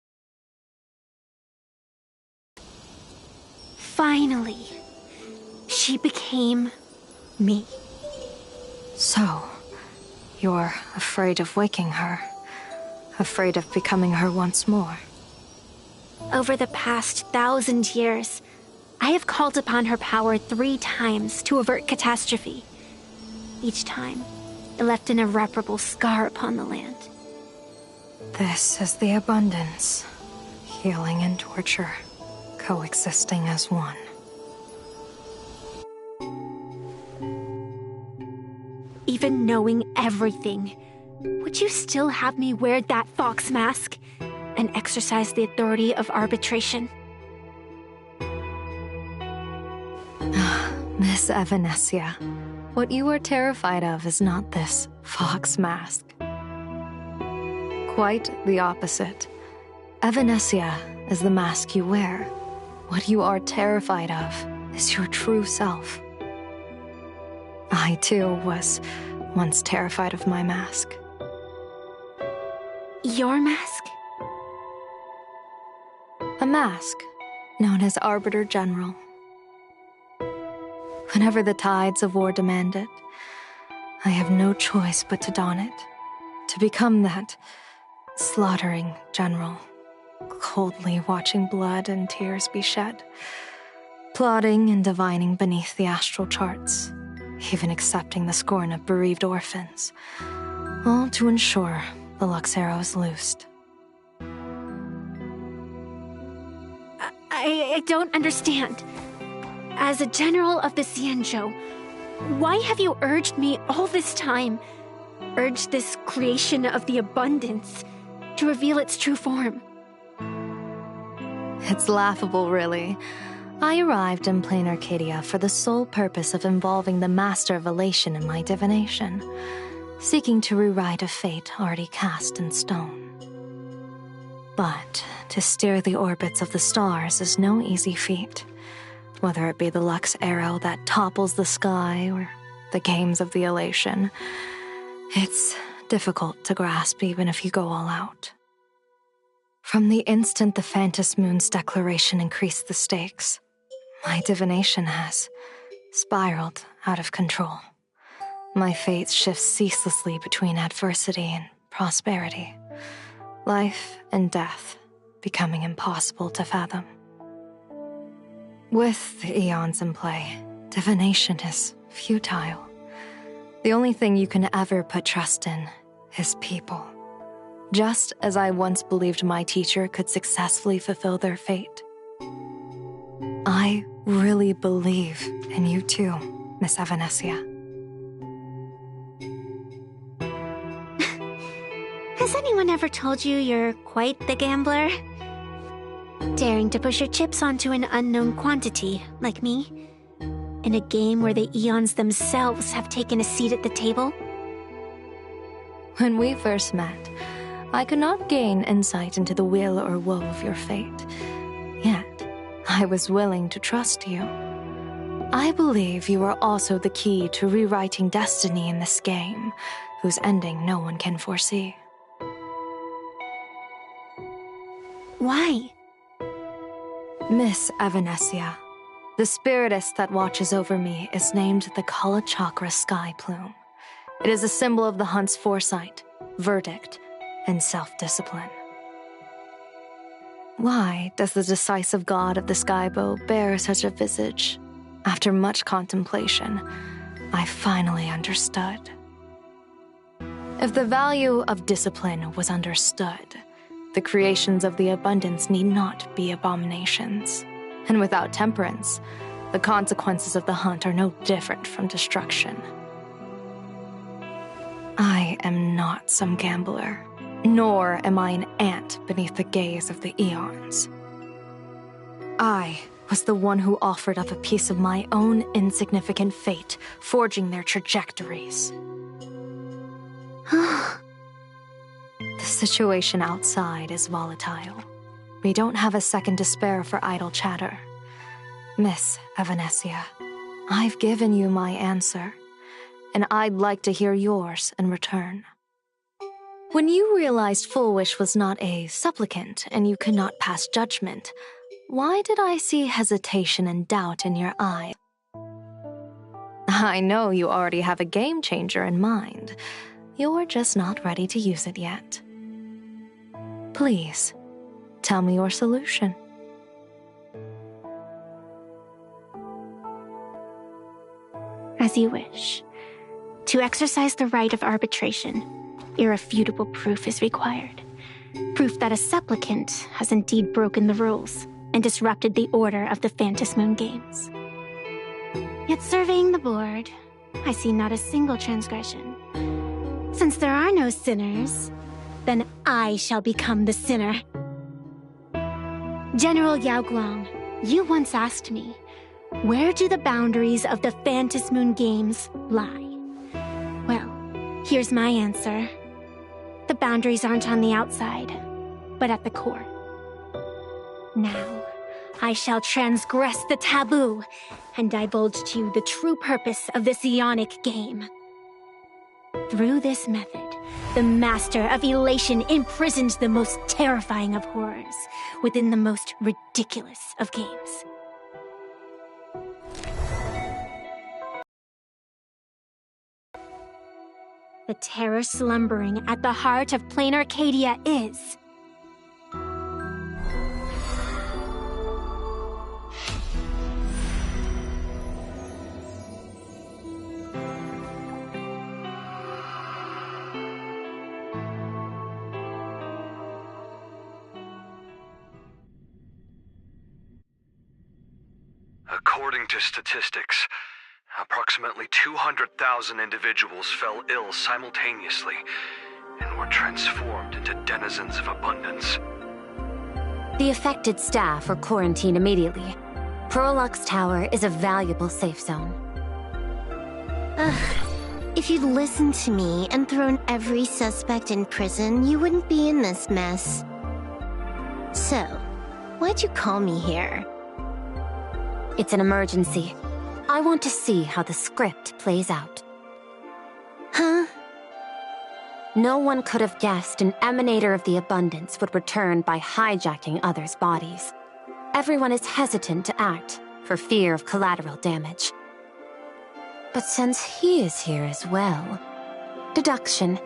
Finally, she became me. So, you're afraid of waking her, afraid of becoming her once more. Over the past 1,000 years, I have called upon her power 3 times to avert catastrophe. Each time, it left an irreparable scar upon the land. This is the abundance, healing and torture, coexisting as one. Even knowing everything, would you still have me wear that fox mask and exercise the authority of arbitration? Miss Evanescia, what you are terrified of is not this fox mask. Quite the opposite. Evanescia is the mask you wear. What you are terrified of is your true self. I, too, was once terrified of my mask. Your mask? A mask known as Arbiter General. Whenever the tides of war demand it, I have no choice but to don it, to become that slaughtering general, coldly watching blood and tears be shed, plotting and divining beneath the astral charts, even accepting the scorn of bereaved orphans, all to ensure the Luxero is loosed. I don't understand. As a general of the Xianzhou, why have you urged me all this time, urged this creation of the abundance, to reveal its true form? It's laughable, really. I arrived in Plain Arcadia for the sole purpose of involving the Master of Elation in my divination, seeking to rewrite a fate already cast in stone. But to steer the orbits of the stars is no easy feat, whether it be the Lux arrow that topples the sky or the games of the Elation. It's difficult to grasp even if you go all out. From the instant the Phantom Moon's declaration increased the stakes, my divination has spiraled out of control. My fate shifts ceaselessly between adversity and prosperity, life and death becoming impossible to fathom. With the eons in play, divination is futile. The only thing you can ever put trust in is people. Just as I once believed my teacher could successfully fulfill their fate. I really believe in you too, Miss Evanescia. Has anyone ever told you you're quite the gambler? Daring to push your chips onto an unknown quantity, like me? In a game where the eons themselves have taken a seat at the table? When we first met, I could not gain insight into the will or woe of your fate. Yet, I was willing to trust you. I believe you are also the key to rewriting destiny in this game, whose ending no one can foresee. Why? Miss Evanescia, the spiritess that watches over me is named the Kala Chakra Sky Plume. It is a symbol of the hunt's foresight, verdict, and self-discipline. Why does the decisive god of the skybow bear such a visage? After much contemplation, I finally understood. If the value of discipline was understood, the creations of the abundance need not be abominations. And without temperance, the consequences of the hunt are no different from destruction. I am not some gambler, nor am I an ant beneath the gaze of the eons. I was the one who offered up a piece of my own insignificant fate, forging their trajectories. The situation outside is volatile. We don't have a second to spare for idle chatter. Miss Evanescia, I've given you my answer, and I'd like to hear yours in return. When you realized Full Wish was not a supplicant and you could not pass judgment, why did I see hesitation and doubt in your eye? I know you already have a game changer in mind. You're just not ready to use it yet. Please, tell me your solution. As you wish. To exercise the right of arbitration, irrefutable proof is required. Proof that a supplicant has indeed broken the rules and disrupted the order of the Phantom Moon Games. Yet surveying the board, I see not a single transgression. Since there are no sinners, then I shall become the sinner. General Yao Guang, you once asked me, where do the boundaries of the Phantom Moon Games lie? Well, here's my answer. The boundaries aren't on the outside, but at the core. Now, I shall transgress the taboo and divulge to you the true purpose of this Ionic game. Through this method, the Master of Elation imprisoned the most terrifying of horrors within the most ridiculous of games. The terror slumbering at the heart of Plain Arcadia is... According to statistics, approximately 200,000 individuals fell ill simultaneously and were transformed into denizens of abundance. The affected staff are quarantined immediately. Prolux Tower is a valuable safe zone. If you'd listened to me and thrown every suspect in prison, you wouldn't be in this mess. So, why'd you call me here? It's an emergency. I want to see how the script plays out. Huh? No one could have guessed an emanator of the abundance would return by hijacking others' bodies. Everyone is hesitant to act for fear of collateral damage. But since he is here as well, deduction.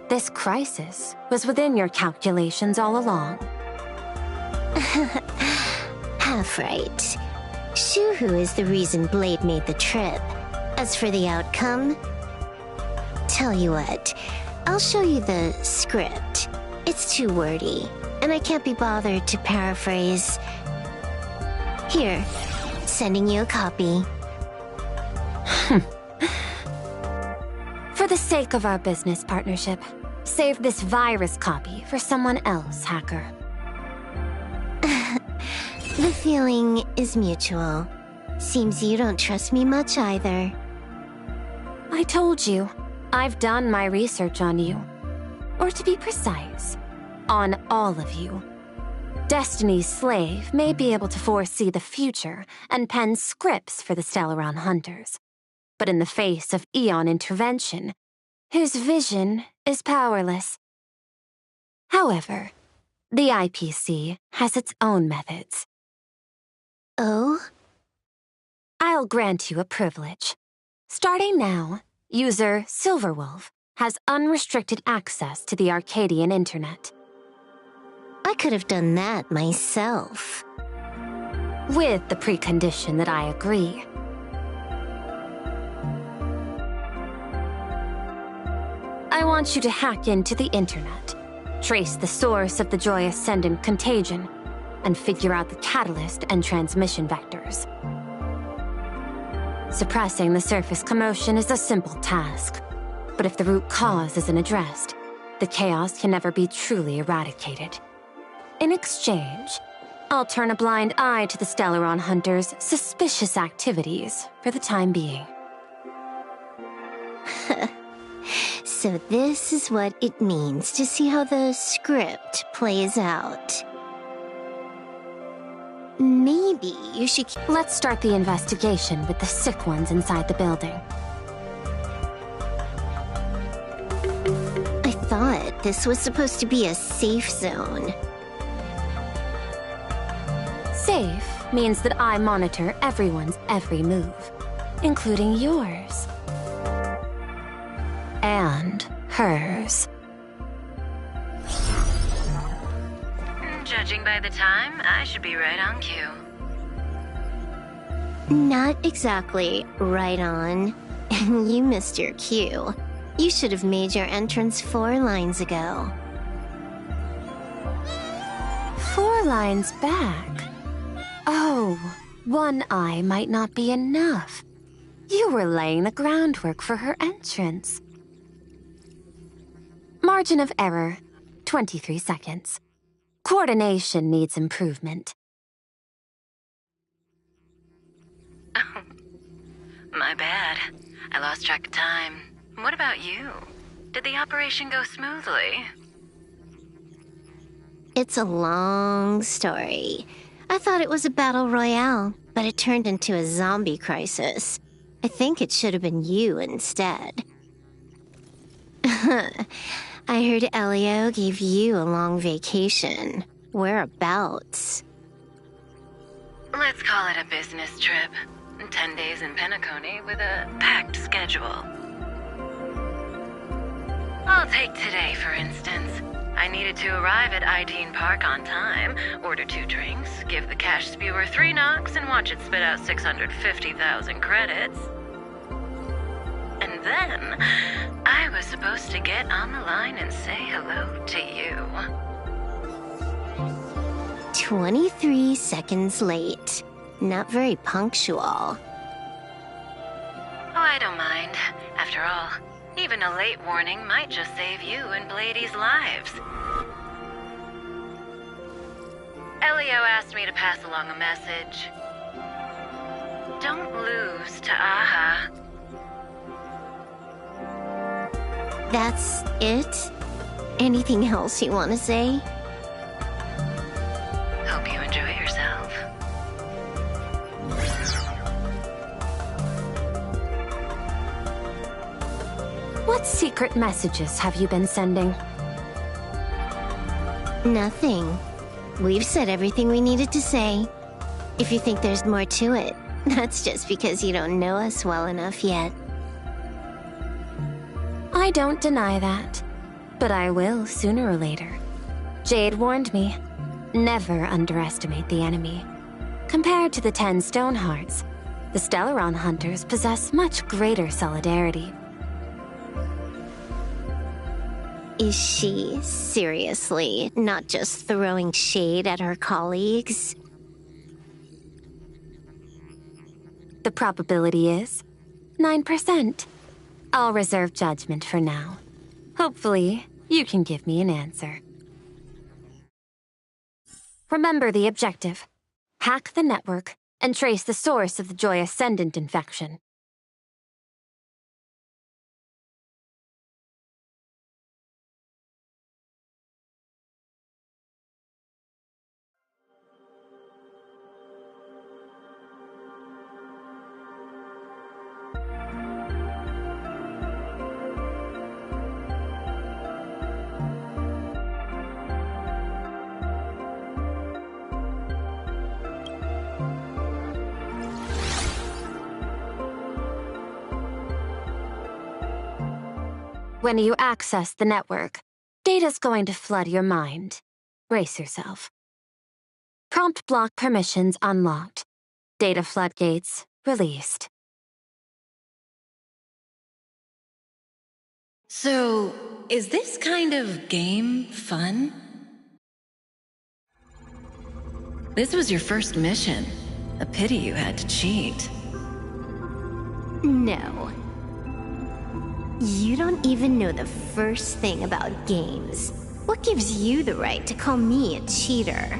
This crisis was within your calculations all along. Half right. Shuhu is the reason Blade made the trip. As for the outcome, tell you what, I'll show you the script. It's too wordy, and I can't be bothered to paraphrase. Here, sending you a copy. For the sake of our business partnership, save this virus copy for someone else, hacker. The feeling is mutual. Seems you don't trust me much either. I told you, I've done my research on you. Or to be precise, on all of you. Destiny's slave may be able to foresee the future and pen scripts for the Stellaron hunters. But in the face of Eon intervention, his vision is powerless. However, the IPC has its own methods. Oh? I'll grant you a privilege. Starting now, user Silverwolf has unrestricted access to the Arcadian internet. I could have done that myself. With the precondition that I agree. I want you to hack into the internet, trace the source of the Joy Ascendant contagion, and figure out the catalyst and transmission vectors. Suppressing the surface commotion is a simple task, but if the root cause isn't addressed, the chaos can never be truly eradicated. In exchange, I'll turn a blind eye to the Stellaron hunters' suspicious activities for the time being. So this is what it means to see how the script plays out. Maybe you should... Let's start the investigation with the sick ones inside the building. I thought this was supposed to be a safe zone. Safe means that I monitor everyone's every move, including yours. And hers. Judging by the time, I should be right on cue. Not exactly right on. You missed your cue. You should have made your entrance 4 lines ago. 4 lines back? Oh, 1 eye might not be enough. You were laying the groundwork for her entrance. Margin of error, 23 seconds. Coordination needs improvement. My bad. I lost track of time. What about you? Did the operation go smoothly? It's a long story. I thought it was a battle royale, but it turned into a zombie crisis. I think it should have been you instead. I heard Elio gave you a long vacation. Whereabouts? Let's call it a business trip. 10 days in Penacony with a packed schedule. I'll take today, for instance. I needed to arrive at Ideen Park on time, order 2 drinks, give the cash spewer 3 knocks, and watch it spit out 650,000 credits. And then, I was supposed to get on the line and say hello to you. 23 seconds late. Not very punctual. Oh, I don't mind. After all, even a late warning might just save you and Blady's lives. Elio asked me to pass along a message. Don't lose to Aha. That's it? Anything else you want to say? Hope you enjoy yourself. What secret messages have you been sending? Nothing. We've said everything we needed to say. If you think there's more to it, that's just because you don't know us well enough yet. I don't deny that, but I will sooner or later. Jade warned me, never underestimate the enemy. Compared to the 10 Stonehearts, the Stellaron Hunters possess much greater solidarity. Is she seriously not just throwing shade at her colleagues? The probability is 9%. I'll reserve judgment for now. Hopefully, you can give me an answer. Remember the objective. Hack the network and trace the source of the Joy Ascendant infection. When you access the network, data's going to flood your mind. Brace yourself. Prompt block permissions unlocked. Data floodgates released. So, is this kind of game fun? This was your first mission. A pity you had to cheat. No. You don't even know the first thing about games. What gives you the right to call me a cheater?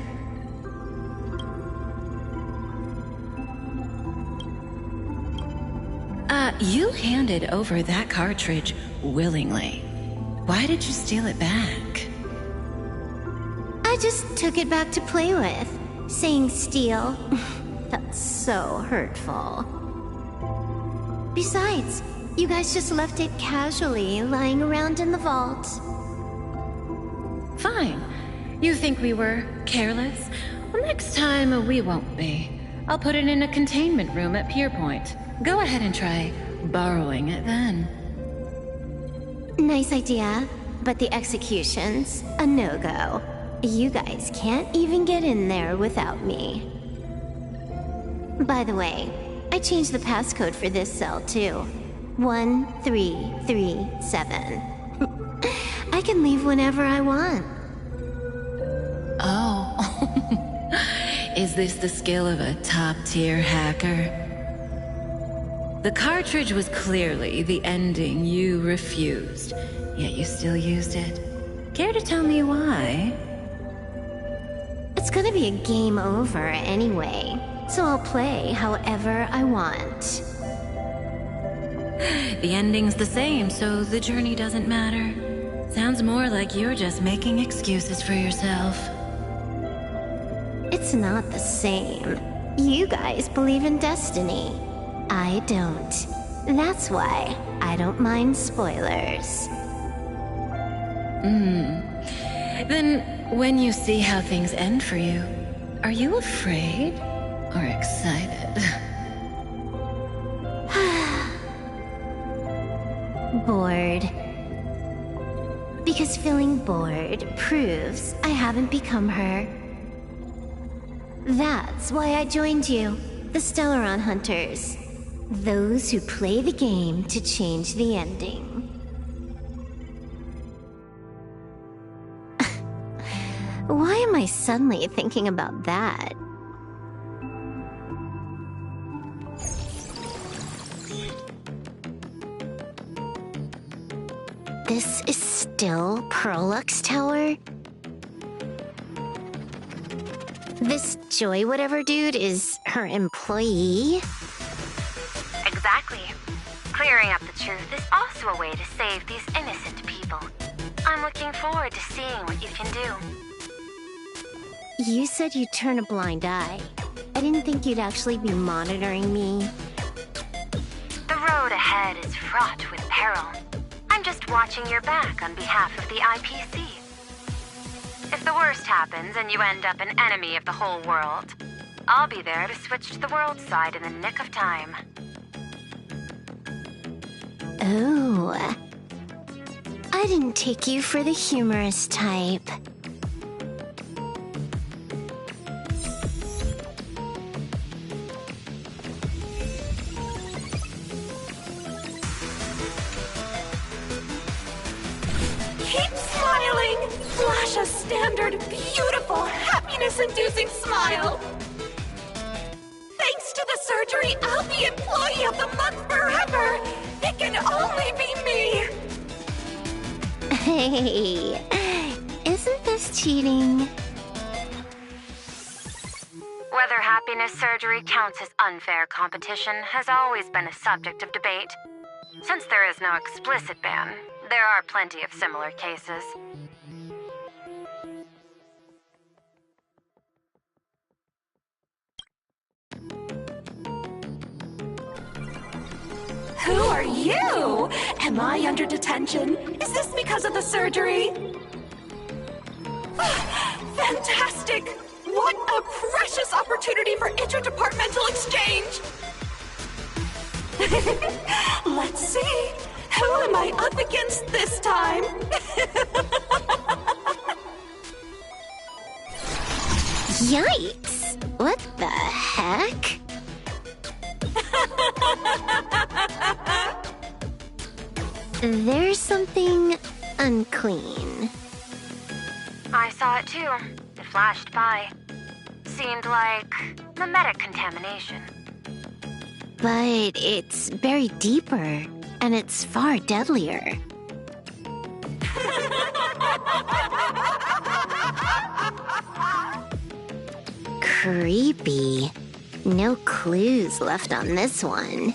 You handed over that cartridge willingly. Why did you steal it back? I just took it back to play with. Saying steal, that's so hurtful. Besides, you guys just left it casually lying around in the vault. Fine. You think we were careless? Well, next time we won't be. I'll put it in a containment room at Pier Point. Go ahead and try borrowing it then. Nice idea, but the execution's a no-go. You guys can't even get in there without me. By the way, I changed the passcode for this cell too. 1337. I can leave whenever I want. Oh. Is this the skill of a top-tier hacker? The cartridge was clearly the ending you refused, yet you still used it. Care to tell me why? It's gonna be a game over anyway, so I'll play however I want. The ending's the same, so the journey doesn't matter. Sounds more like you're just making excuses for yourself. It's not the same. You guys believe in destiny. I don't. That's why I don't mind spoilers. Then, when you see how things end for you, are you afraid or excited? Bored. Because feeling bored proves I haven't become her. That's why I joined you, the Stellaron Hunters. Those who play the game to change the ending. Why am I suddenly thinking about that? This is still Perlux Tower? This Joy whatever dude is her employee? Clearing up the truth is also a way to save these innocent people. I'm looking forward to seeing what you can do. You said you'd turn a blind eye. I didn't think you'd actually be monitoring me. The road ahead is fraught with peril. I'm just watching your back on behalf of the IPC. If the worst happens and you end up an enemy of the whole world, I'll be there to switch to the world side in the nick of time. Oh. I didn't take you for the humorous type. Keep smiling! Flash a standard, beautiful, happiness-inducing smile! Thanks to the surgery, I'll be Employee of the Month forever! It can only be me! Hey, isn't this cheating? Whether happiness surgery counts as unfair competition has always been a subject of debate. Since there is no explicit ban, there are plenty of similar cases. Who are you? Am I under detention? Is this because of the surgery? Fantastic! What a precious opportunity for interdepartmental exchange! Let's see. Who am I up against this time? Yikes! What the heck? There's something unclean. I saw it too. It flashed by. Seemed like mimetic contamination. But it's buried deeper, and it's far deadlier. Creepy. No clues left on this one.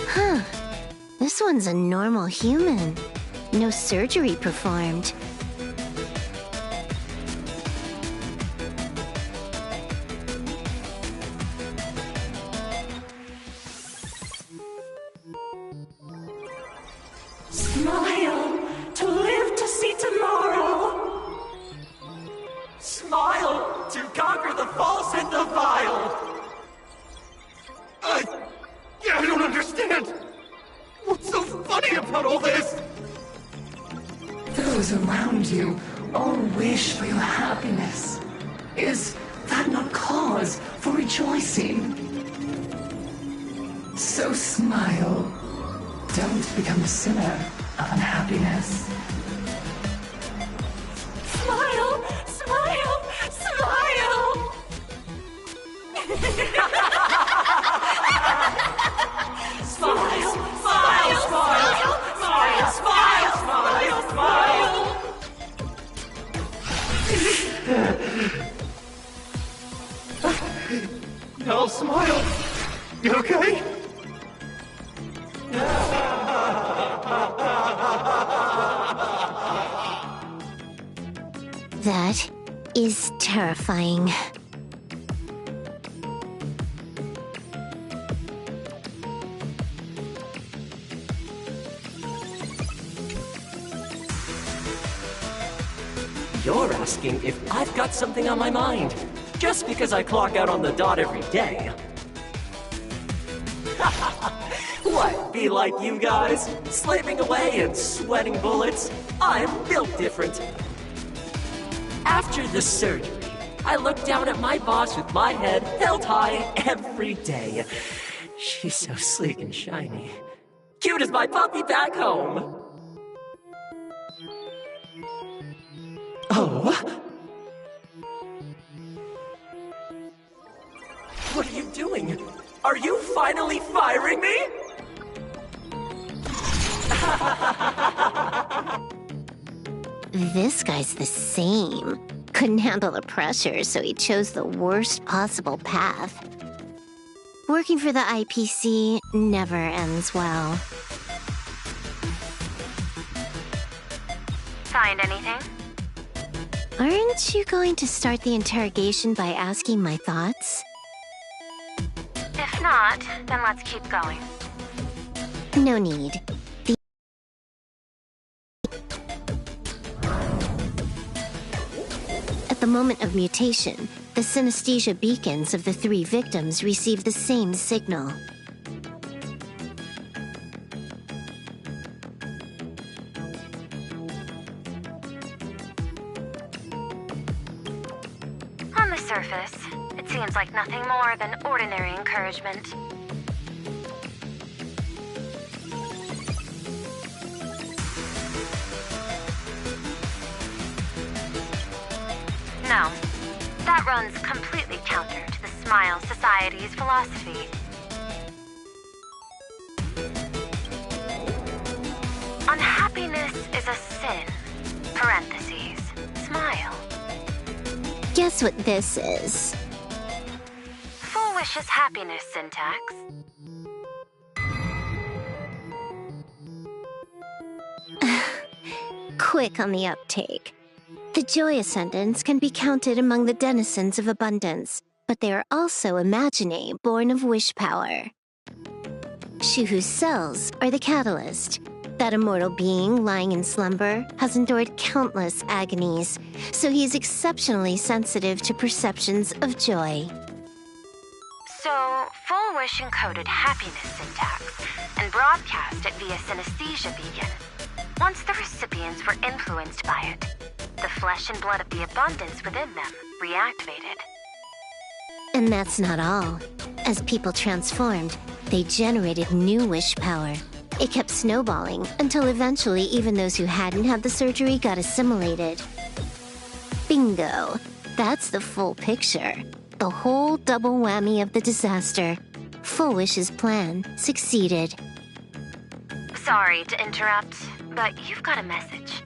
Huh. This one's a normal human. No surgery performed. Smile to live to see tomorrow. Smile to conquer the false and the vile. I don't understand. What's so funny about all this? Those around you all wish for your happiness. Is that not cause for rejoicing? So smile. Don't become a sinner of unhappiness. Smile, smile, smile. Smile, smile, smile, smile, smile, smile, smile. No, smile. You okay? That is terrifying. You're asking if I've got something on my mind, just because I clock out on the dot every day. What, be like you guys? Slaving away and sweating bullets? I'm built different. After the surgery, I look down at my boss with my head held high every day. She's so sleek and shiny. Cute as my puppy back home. Oh? What are you doing? Are you finally firing me? This guy's the same. Couldn't handle the pressure, so he chose the worst possible path. Working for the IPC never ends well. Find anything? Aren't you going to start the interrogation by asking my thoughts? If not, then let's keep going. No need. At the moment of mutation, the synesthesia beacons of the 3 victims receive the same signal. On the surface, it seems like nothing more than ordinary encouragement. No, that runs completely counter to the Smile Society's philosophy. Unhappiness is a sin. Parentheses. Smile. Guess what this is? Full Wish's happiness syntax. Quick on the uptake. The Joy Ascendants can be counted among the denizens of abundance, but they are also imaginae born of wish power. Shuhu's cells are the catalyst. That immortal being lying in slumber has endured countless agonies, so he is exceptionally sensitive to perceptions of joy. So, Full Wish encoded happiness syntax and broadcast it via synesthesia beacon. Once the recipients were influenced by it, the flesh and blood of the abundance within them reactivated. And that's not all. As people transformed, they generated new wish power. It kept snowballing until eventually even those who hadn't had the surgery got assimilated. Bingo! That's the full picture. The whole double whammy of the disaster. Full Wish's plan succeeded. Sorry to interrupt, but you've got a message.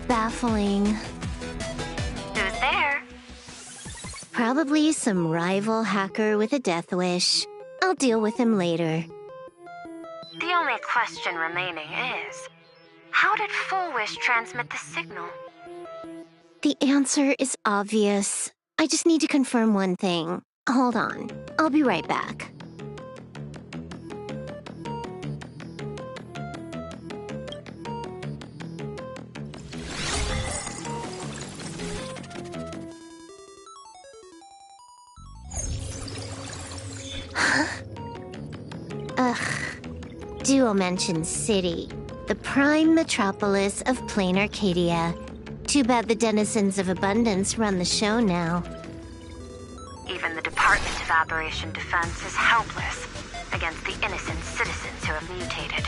Baffling. Who's there? Probably some rival hacker with a death wish. I'll deal with him later. The only question remaining is, how did Full Wish transmit the signal? The answer is obvious. I just need to confirm one thing. Hold on. I'll be right back. Duo-Mention City, the prime metropolis of plain Arcadia. Too bad the denizens of abundance run the show now. Even the Department of Aberration Defense is helpless against the innocent citizens who have mutated.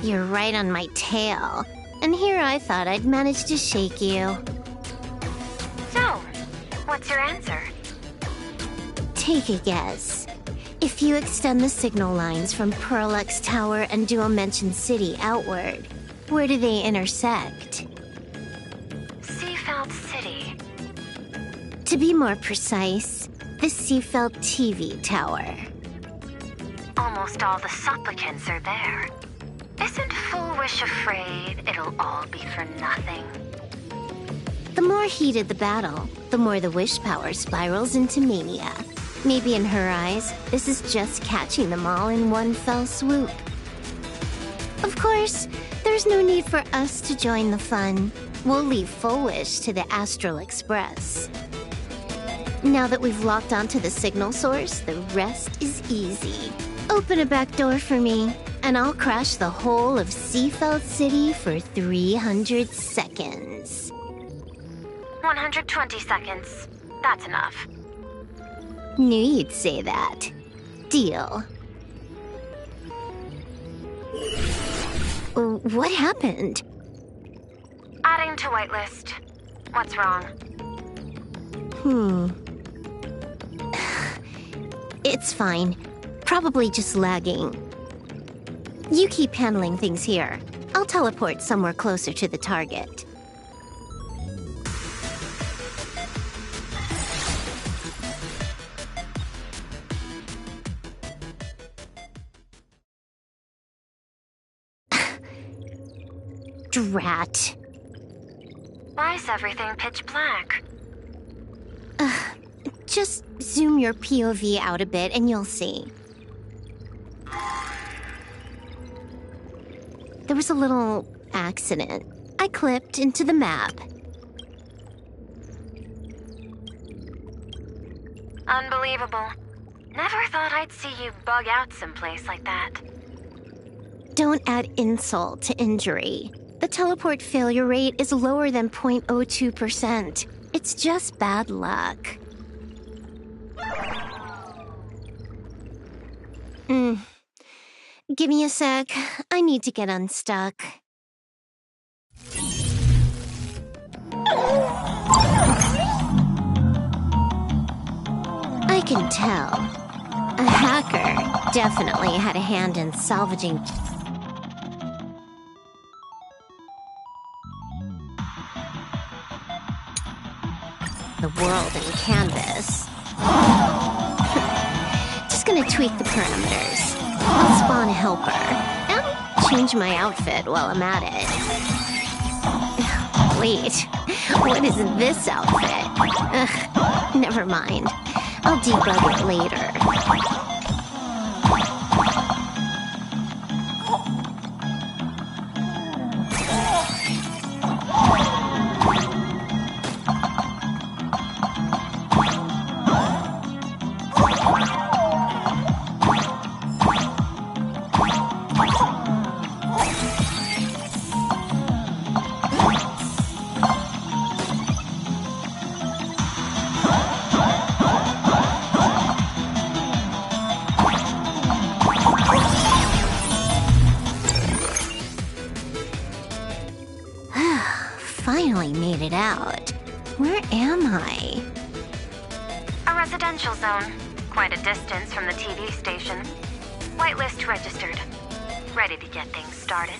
You're right on my tail. And here I thought I'd manage to shake you. So, what's your answer? Take a guess. If you extend the signal lines from Pearl-X Tower and Duo-Mention City outward, where do they intersect? Seafeld City. To be more precise, the Seafeld TV Tower. Almost all the supplicants are there. Isn't Full Wish afraid it'll all be for nothing? The more heated the battle, the more the wish power spirals into mania. Maybe in her eyes, this is just catching them all in one fell swoop. Of course, there's no need for us to join the fun. We'll leave Full Wish to the Astral Express. Now that we've locked onto the signal source, the rest is easy. Open a back door for me, and I'll crash the whole of Seafeld City for 300 seconds. 120 seconds. That's enough. Knew you'd say that. Deal. What happened? Adding to whitelist. What's wrong? It's fine. Probably just lagging. You keep handling things here. I'll teleport somewhere closer to the target. Drat. Why is everything pitch black? Just zoom your POV out a bit and you'll see. There was a little accident. I clipped into the map. Unbelievable. Never thought I'd see you bug out someplace like that. Don't add insult to injury. The teleport failure rate is lower than 0.02%. It's just bad luck. Give me a sec. I need to get unstuck. I can tell. A hacker definitely had a hand in salvaging... the world in Canvas. Just gonna tweak the parameters. I'll spawn a helper and change my outfit while I'm at it. Wait, what is this outfit? Ugh, never mind. I'll debug it later. Finally made it out. Where am I? A residential zone. Quite a distance from the TV station. Whitelist registered. Ready to get things started.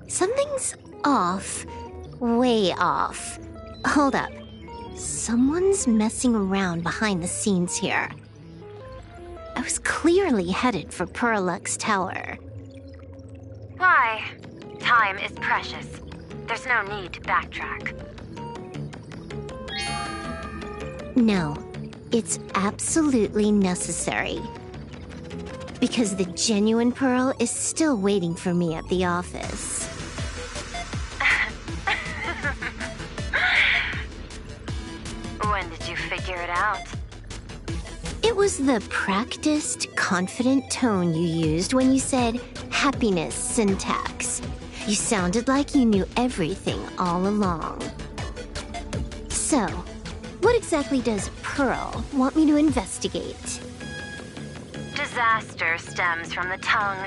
Something's off. Way off. Hold up. Someone's messing around behind the scenes here. I was clearly headed for Perlux Tower. Why? Time is precious. There's no need to backtrack. No, it's absolutely necessary. Because the genuine Pearl is still waiting for me at the office. When did you figure it out? It was the practiced, confident tone you used when you said happiness syntax. You sounded like you knew everything all along. So, what exactly does Pearl want me to investigate? Disaster stems from the tongue.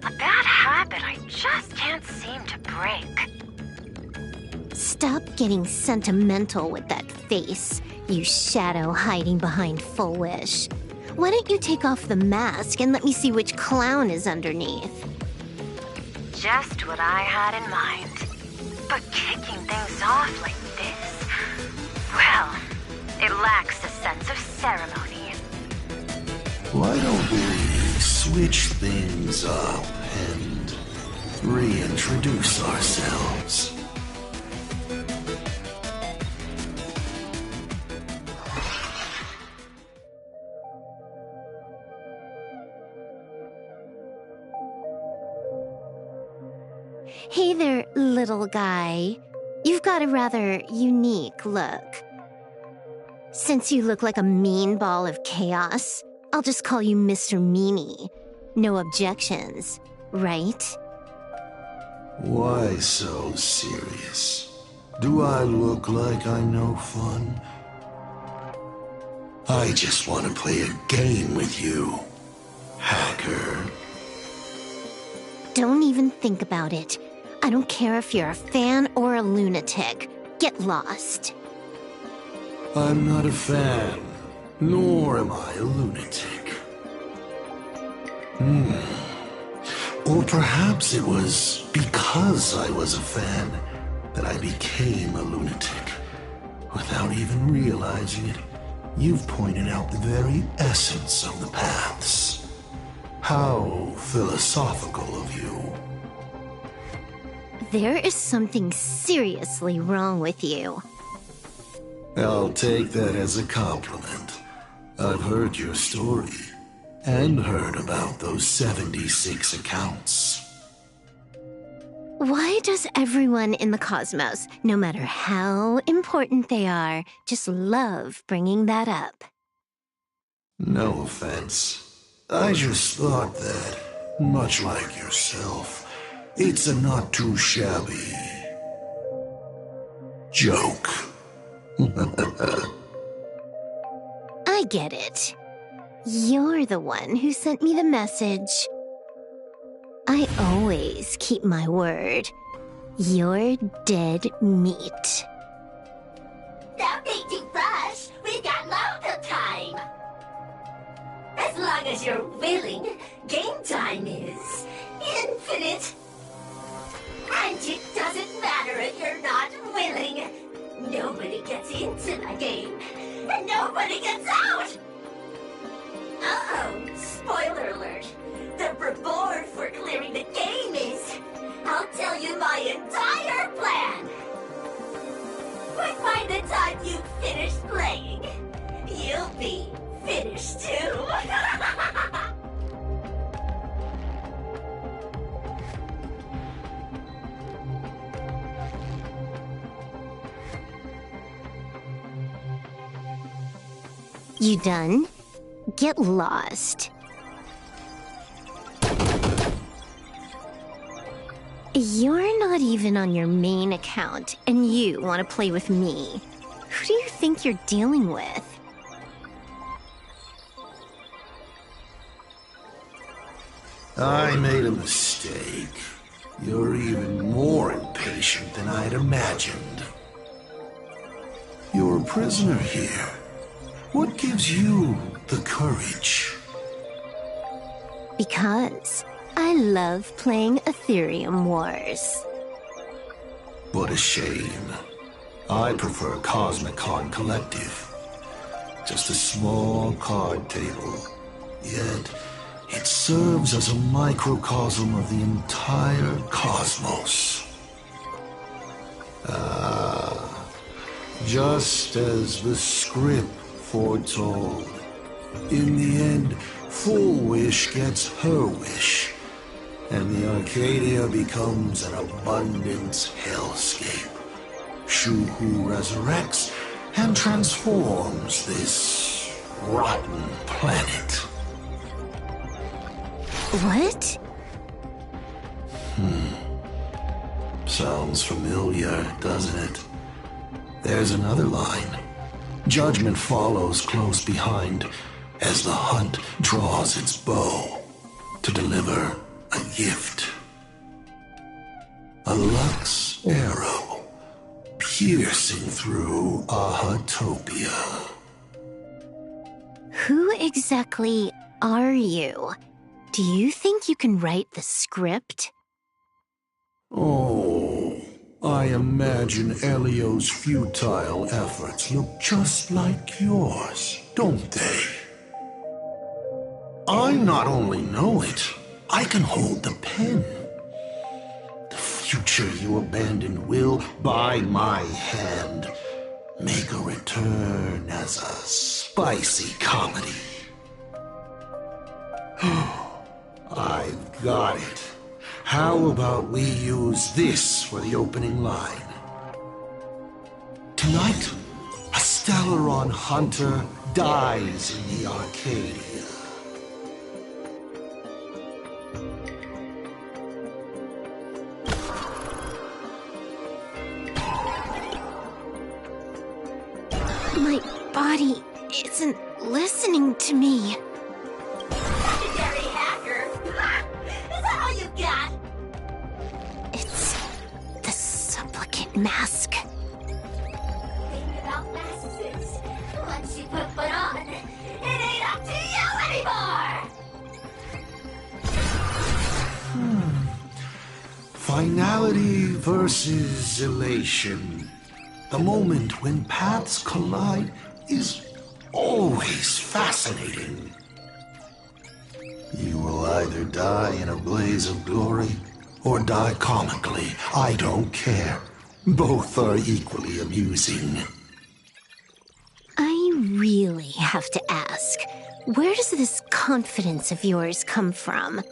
A bad habit I just can't seem to break. Stop getting sentimental with that face, you shadow hiding behind Full Wish. Why don't you take off the mask and let me see which clown is underneath? Just what I had in mind. But kicking things off like this... well, it lacks a sense of ceremony. Why don't we switch things up and reintroduce ourselves? Hey there, little guy. You've got a rather unique look. Since you look like a mean ball of chaos, I'll just call you Mr. Mimi. No objections, right? Why so serious? Do I look like I'm no fun? I just want to play a game with you, hacker. Don't even think about it. I don't care if you're a fan or a lunatic. Get lost. I'm not a fan, nor am I a lunatic. Or perhaps it was because I was a fan that I became a lunatic. Without even realizing it, you've pointed out the very essence of the paths. How philosophical of you. There is something seriously wrong with you. I'll take that as a compliment. I've heard your story, and heard about those 76 accounts. Why does everyone in the cosmos, no matter how important they are, just love bringing that up? No offense. I just thought that, much like yourself, it's a not too shabby joke. I get it. You're the one who sent me the message. I always keep my word. You're dead meat. Don't be too rushed. We've got loads of time. As long as you're willing, game time is infinite. And it doesn't matter if you're not willing. Nobody gets into the game, and nobody gets out! Uh-oh, spoiler alert. The reward for clearing the game is... I'll tell you my entire plan! But by the time you finish playing, you'll be finished too! You done? Get lost. You're not even on your main account, and you want to play with me. Who do you think you're dealing with? I made a mistake. You're even more impatient than I'd imagined. You're a prisoner here. What gives you the courage? Because I love playing Ethereum Wars. What a shame. I prefer Cosmic Card Collective. Just a small card table. Yet, it serves as a microcosm of the entire cosmos. Just as the script foretold. In the end, Full Wish gets her wish, and the Arcadia becomes an abundance hellscape. Shuhu resurrects and transforms this rotten planet. What? Sounds familiar, doesn't it? There's another line. Judgment follows close behind as the hunt draws its bow to deliver a gift. A Lux arrow piercing through Ahatopia. Who exactly are you? Do you think you can write the script? Oh, I imagine Elio's futile efforts look just like yours, don't they? I not only know it, I can hold the pen. The future you abandoned will, by my hand, make a return as a spicy comedy. I've got it. How about we use this for the opening line? Tonight, a Stellaron hunter dies in the Arcadia. Daddy isn't listening to me. Secondary hacker? Is that all you got? It's the supplicant mask. Thinking about masses. Once you put one on, it ain't up to you anymore! Finality versus elation. The moment when paths collide is always fascinating. You will either die in a blaze of glory or die comically. I don't care. Both are equally amusing. I really have to ask, where does this confidence of yours come from?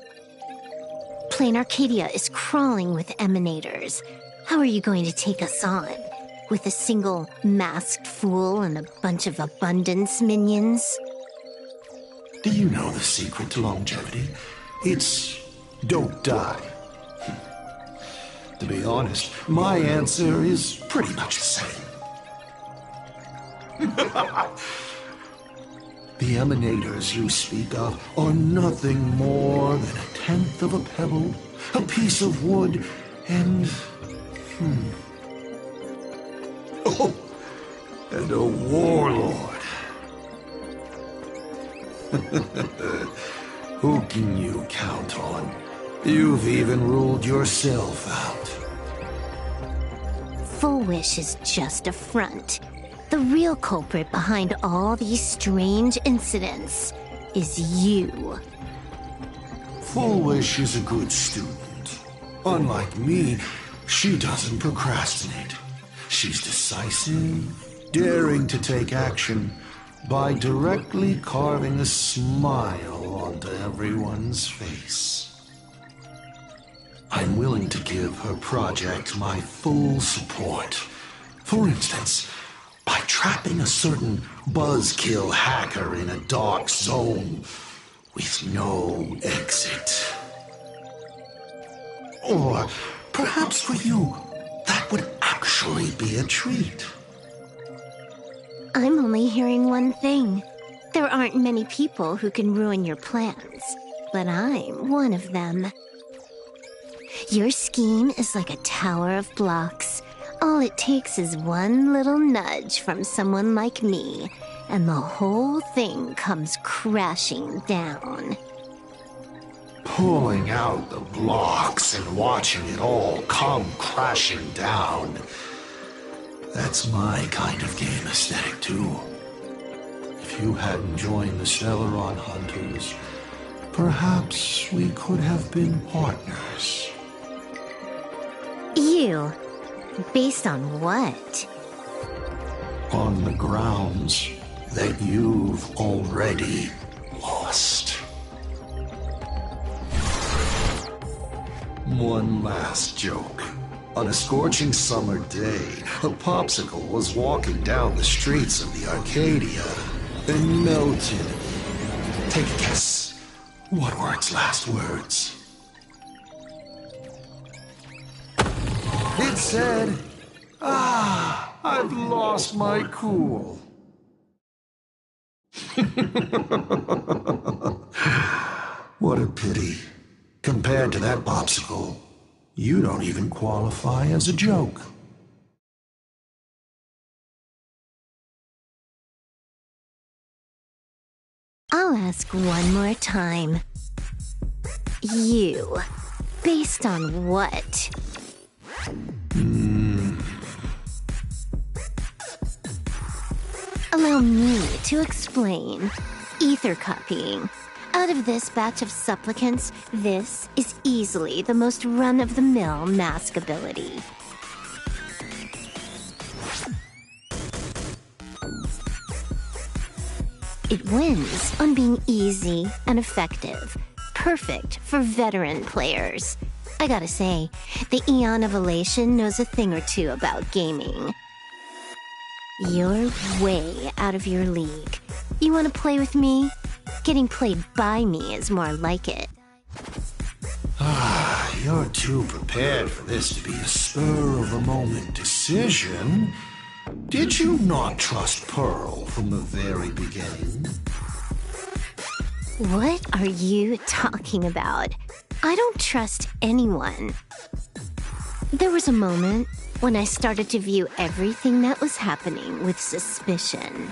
Plain Arcadia is crawling with emanators. How are you going to take us on? With a single masked fool and a bunch of abundance minions? Do you know the secret to longevity? It's don't die. To be honest, my answer is pretty much the same. The emanators you speak of are nothing more than a tenth of a pebble, a piece of wood, and... Oh, and a warlord. Who can you count on? You've even ruled yourself out. Full Wish is just a front. The real culprit behind all these strange incidents is you. Full Wish is a good student. Unlike me, she doesn't procrastinate. She's decisive, daring to take action by directly carving a smile onto everyone's face. I'm willing to give her project my full support. For instance, by trapping a certain buzzkill hacker in a dark zone with no exit. Or perhaps for you, that would actually be a treat. I'm only hearing one thing. There aren't many people who can ruin your plans, but I'm one of them. Your scheme is like a tower of blocks. All it takes is one little nudge from someone like me, and the whole thing comes crashing down. Pulling out the blocks and watching it all come crashing down. That's my kind of game aesthetic, too. If you hadn't joined the Stellaron Hunters, perhaps we could have been partners. You? Based on what? On the grounds that you've already lost. One last joke. On a scorching summer day, a popsicle was walking down the streets of the Arcadia and melted. Take a guess. What were its last words? It said, I've lost my cool. What a pity. Compared to that popsicle, you don't even qualify as a joke. I'll ask one more time. You. Based on what? Allow me to explain. Ether copying. Out of this batch of supplicants, this is easily the most run-of-the-mill mask ability. It wins on being easy and effective. Perfect for veteran players. I gotta say, the Eon of Elation knows a thing or two about gaming. You're way out of your league. You wanna play with me? Getting played by me is more like it. You're too prepared for this to be a spur-of-the-moment decision. Did you not trust Pearl from the very beginning? What are you talking about? I don't trust anyone. There was a moment when I started to view everything that was happening with suspicion.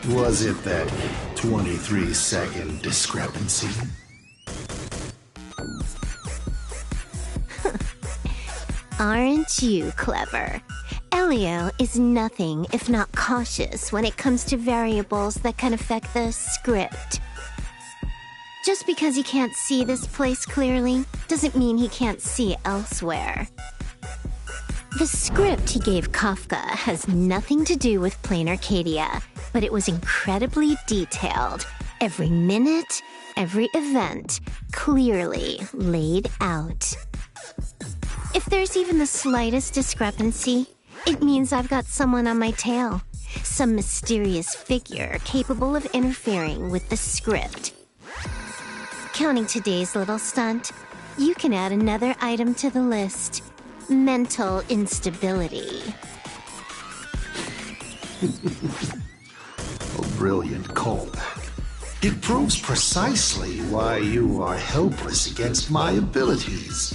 Was it that 23-second discrepancy? Aren't you clever? Elio is nothing if not cautious when it comes to variables that can affect the script. Just because he can't see this place clearly doesn't mean he can't see elsewhere. The script he gave Kafka has nothing to do with Plain Arcadia, but it was incredibly detailed. Every minute, every event, clearly laid out. If there's even the slightest discrepancy, it means I've got someone on my tail. Some mysterious figure capable of interfering with the script. Counting today's little stunt, you can add another item to the list. Mental instability. A brilliant callback. It proves precisely why you are helpless against my abilities.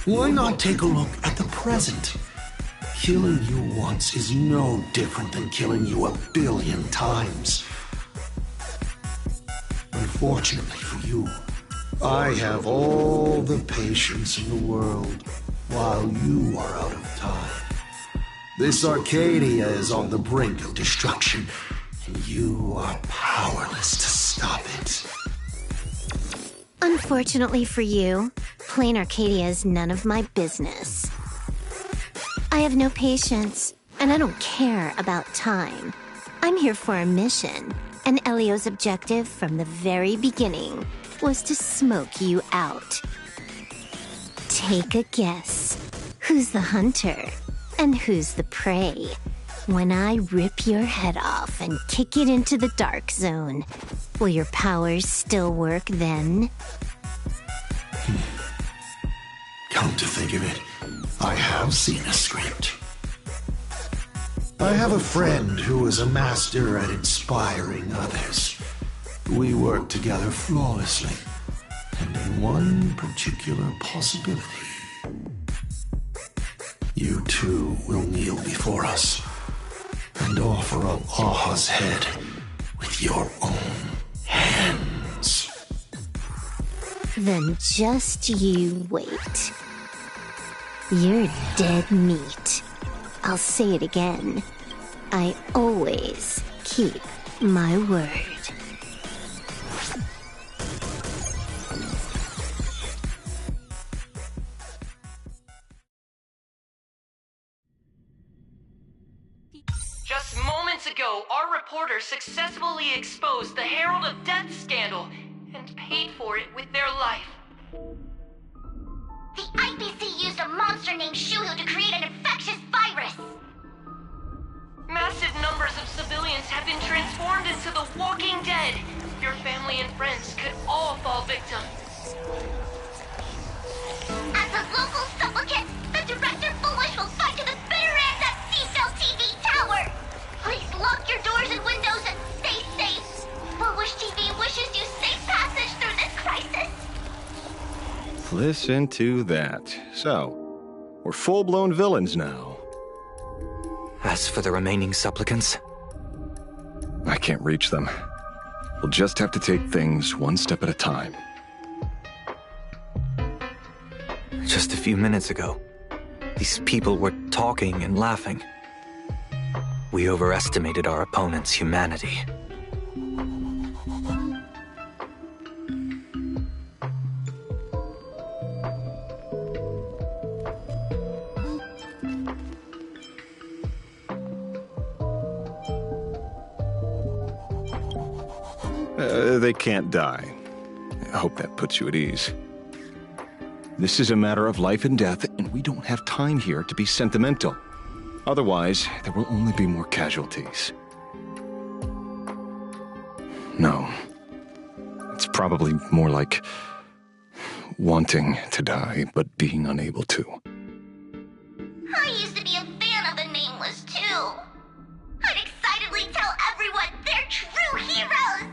Why not take a look at the present? Killing you once is no different than killing you 1,000,000,000 times. Unfortunately for you, I have all the patience in the world while you are out of time. This Arcadia is on the brink of destruction, and you are powerless to stop it. Unfortunately for you, Plain Arcadia is none of my business. I have no patience, and I don't care about time. I'm here for a mission, and Elio's objective from the very beginning was to smoke you out. Take a guess. Who's the hunter, and who's the prey? When I rip your head off and kick it into the dark zone, will your powers still work then? Come to think of it, I have seen a script. I have a friend who is a master at inspiring others. We work together flawlessly, and in one particular possibility. You two will kneel before us and offer up Aha's head with your own hands. Then just you wait. You're dead meat. I'll say it again. I always keep my word. Just moments ago, our reporter successfully exposed the Herald of Death scandal and paid for it with their life. The IPC used a monster named Shuhu to create an infectious virus! Massive numbers of civilians have been transformed into the Walking Dead. Your family and friends could all fall victim. As a local supplicant, the Director Foolish will fight to the bitter end at Seashell TV Tower! Please lock your doors and windows and stay safe. Foolish TV wishes you safe passage through this crisis. Listen to that. So, we're full-blown villains now. As for the remaining supplicants? I can't reach them. We'll just have to take things one step at a time. Just a few minutes ago, these people were talking and laughing. We overestimated our opponent's humanity. They can't die. I hope that puts you at ease. This is a matter of life and death, and we don't have time here to be sentimental. Otherwise, there will only be more casualties. No. It's probably more like wanting to die, but being unable to. I used to be a fan of the Nameless, too. I'd excitedly tell everyone they're true heroes.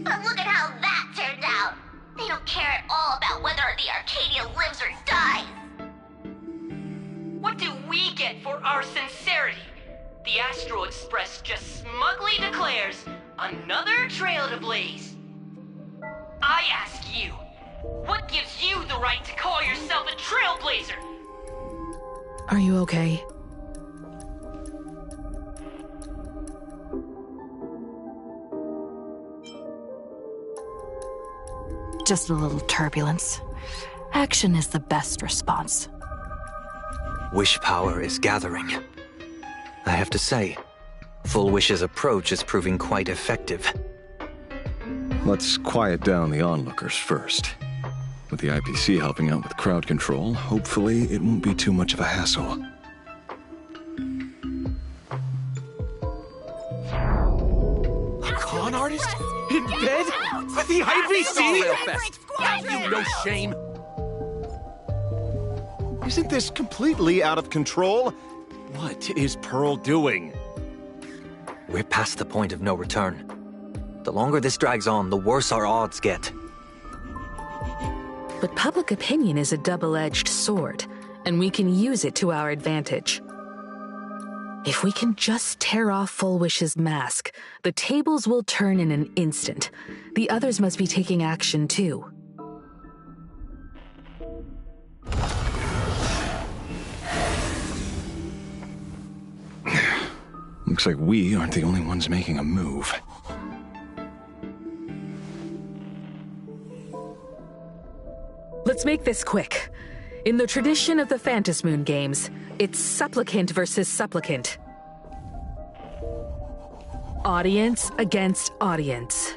But look at how that turned out. They don't care at all about whether the Arcadia lives or dies. What do we get for our sincerity? The Astral Express just smugly declares, another trail to blaze. I ask you, what gives you the right to call yourself a trailblazer? Are you okay? Just a little turbulence. Action is the best response. Wish power is gathering. I have to say, Full Wish's approach is proving quite effective. Let's quiet down the onlookers first. With the IPC helping out with crowd control, hopefully it won't be too much of a hassle. A con artist? In bed? With the IPC? Have you no shame? Isn't this completely out of control? What is Pearl doing? We're past the point of no return. The longer this drags on, the worse our odds get. But public opinion is a double-edged sword, and we can use it to our advantage. If we can just tear off Full Wish's mask, the tables will turn in an instant. The others must be taking action too. Looks like we aren't the only ones making a move. Let's make this quick. In the tradition of the Phantasmoon games, it's supplicant versus supplicant. Audience against audience.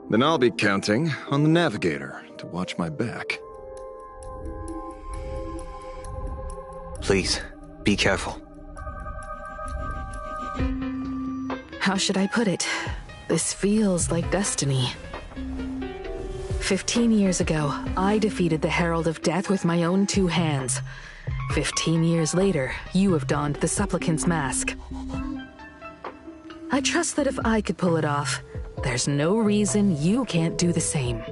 Then I'll be counting on the navigator to watch my back. Please, be careful. How should I put it? This feels like destiny. 15 years ago, I defeated the Herald of Death with my own 2 hands. 15 years later, you have donned the supplicant's mask. I trust that if I could pull it off, there's no reason you can't do the same.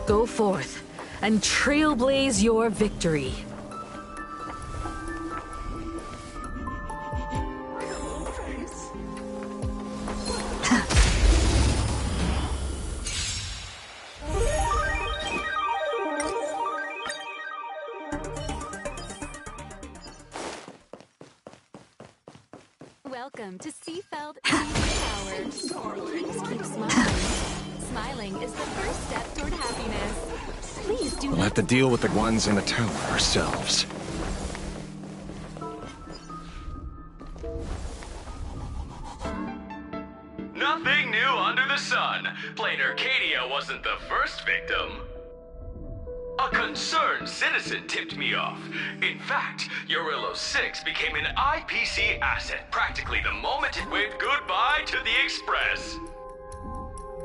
Go forth and trailblaze your victory. Welcome to Seafeld Tower. Please keep smiling. Smiling is the first step toward happiness. Please do We'll not have to deal with the ones in the tower ourselves. Nothing new under the sun. Plain Arcadia wasn't the first victim. A concerned citizen tipped me off. In fact, Eurillo 6 became an IPC asset practically the moment it waved goodbye to the Express.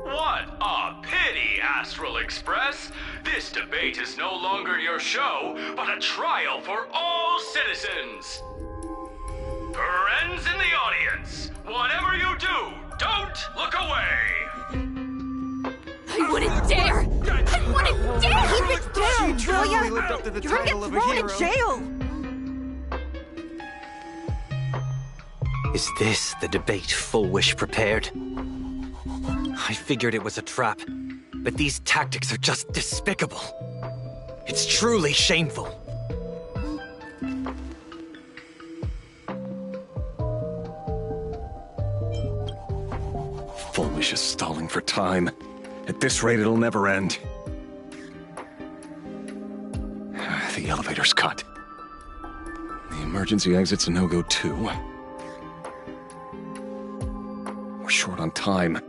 What a pity, Astral Express! This debate is no longer your show, but a trial for all citizens! Friends in the audience, whatever you do, don't look away! I wouldn't dare! I wouldn't dare! Keep it down, will ya? You're gonna get thrown in jail! Is this the debate Full Wish prepared? I figured it was a trap, but these tactics are just despicable. It's truly shameful. Full Wish is stalling for time. At this rate, it'll never end. The elevator's cut. The emergency exit's a no-go too. We're short on time.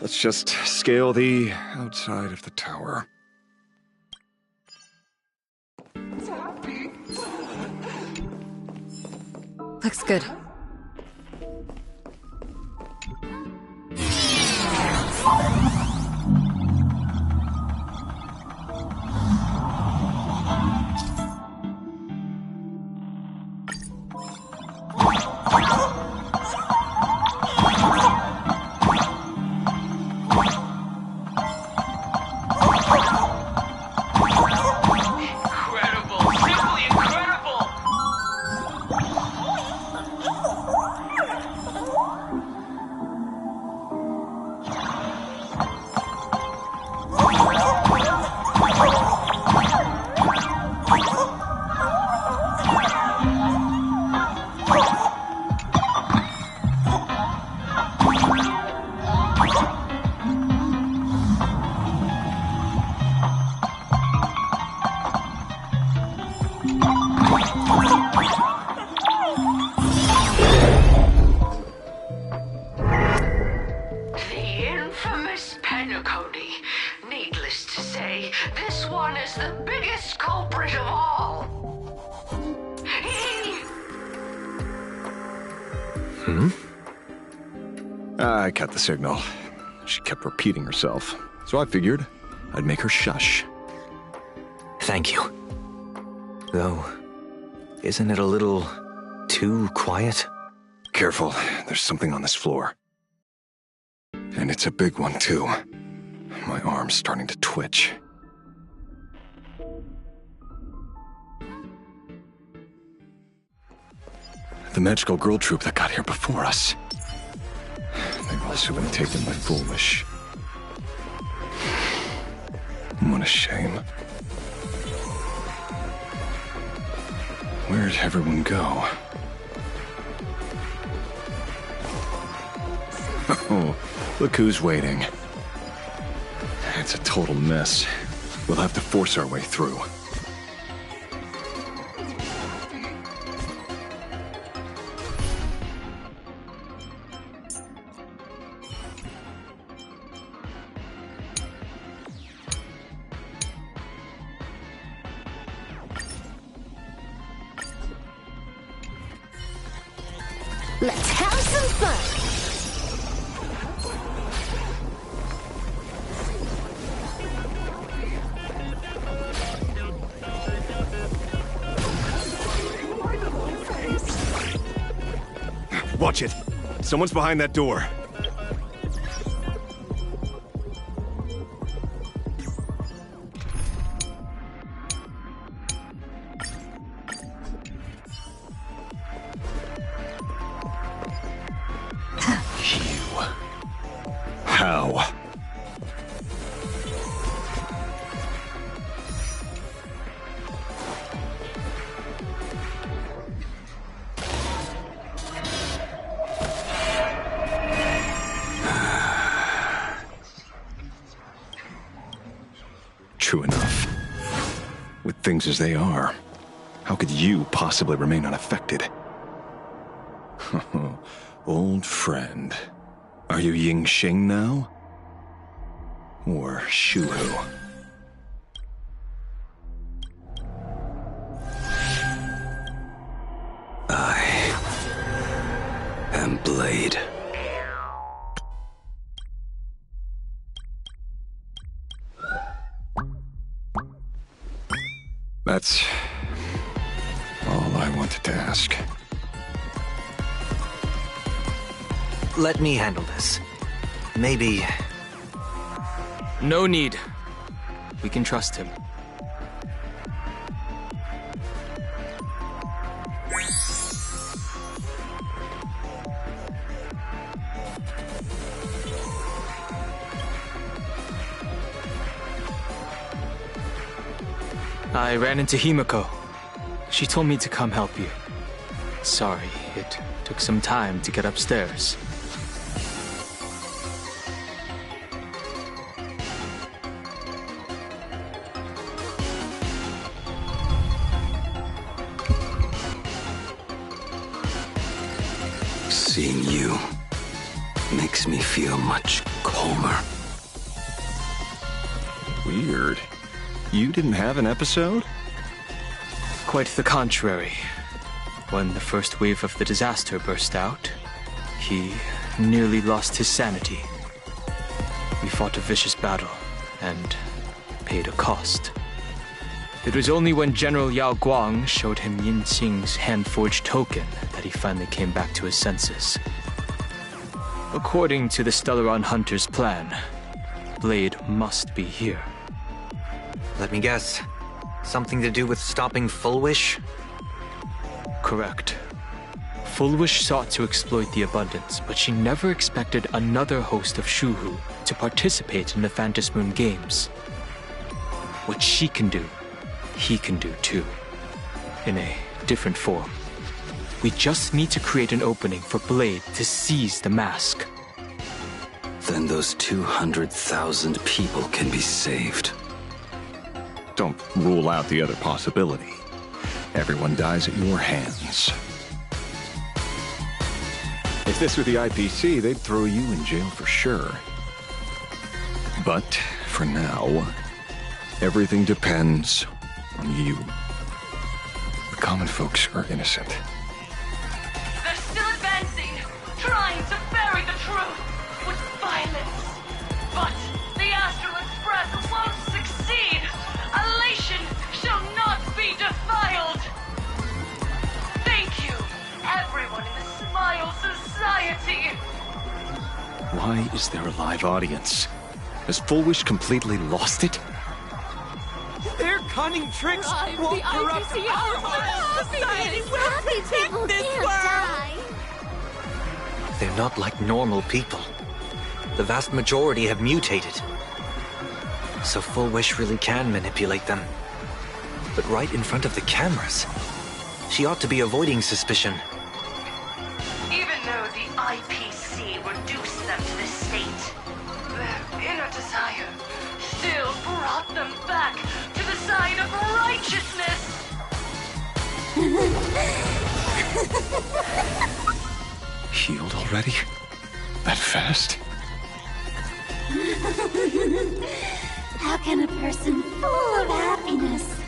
Let's just scale the outside of the tower. Looks good. I cut the signal. She kept repeating herself, so I figured I'd make her shush. Thank you. Though, isn't it a little too quiet? Careful, there's something on this floor. And it's a big one, too. My arm's starting to twitch. The magical girl troop that got here before us. They've also been taken by Foolish. What a shame. Where'd everyone go? Oh, look who's waiting. It's a total mess. We'll have to force our way through. Let's have some fun! Watch it! Someone's behind that door. How? True enough. With things as they are, how could you possibly remain unaffected? Old friend. Are you Ying Xing now? Or Shuhu? I am Blade. That's all I wanted to ask. Let me handle this. Maybe... No need. We can trust him. I ran into Himiko. She told me to come help you. Sorry, it took some time to get upstairs. Seeing you makes me feel much calmer. Weird. You didn't have an episode? Quite the contrary. When the first wave of the disaster burst out, he nearly lost his sanity. We fought a vicious battle and paid a cost. It was only when General Yao Guang showed him Yin Qing's hand-forged token that he finally came back to his senses. According to the Stellaron Hunter's plan, Blade must be here. Let me guess. Something to do with stopping Full Wish? Correct. Full Wish sought to exploit the abundance, but she never expected another host of Shuhu to participate in the Phantom Moon Games. What she can do, he can do too. In a different form. We just need to create an opening for Blade to seize the mask. Then those 200,000 people can be saved. Don't rule out the other possibility. Everyone dies at your hands. If this were the IPC, they'd throw you in jail for sure. But, for now, everything depends on you. The common folks are innocent. They're still advancing, trying to bury the truth with violence. But the Astral Express won't succeed. Elation shall not be defiled. Thank you, everyone in the Smile Society. Why is there a live audience? Has Full Wish completely lost it? Their cunning tricks won't corrupt our society. We'll protect this world. They're not like normal people. The vast majority have mutated. So Full Wish really can manipulate them. But right in front of the cameras, she ought to be avoiding suspicion. Even though the IPC reduced them to this state, their inner desire still brought them back to the side of righteousness. Healed already? That fast? How can a person full of happiness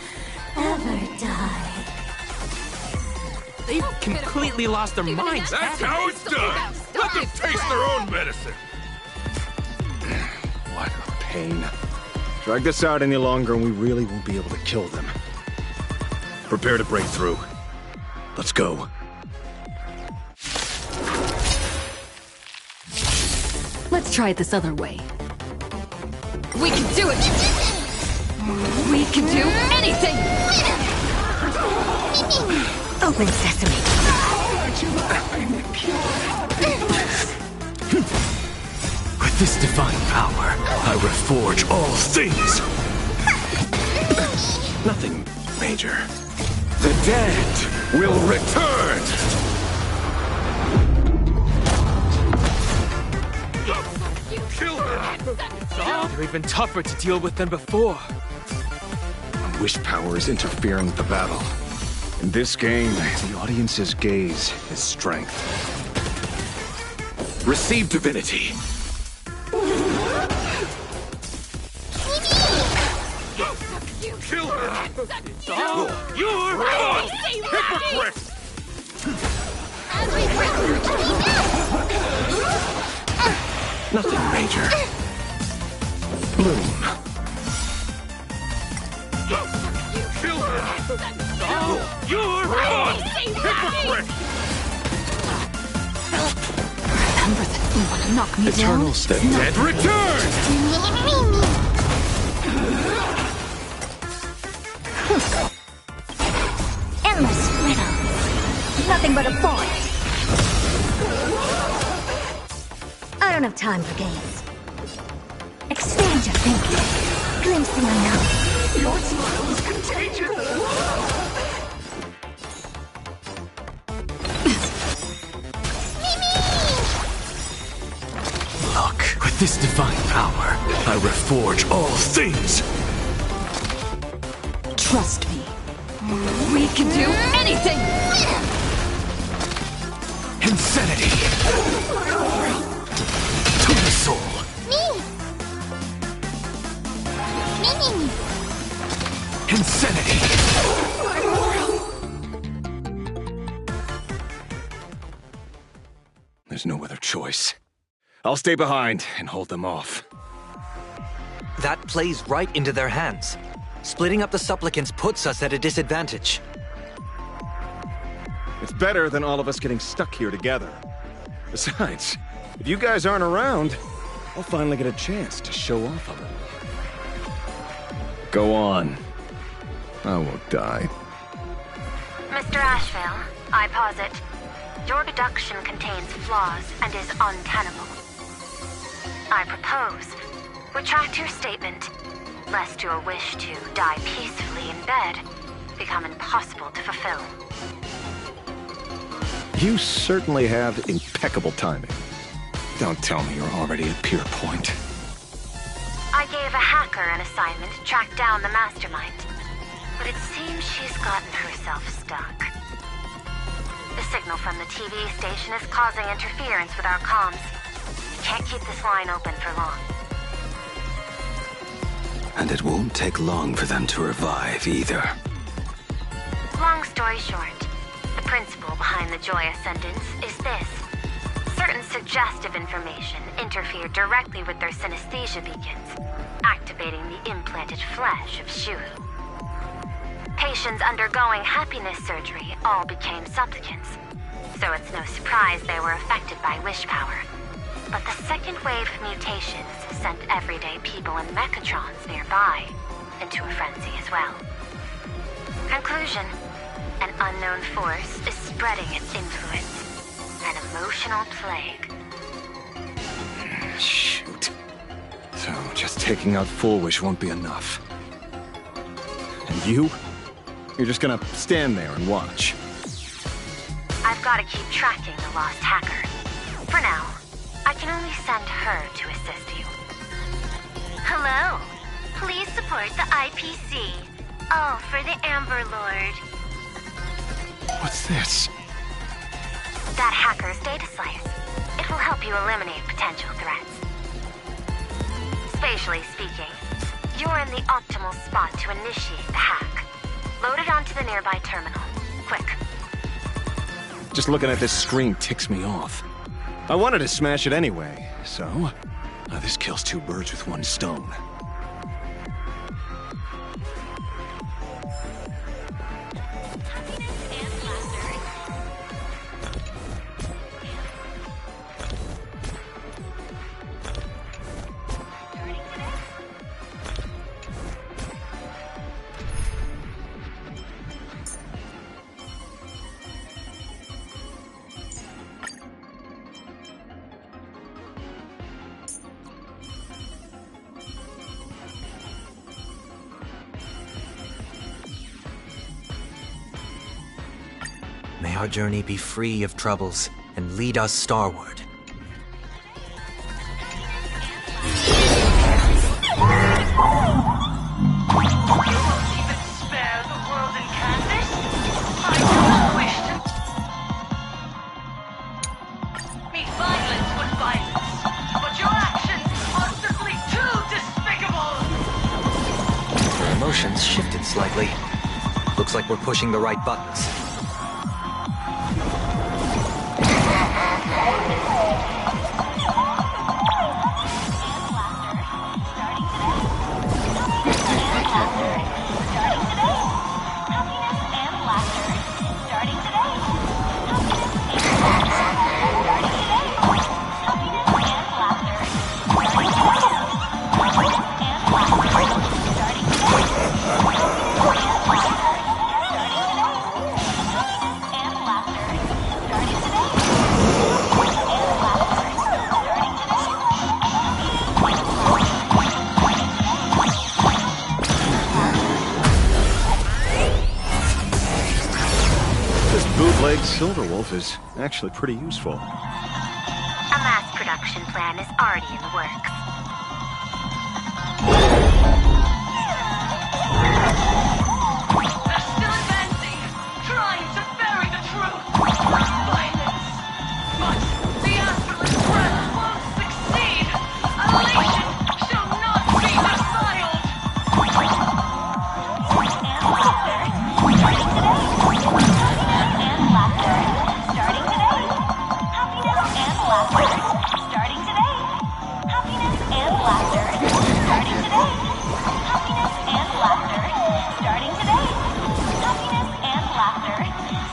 ever die? They've completely lost their minds. That's how it's done. Let them taste their own medicine. What a pain. Drag this out any longer and we really won't be able to kill them. Prepare to break through. Let's go. Let's try it this other way. We can do it! We can do anything! Open sesame. With this divine power, I reforge all things. Nothing major. The dead will return. Kill her. They're even tougher to deal with than before. Wish power is interfering with the battle. In this game, the audience's gaze is strength. Receive divinity. Kill her. You're wrong. Hypocrite. Nothing major. Bloom. Kill her. You're wrong. Hypocrite. Remember that you want to knock me Eternal down? state. The dead return. Endless riddle. Nothing but a boy. I don't have time for games. Expand your thinking. Glimpse the unknown. Your smile is contagious. Look, with this divine power, I reforge all things. Trust me. We can do anything! Insanity. insanity! There's no other choice. I'll stay behind and hold them off. That plays right into their hands. Splitting up the supplicants puts us at a disadvantage. It's better than all of us getting stuck here together. Besides, if you guys aren't around, I'll finally get a chance to show off a little. Go on. I won't die. Mr. Ashvale, I posit, your deduction contains flaws and is untenable. I propose, retract your statement, lest your wish to die peacefully in bed become impossible to fulfill. You certainly have impeccable timing. Don't tell me you're already at Pier Point. I gave a hacker an assignment to track down the mastermind, but it seems she's gotten herself stuck. The signal from the TV station is causing interference with our comms. Can't keep this line open for long. And it won't take long for them to revive either. Long story short, the principle behind the Joy Ascendance is this. Certain suggestive information interfered directly with their synesthesia beacons, activating the implanted flesh of Shuru. Patients undergoing happiness surgery all became supplicants, so it's no surprise they were affected by wish power. But the second wave of mutations sent everyday people and mechatrons nearby into a frenzy as well. Conclusion: an unknown force is spreading its influence. An emotional plague. Shoot. So, just taking out Full Wish won't be enough. And you? You're just gonna stand there and watch. I've got to keep tracking the lost hacker. For now, I can only send her to assist you. Hello. Please support the IPC. All for the Amber Lord. What's this? That hacker's data slice. It will help you eliminate potential threats. Spatially speaking, you're in the optimal spot to initiate the hack. Load it onto the nearby terminal. Quick. Just looking at this screen ticks me off. I wanted to smash it anyway, so this kills two birds with one stone. May our journey be free of troubles and lead us starward. Emotions shifted slightly. Looks like we're pushing the right buttons. Silverwolf is actually pretty useful. A mass production plan is already in the works. They're still advancing, trying to bury the truth. Violence. But the Astral Express won't succeed. Annihilation shall not be defiled. laughter, starting today. Happiness and laughter, starting today. Happiness and laughter, starting today. Happiness and laughter,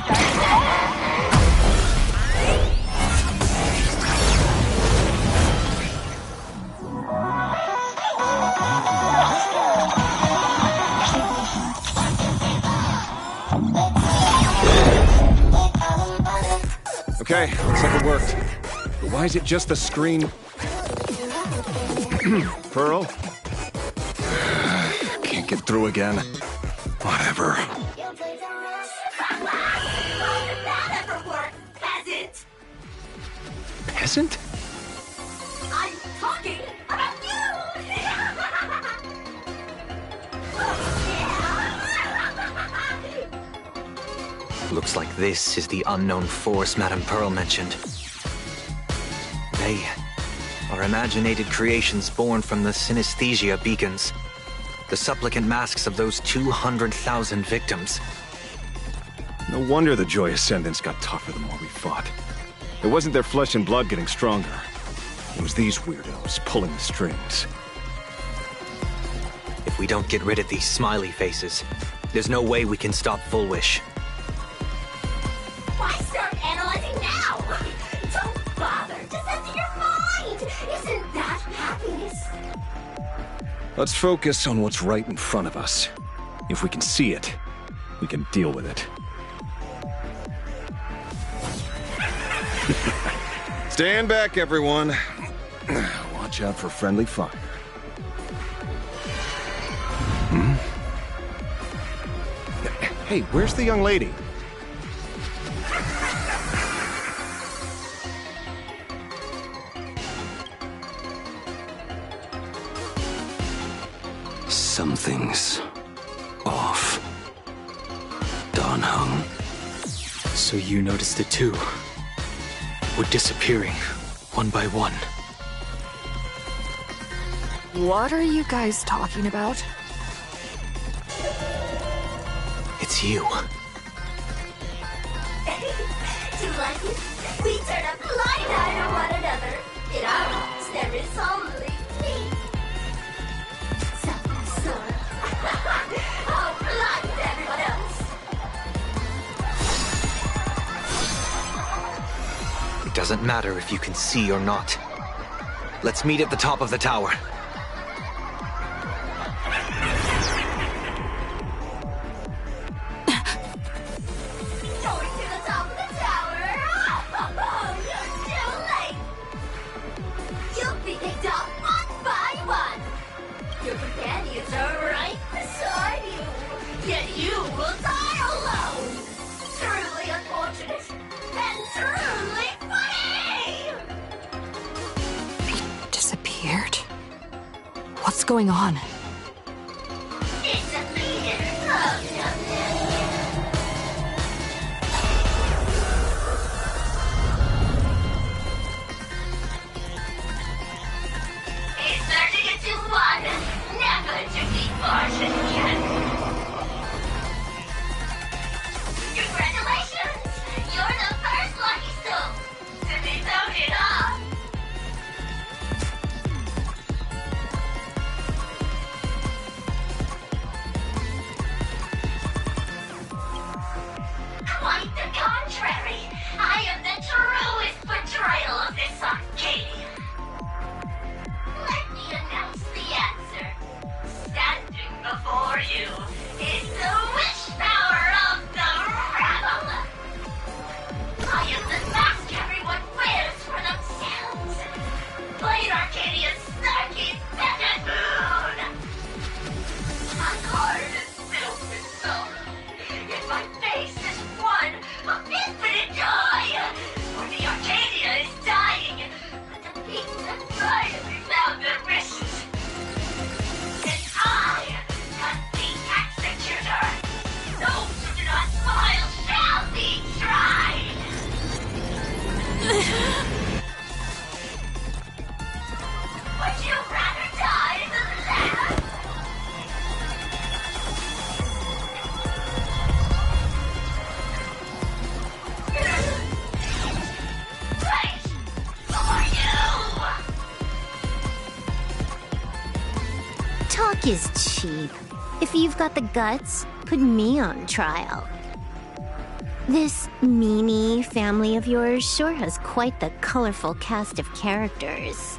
starting today. Okay, looks like it worked. But why is it just the screen? Pearl? Can't get through again. Whatever. That ever work, peasant? Peasant? I'm talking about you! Looks like this is the unknown force Madame Pearl mentioned. They are imaginated creations born from the synesthesia beacons, the supplicant masks of those 200,000 victims. No wonder the Joy Ascendants got tougher the more we fought. It wasn't their flesh and blood getting stronger. It was these weirdos pulling the strings. If we don't get rid of these smiley faces, there's no way we can stop Full Wish. Why start analyzing now? Don't bother. Just enter your mind. Isn't that happiness? Let's focus on what's right in front of us. If we can see it, we can deal with it. Stand back, everyone. Watch out for friendly fire. Hmm? Hey, where's the young lady? Something's off. Dan Heng. So you noticed it too. We're disappearing, one by one. What are you guys talking about? It's you. Do you like it? We turn a blind eye to one another. In our lives, there is only me. Sora. How blind everyone else. It doesn't matter if you can see or not. Let's meet at the top of the tower. Going to the top of the tower. You're too late. You'll be picked off one by one. Your companions are right beside you. Yet you will die alone. Truly unfortunate and truly funny. Disappeared? What's going on? It's a leader of nothing. He's turning into one, never to be portioned again. Congratulations! You're the first lucky soul to be voted off. Quite the contrary. I am the truest portrayal of this Arcadia. Let me announce the answer. Standing before you is the wish power of the rebel. I am the mask everyone wears for themselves. Blade Arcadia's snarky feathered moon. My heart is filled with sorrow. Yet my face is one of infinite joy. For the Arcadia is dying, but the peace and finally found their wishes. And I can be at Talk is cheap. If you've got the guts, put me on trial. This Mimi family of yours sure has quite the colorful cast of characters.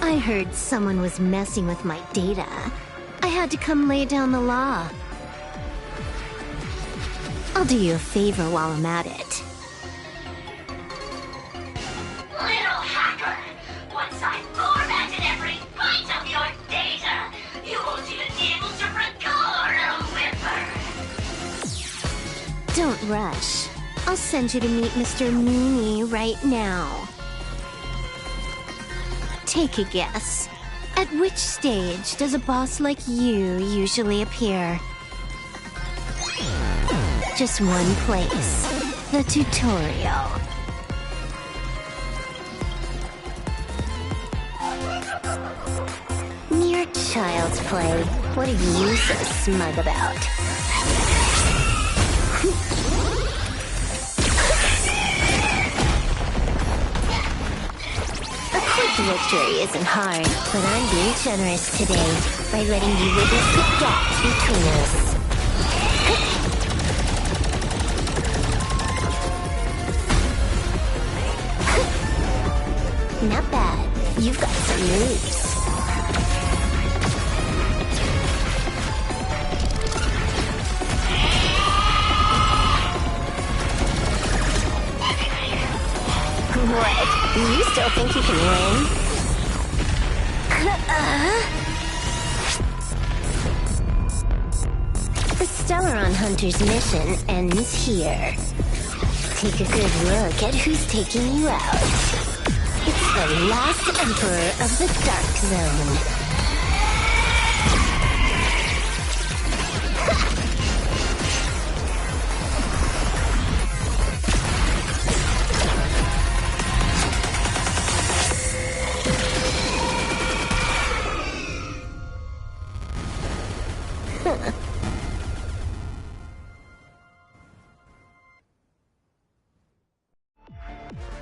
I heard someone was messing with my data. I had to come lay down the law. I'll do you a favor while I'm at it. Little hacker! Once I've formatted every byte of your data, you won't even be able to record a whimper! Don't rush. I'll send you to meet Mr. Mimi right now. Take a guess. At which stage does a boss like you usually appear? Just one place. The tutorial. Mere child's play. What are you so smug about? A quick victory isn't hard, but I'm being generous today by letting you witness the gap between us. Not bad. You've got some moves. What? You still think you can win? The Stellaron Hunter's mission ends here. Take a good look at who's taking you out. It's the last Emperor of the Dark Zone.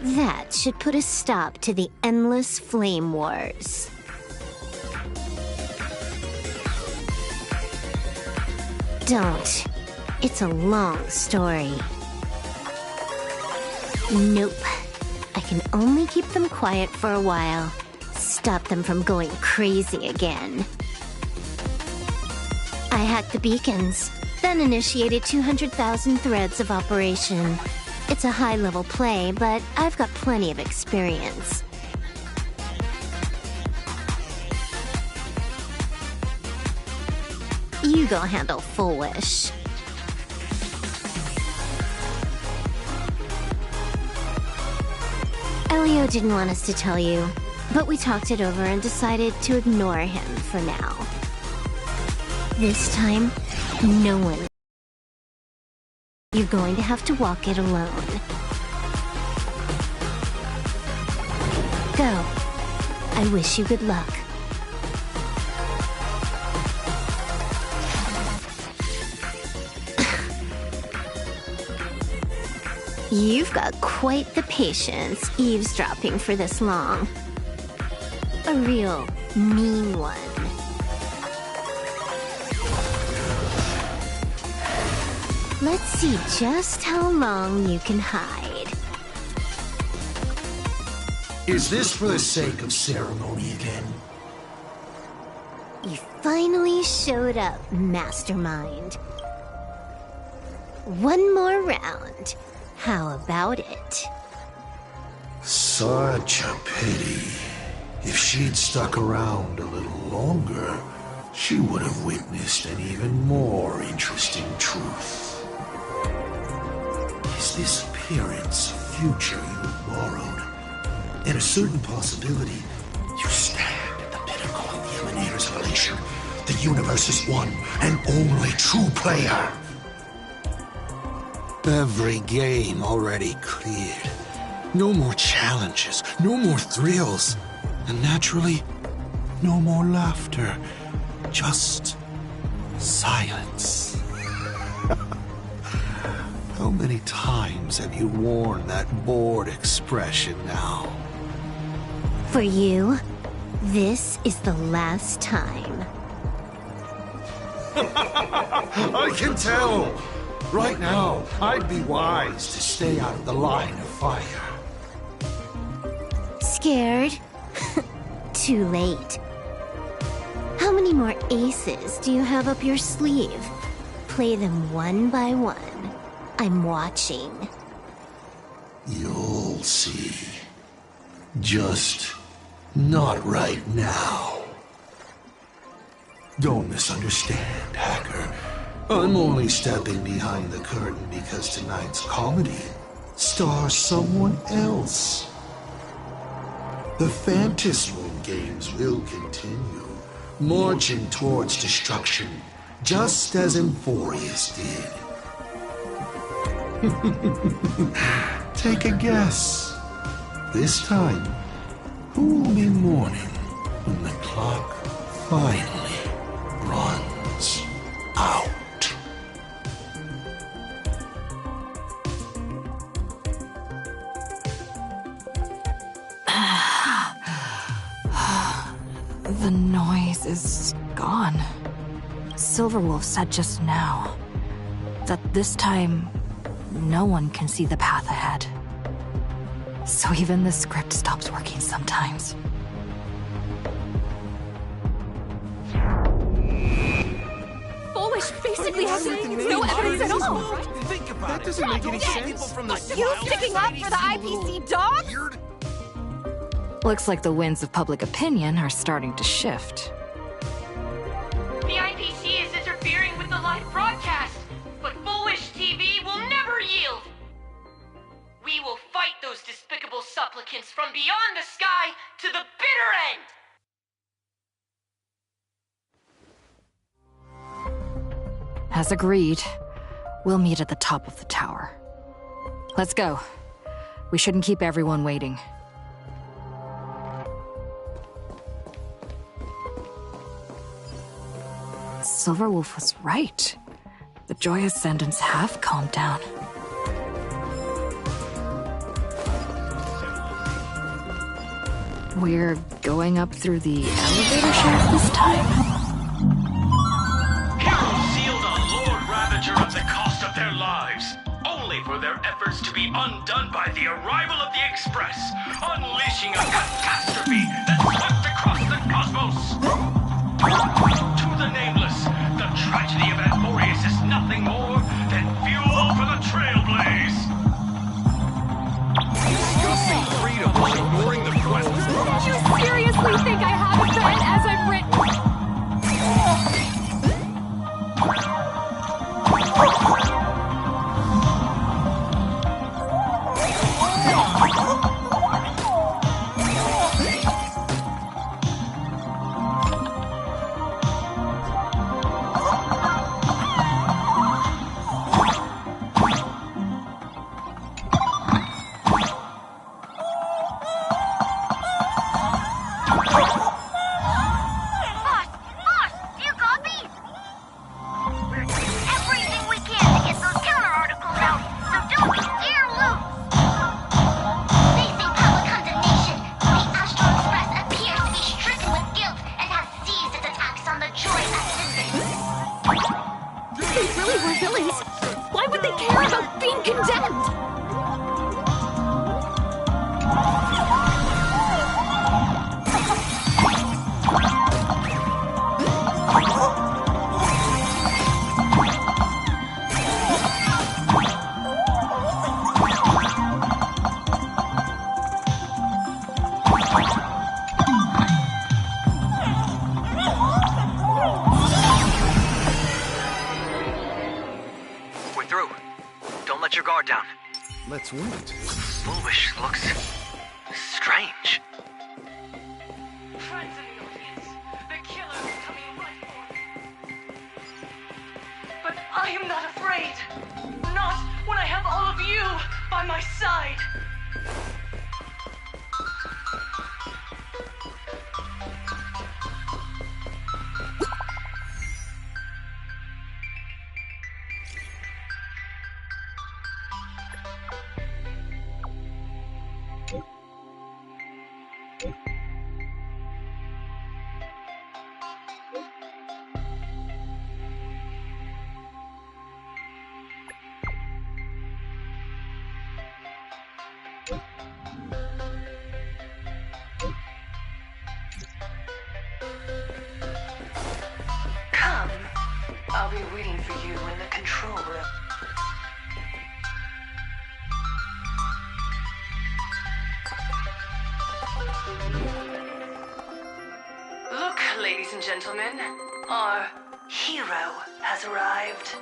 That should put a stop to the endless flame wars. Don't. It's a long story. Nope. I can only keep them quiet for a while. Stop them from going crazy again. I hacked the beacons, then initiated 200,000 threads of operation. It's a high-level play, but I've got plenty of experience. You go handle Full Wish. Elio didn't want us to tell you, but we talked it over and decided to ignore him for now. This time, no one. You're going to have to walk it alone. Go. I wish you good luck. You've got quite the patience eavesdropping for this long. A real mean one. Let's see just how long you can hide. Is this for the sake of ceremony again? You finally showed up, Mastermind. One more round. How about it? Such a pity. If she'd stuck around a little longer, she would have witnessed an even more interesting truth. Is this appearance a future you borrowed? In a certain possibility, you stand at the pinnacle of the Emanator's elation, the universe's one and only true player. Every game already cleared. No more challenges, no more thrills, and naturally, no more laughter. Just silence. How many times have you worn that bored expression now? For you, this is the last time. I can tell! Right now, I'd be wise to stay out of the line of fire. Scared? Too late. How many more aces do you have up your sleeve? Play them one by one. I'm watching. You'll see. Just not right now. Don't misunderstand, Hacker. I'm only stepping behind the curtain because tonight's comedy stars someone else. The Phantasmoon games will continue, marching towards destruction, just as Emphorius did. Take a guess. This time, who will be mourning when the clock finally runs out? The noise is gone. Silverwolf said just now that this time no one can see the path ahead. So even the script stops working sometimes. Foolish basically has no evidence at all. Think about that doesn't make any sense. You sticking up for the IPC dog? Looks like the winds of public opinion are starting to shift. The IPC is interfering with the live broadcast, but Foolish TV will never yield. We will fight those despicable supplicants from beyond the sky to the bitter end. As agreed, we'll meet at the top of the tower. Let's go. We shouldn't keep everyone waiting. Silverwolf was right. The Joy Ascendants have calmed down. We're going up through the elevator shaft this time? Heroes sealed on Lord Ravager at the cost of their lives, only for their efforts to be undone by the arrival of the Express, unleashing a catastrophe that swept across the cosmos. To the nameless, the tragedy of Emphorius is nothing more than fuel for the Trailblaze. Discussing freedom while ignoring the questions. You seriously think I haven't been as I've written? Let's wait. Foolish looks strange. Friends in the audience, the killer is coming right for me. But I am not afraid. Not when I have all of you by my side. Come. I'll be waiting for you in the control room. Look, ladies and gentlemen, our hero has arrived.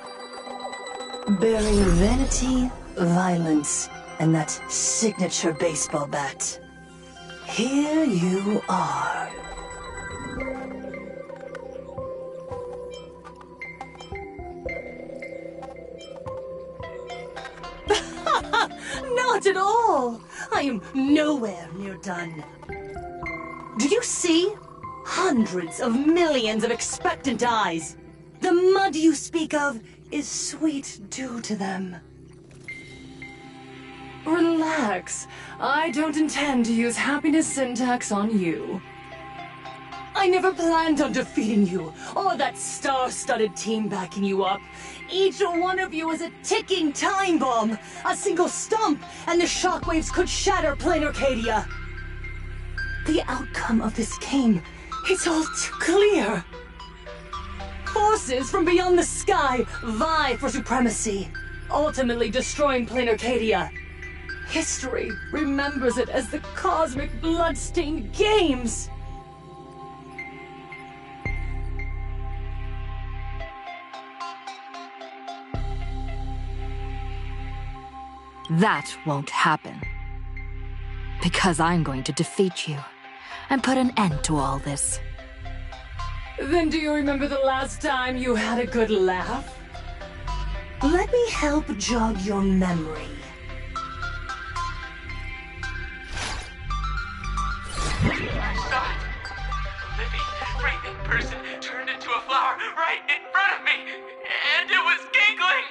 Bearing vanity, violence, and that signature baseball bat. Here you are. Not at all! I am nowhere near done. Do you see? Hundreds of millions of expectant eyes. The mud you speak of is sweet dew to them. Relax. I don't intend to use happiness syntax on you. I never planned on defeating you, or that star-studded team backing you up. Each one of you is a ticking time bomb. A single stump, and the shockwaves could shatter plain Arcadia. The outcome of this game, it's all too clear. Forces from beyond the sky vie for supremacy, ultimately destroying plain Arcadia. History remembers it as the cosmic bloodstained games. That won't happen. Because I'm going to defeat you and put an end to all this. Then do you remember the last time you had a good laugh? Let me help jog your memory. God! A living, breathing person turned into a flower right in front of me, and it was giggling!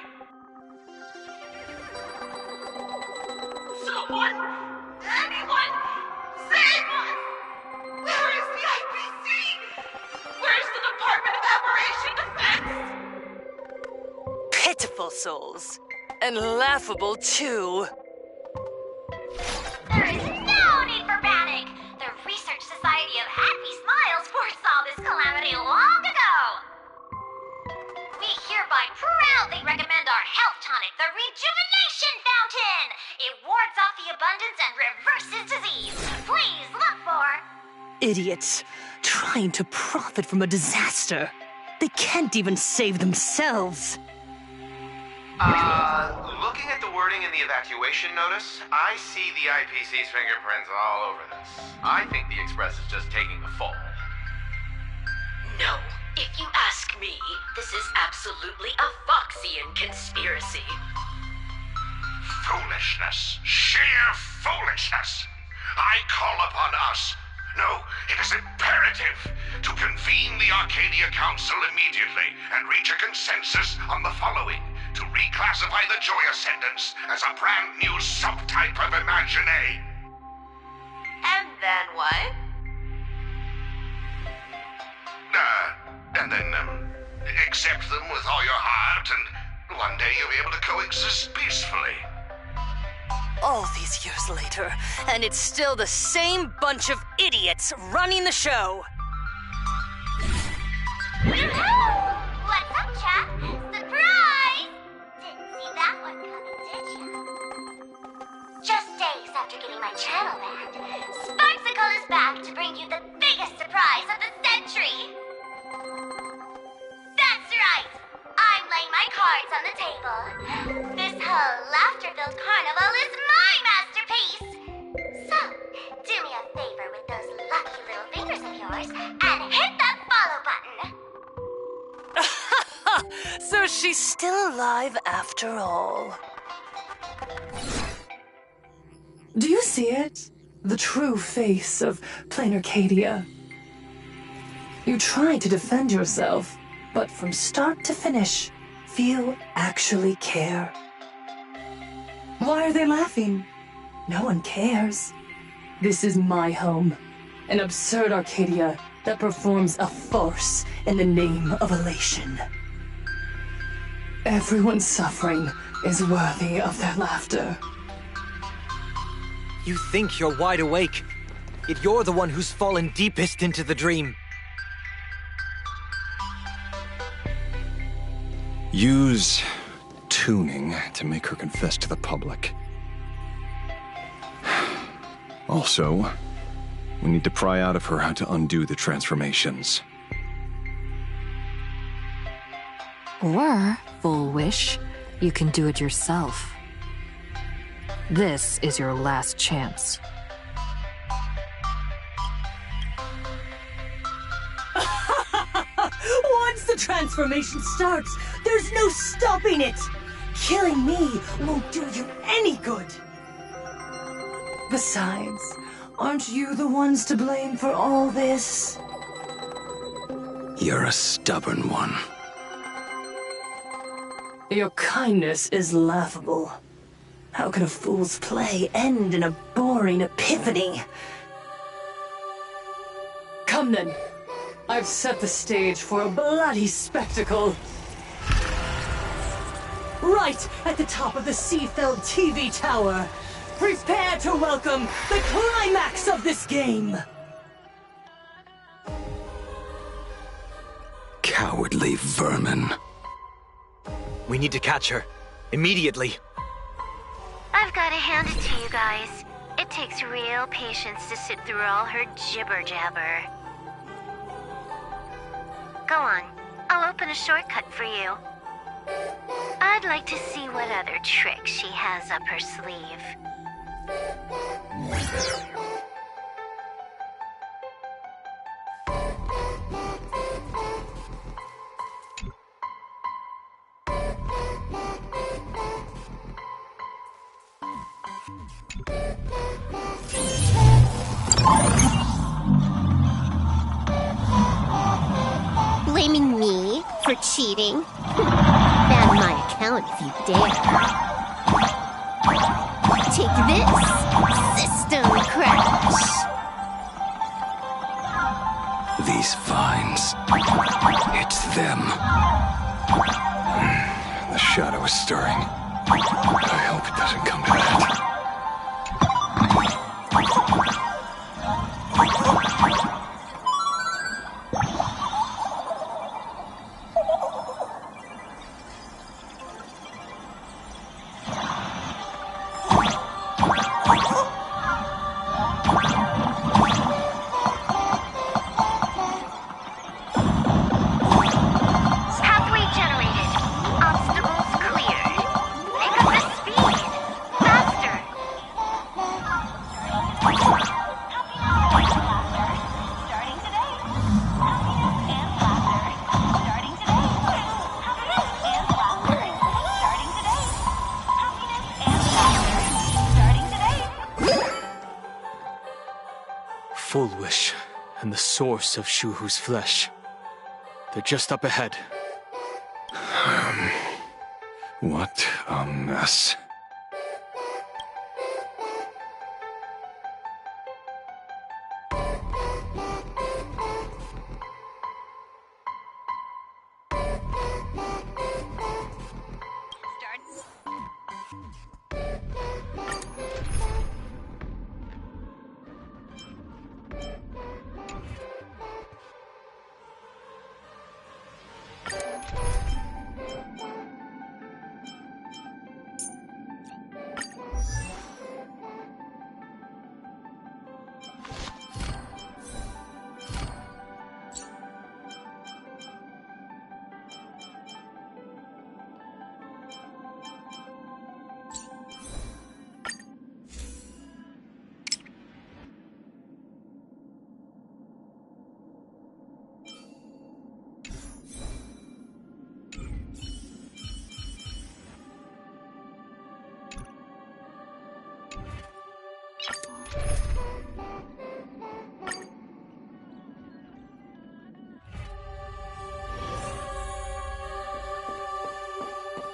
Someone! Anyone! Save us! Where is the IPC? Where's the Department of Aberration Defense? Pitiful souls. And laughable, too. There is no need for panic! The Research Society of Happy Smiles foresaw this calamity long ago! We hereby proudly recommend our health tonic, the Rejuvenation Fountain! It wards off the abundance and reverses disease. Please look for... Idiots. Trying to profit from a disaster. They can't even save themselves. Looking at the wording in the evacuation notice, I see the IPC's fingerprints all over this. I think the Express is just taking the fall. No. If you ask me, this is absolutely a Foxian conspiracy. Foolishness. Sheer foolishness. I call upon us. No, it is imperative to convene the Arcadia Council immediately and reach a consensus on the following. To reclassify the Joy Ascendants as a brand new subtype of Imagine. And then what? And then, accept them with all your heart, and one day you'll be able to coexist peacefully. All these years later, and it's still the same bunch of idiots running the show. What's up, chap? Surprise! Didn't see that one coming, did you? Just days after getting my channel banned, Sparksicle is back to bring you the biggest surprise of the century! That's right! I'm laying my cards on the table. This whole laughter-filled carnival is my masterpiece! So, do me a favor with those lucky little fingers of yours and hit that follow button! So she's still alive after all. Do you see it? The true face of plain Arcadia. You tried to defend yourself, but from start to finish, few actually care. Why are they laughing? No one cares. This is my home, An absurd Arcadia that performs a farce in the name of elation. Everyone's suffering is worthy of their laughter. You think you're wide awake, yet you're the one who's fallen deepest into the dream. Use tuning to make her confess to the public. Also, we need to pry out of her how to undo the transformations. Or, full wish, you can do it yourself. This is your last chance. Once the transformation starts, there's no stopping it! Killing me won't do you any good! Besides, aren't you the ones to blame for all this? You're a stubborn one. Your kindness is laughable. How can a fool's play end in a boring epiphany? Come then. I've set the stage for a bloody spectacle. Right at the top of the sea-filled TV tower. Prepare to welcome the climax of this game! Cowardly vermin. We need to catch her. Immediately. I've got to hand it to you guys. It takes real patience to sit through all her jibber-jabber. Go on. I'll open a shortcut for you. I'd like to see what other tricks she has up her sleeve. Blaming me for cheating? Ban my account if you dare. Take this, system crash. These vines. It's them. The shadow is stirring. I hope it doesn't come to that. Pathway generated. Obstacles cleared. Pick up the speed. Faster. Full Wish and the source of Shuhu's flesh. They're just up ahead. What a mess.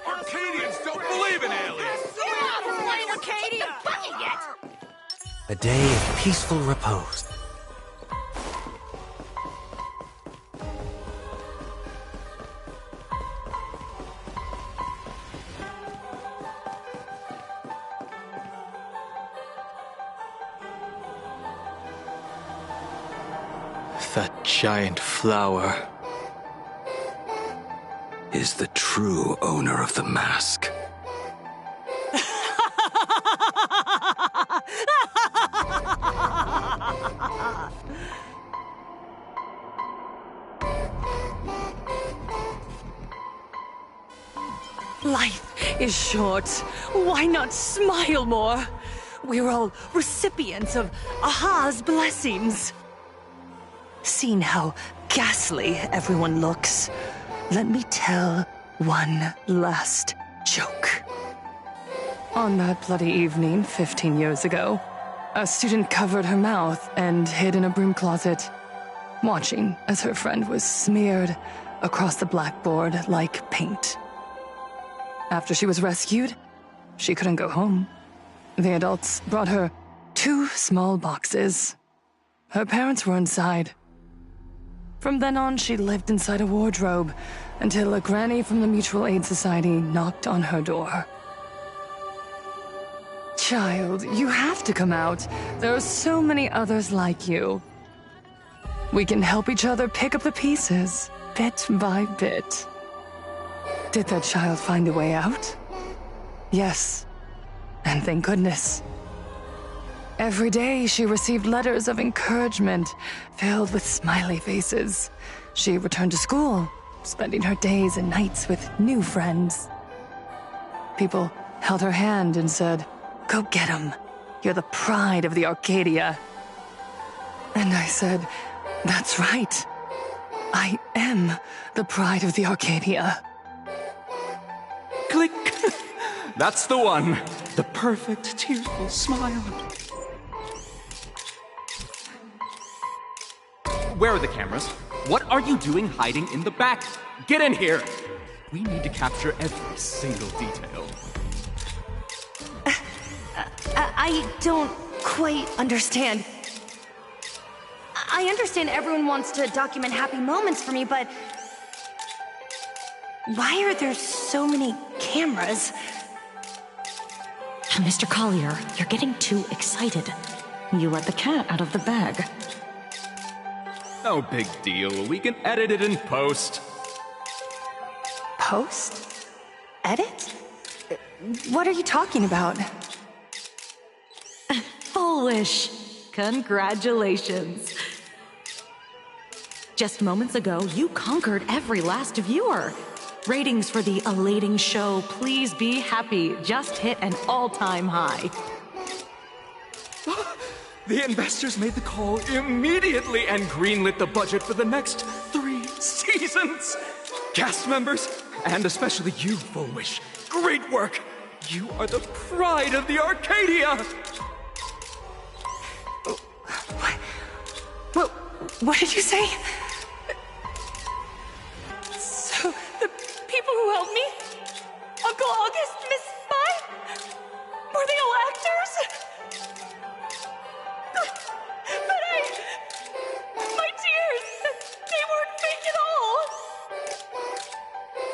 Arcadians don't believe in aliens! A day of peaceful repose. That giant flower is the true owner of the mask. Life is short. Why not smile more? We're all recipients of Aha's blessings. Seeing how ghastly everyone looks, let me tell one last joke. On that bloody evening 15 years ago, a student covered her mouth and hid in a broom closet, watching as her friend was smeared across the blackboard like paint. After she was rescued, she couldn't go home. The adults brought her 2 small boxes. Her parents were inside. From then on, she lived inside a wardrobe until a granny from the Mutual Aid Society knocked on her door. Child, you have to come out. There are so many others like you. We can help each other pick up the pieces, bit by bit. Did that child find a way out? Yes. And thank goodness. Every day she received letters of encouragement filled with smiley faces. She returned to school, spending her days and nights with new friends. People held her hand and said, "Go get 'em. You're the pride of the Arcadia." And I said, "That's right. I am the pride of the Arcadia." Click! That's the one. The perfect tearful smile. Where are the cameras? What are you doing hiding in the back? Get in here! We need to capture every single detail. I don't quite understand. I understand everyone wants to document happy moments for me, but why are there so many cameras? Mr. Collier, you're getting too excited. You let the cat out of the bag. No big deal. We can edit it in post. Post? Edit? What are you talking about? Foolish. Congratulations. Just moments ago, you conquered every last viewer. Ratings for the elating show, Please Be Happy, just hit an all-time high. The investors made the call immediately and greenlit the budget for the next 3 seasons. Cast members, and especially you, Foolish. Great work. You are the pride of the Arcadia. What did you say? So, the people who helped me? Uncle August, Miss Spy? Were they all actors? But my tears, they weren't fake at all.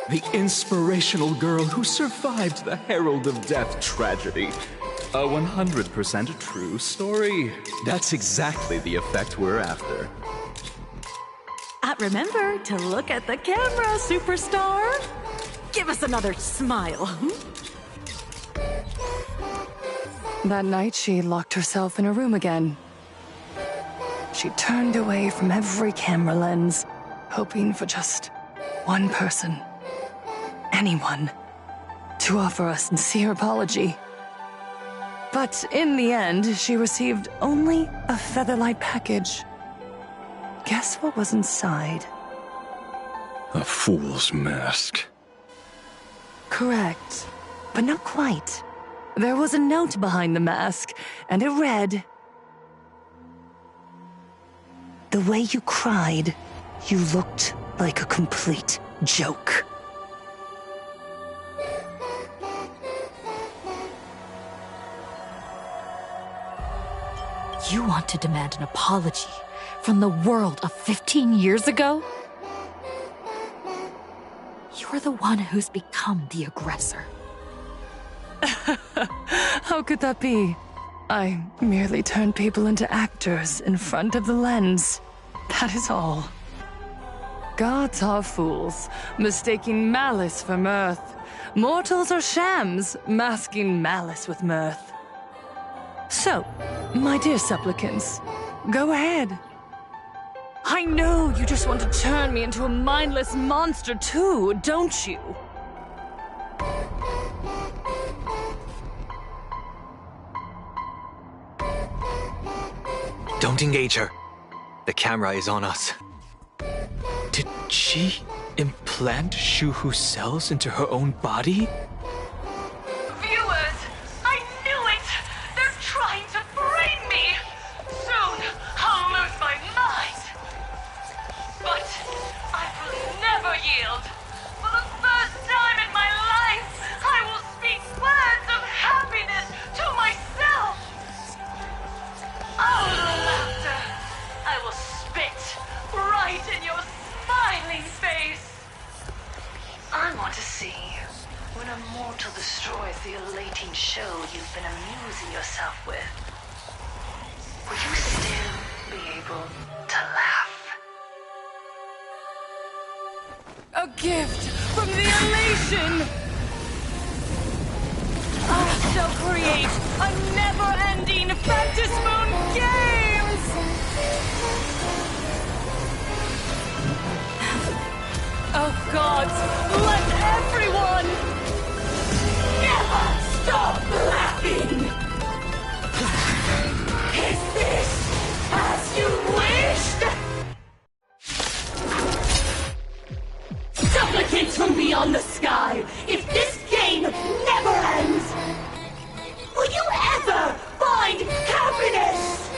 The inspirational girl who survived the Herald of Death tragedy. A 100% true story. That's exactly the effect we're after. Remember to look at the camera, superstar. Give us another smile. That night, she locked herself in her room again. She turned away from every camera lens, hoping for just one person, anyone, to offer a sincere apology. But in the end, she received only a Featherlight package. Guess what was inside? A fool's mask. Correct, but not quite. There was a note behind the mask, and it read, "The way you cried, you looked like a complete joke." You want to demand an apology from the world of 15 years ago? You're the one who's become the aggressor. How could that be? I merely turned people into actors in front of the lens. That is all. Gods are fools, mistaking malice for mirth. Mortals are shams, masking malice with mirth. So, my dear supplicants, go ahead. I know you just want to turn me into a mindless monster too, don't you? Don't engage her. The camera is on us. Did she implant Shuhu's cells into her own body? Viewers, I knew it! They're trying to frame me! Soon, I'll lose my mind! But I will never yield! For the first time in my life, I will speak words of happiness to myself! Out of laughter, I will spit right in your smiling face! I want to see when a mortal destroys the elating show you've been amusing yourself with. Will you still be able to laugh? A gift from the elation! I shall create a never-ending Fantasmoon Games! Oh gods, let everyone never stop laughing! Is this as you wished? Supplicants from beyond the sky, if this game never ends, will you ever find happiness?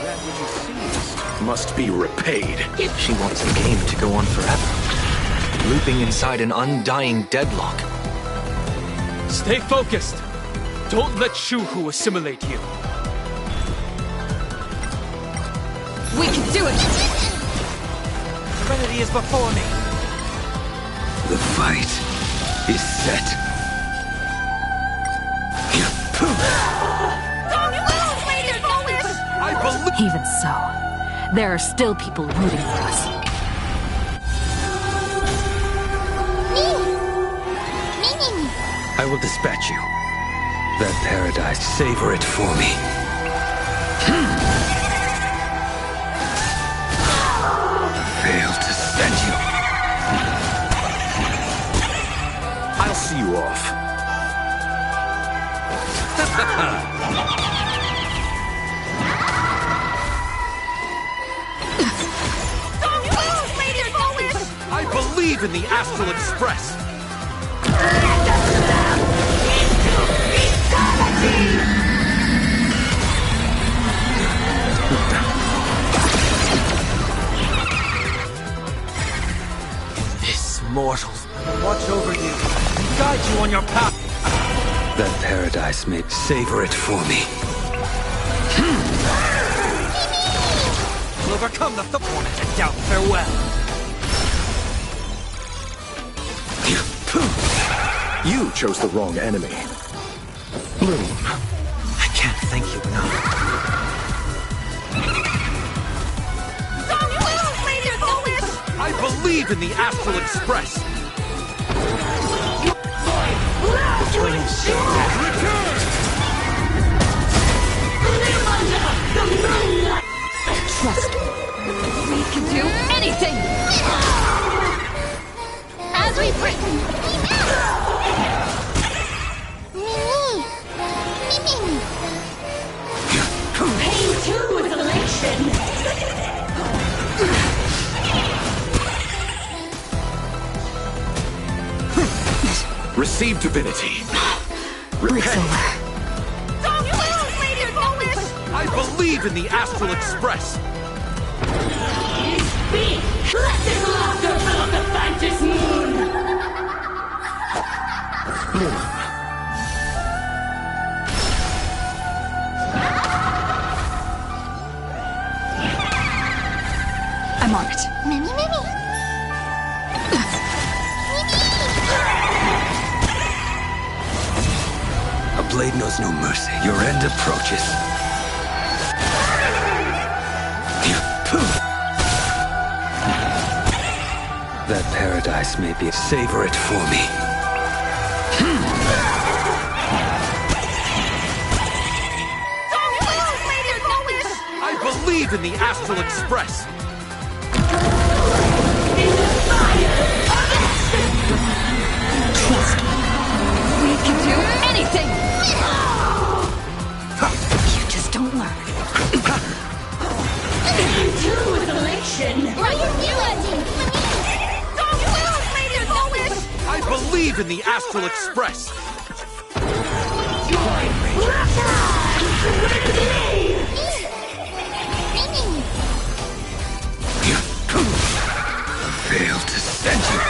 That which is seized must be repaid. She wants the game to go on forever, looping inside an undying deadlock. Stay focused. Don't let Shuhu assimilate you. We can do it! Serenity is before me. The fight is set. I believe. Even so, there are still people rooting for us. I will dispatch you. That paradise, savor it for me. Failed to send you. I'll see you off. I believe in the Astral Express. This mortal will watch over you and guide you on your path. That paradise may savor it for me. Will overcome the thorns and doubt farewell. You chose the wrong enemy. Bloom. I can't thank you enough. I believe in the Astral Express. Trust me. We can do anything! As we've written. Pain too is elation! Receive divinity. Repent. I believe in the Astral Express. Speak! Let this laughter fill up the Fantasmoon! Bloom. I'm on it. Mimi, Mimi. A blade knows no mercy. Your end approaches. That paradise may be. Savor it for me. I believe in the Astral Express! Trust me. We can do anything! You just don't learn. True isolation! I believe in the Astral Express! Failed to send you.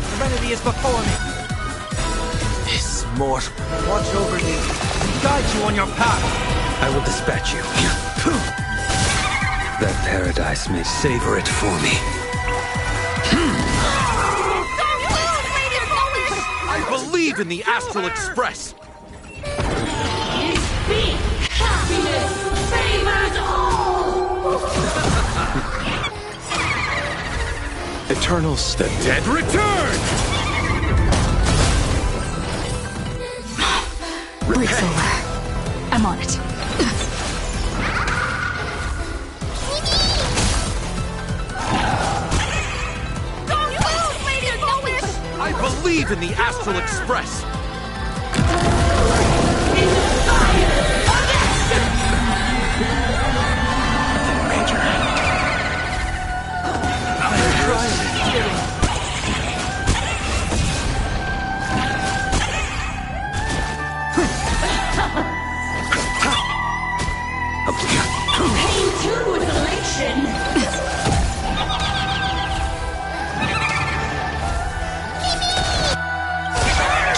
Serenity is before me. This mortal. Watch over you and guide you on your path. I will dispatch you. That paradise may savor it for me. I believe in the Astral Express! Happiness favors all! Eternal the dead return! Break's over. I'm on it. I believe in the Astral Express!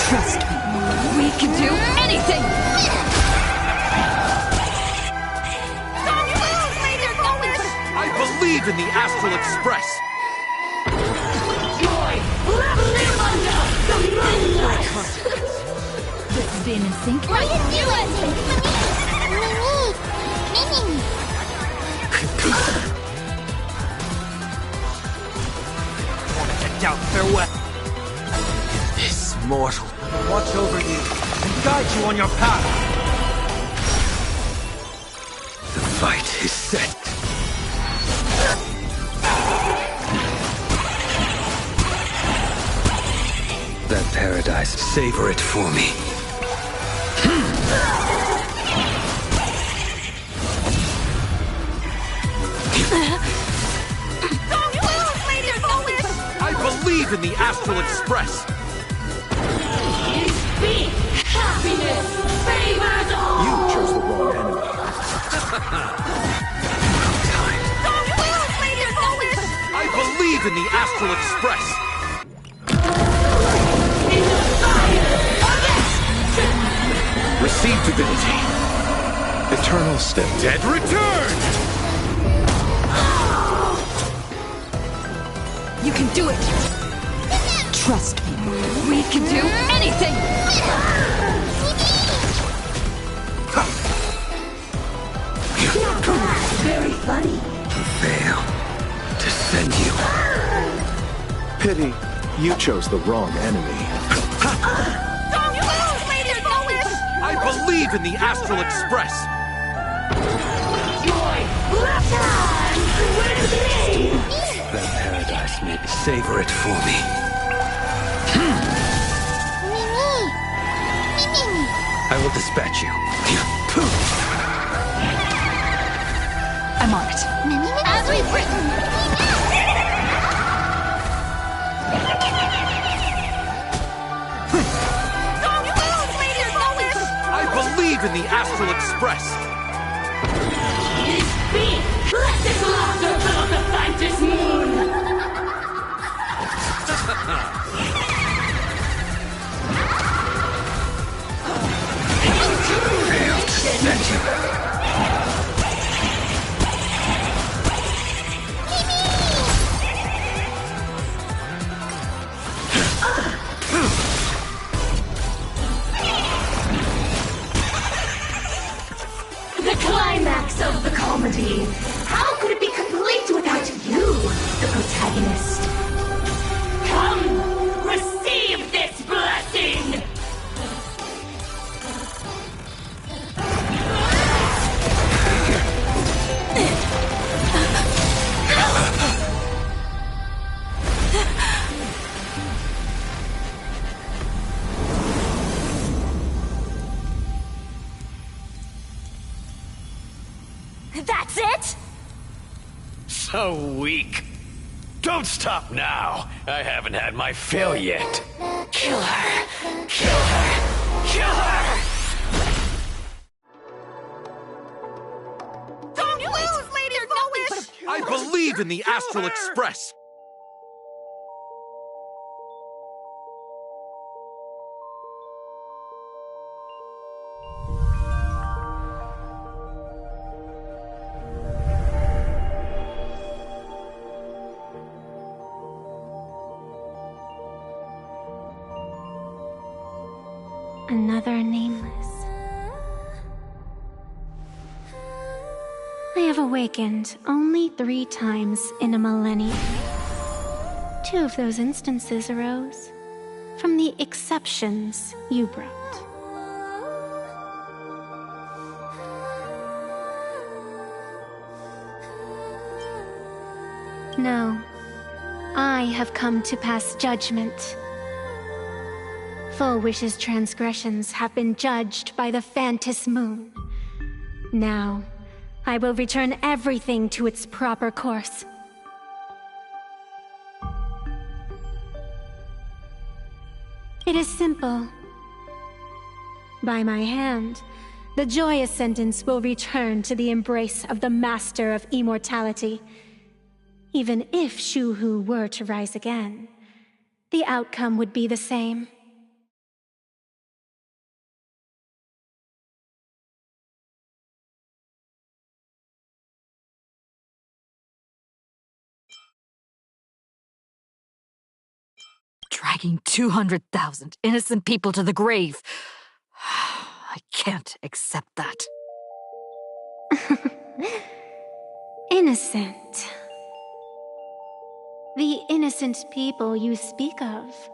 Trust me. We can do anything! I believe in the Astral Express! This is being in sync. Doubt farewell. This mortal. Watch over you and guide you on your path. The fight is set. That paradise, savor it for me. I believe in the Astral Express! Happiness favors all! You chose the wrong enemy. I believe in the Astral Express! Receive divinity. Eternal step. Dead return! You can do it! Trust me. We can do anything! Very funny. Fail to send you. Pity, you chose the wrong enemy. I believe in the Astral Express! That paradise may be. Savor it for me. I will dispatch you. I'm on it. As we've written. I believe in the Astral Express! Let this laughter fill up the Phantom Moon! Fail to send you. So weak. Don't stop now. I haven't had my fill yet. Kill her. Kill her. Kill her! Don't lose, Lady Foolish! I believe in the Astral Express! Another nameless. I have awakened only 3 times in a millennium. 2 of those instances arose from the exceptions you brought. No, I have come to pass judgment. Full Wish's transgressions have been judged by the Phantom Moon. Now, I will return everything to its proper course. It is simple. By my hand, the Joy Ascendants will return to the embrace of the Master of Immortality. Even if Shu-Hu were to rise again, the outcome would be the same. Dragging 200,000 innocent people to the grave. I can't accept that. Innocent. The innocent people you speak of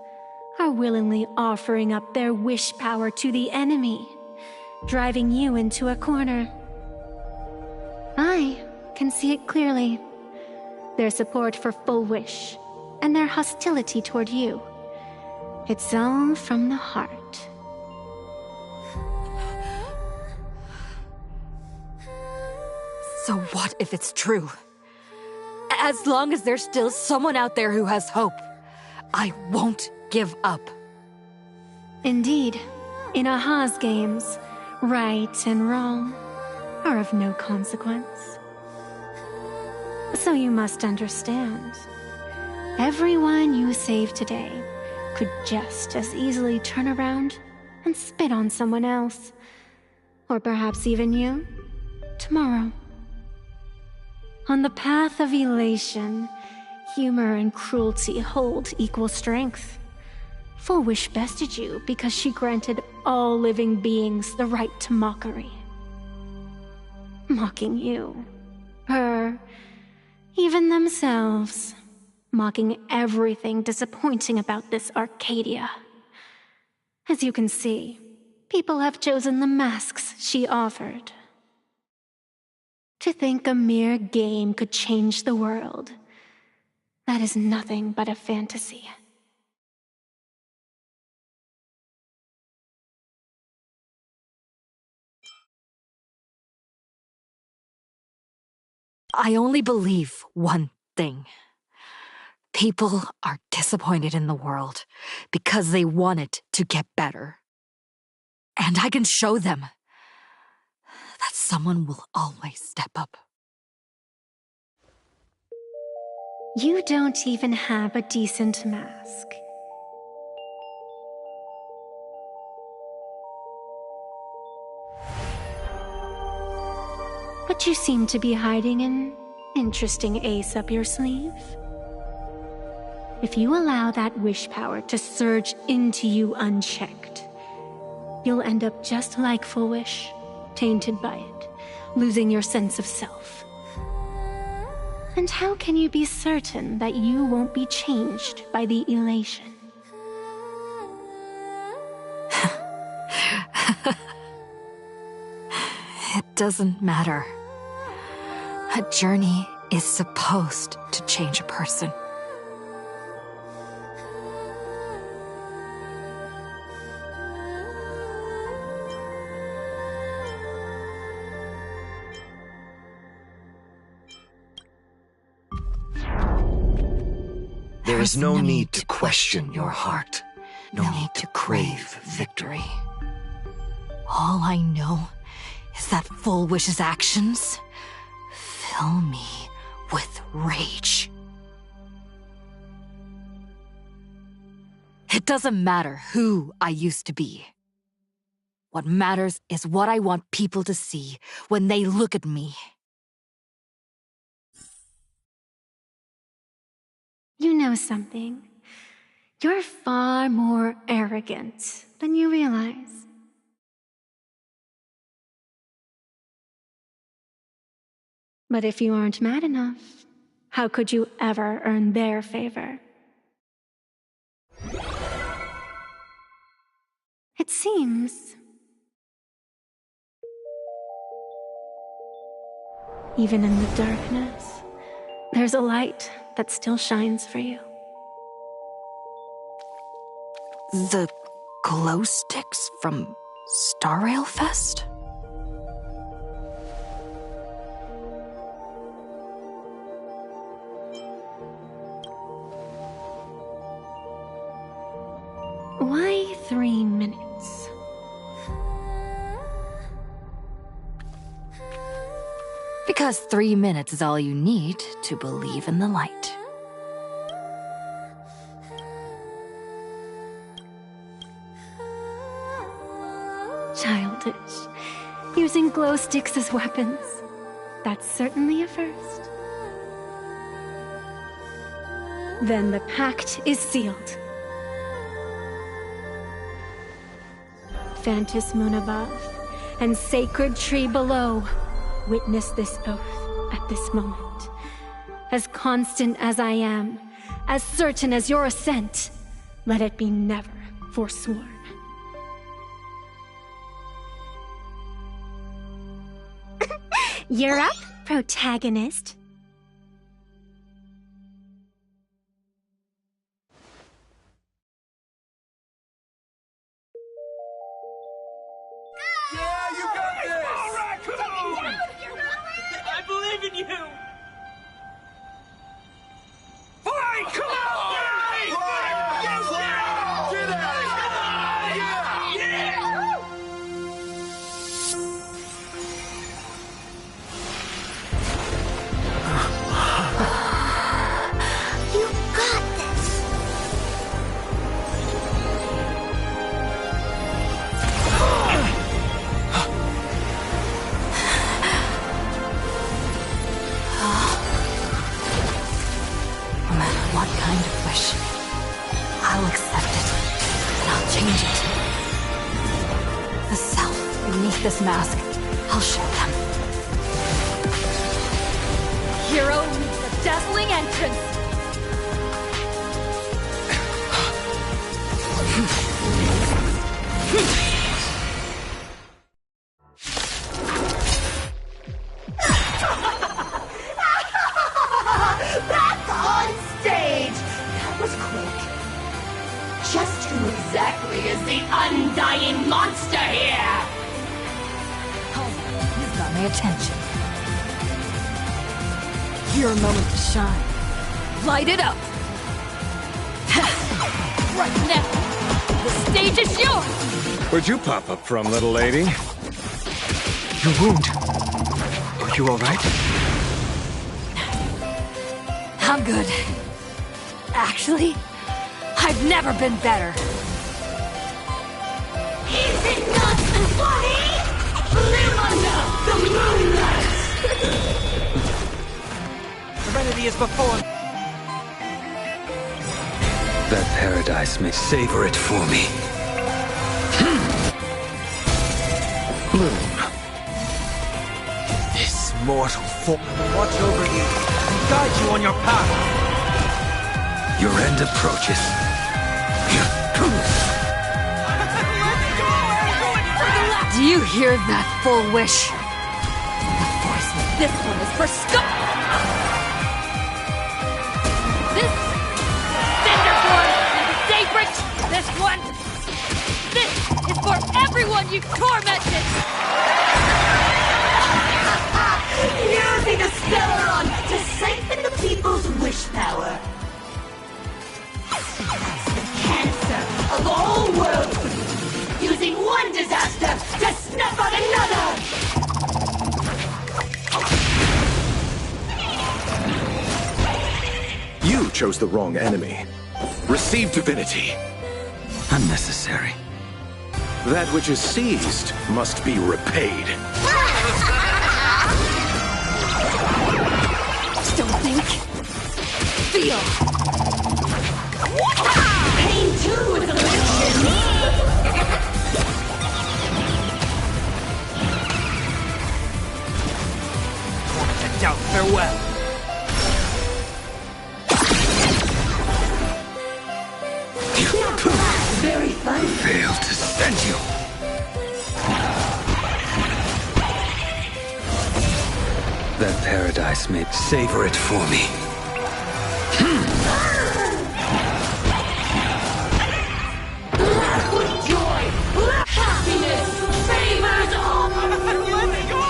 are willingly offering up their wish power to the enemy, driving you into a corner. I can see it clearly. Their support for Full Wish and their hostility toward you. It's all from the heart. So what if it's true? As long as there's still someone out there who has hope, I won't give up. Indeed, in Aha's games, right and wrong are of no consequence. So you must understand, everyone you save today could just as easily turn around and spit on someone else. Or perhaps even you, tomorrow. On the path of elation, humor and cruelty hold equal strength. Full Wish bested you because she granted all living beings the right to mockery. Mocking you, her, even themselves. Mocking everything disappointing about this Arcadia. As you can see, people have chosen the masks she offered. To think a mere game could change the world, that is nothing but a fantasy. I only believe one thing. People are disappointed in the world because they want it to get better. And I can show them that someone will always step up. You don't even have a decent mask. But you seem to be hiding an interesting ace up your sleeve. If you allow that wish power to surge into you unchecked, you'll end up just like Full Wish, tainted by it, losing your sense of self. And how can you be certain that you won't be changed by the elation? It doesn't matter. A journey is supposed to change a person. is no need to question your heart. No need to crave victory. All I know is that Full Wish's actions fill me with rage. It doesn't matter who I used to be. What matters is what I want people to see when they look at me. You know something? You're far more arrogant than you realize. But if you aren't mad enough, how could you ever earn their favor? It seems even in the darkness, there's a light that still shines for you. The glow sticks from Star Rail Fest? Why 3 minutes? Because 3 minutes is all you need to believe in the light. Childish. Using glow sticks as weapons. That's certainly a first. Then the pact is sealed. Fantas Moon above and Sacred Tree below, witness this oath at this moment. As constant as I am, as certain as your assent, let it be never forsworn. You're up, protagonist. Yeah, you got this! All raccoon! I believe in you! Fine, come on! Get out of here! You got this! No matter what kind of wish, I'll accept it, and I'll change it. The self beneath this mask, I'll show them. Hero meets a dazzling entrance. Back on stage! That was quick. Just who exactly is the undying monster here? You've got my attention. Your moment to shine. Light it up! Right now, the stage is yours. Where'd you pop up from, little lady? Your wound. Are you all right? I'm good. Actually, I've never been better. Is it not funny? Live under the moonlight! Serenity is before me. That paradise may savor it for me. Bloom. This mortal form. Watch over you and guide you on your path. Your end approaches. Do you hear that, Full Wish? The force of this one is for Scott! This Cinderborn and the Daybreak. This one. This is for everyone you've tormented. Using a Stellaron to siphon the people's wish power. chose the wrong enemy. Receive divinity. Unnecessary. That which is seized must be repaid. Don't think. Feel. Pain too is elixir. Doubt farewell. Very funny. Failed to send you. That paradise may savor it for me. Laugh with joy. Happiness favors all. Let's go,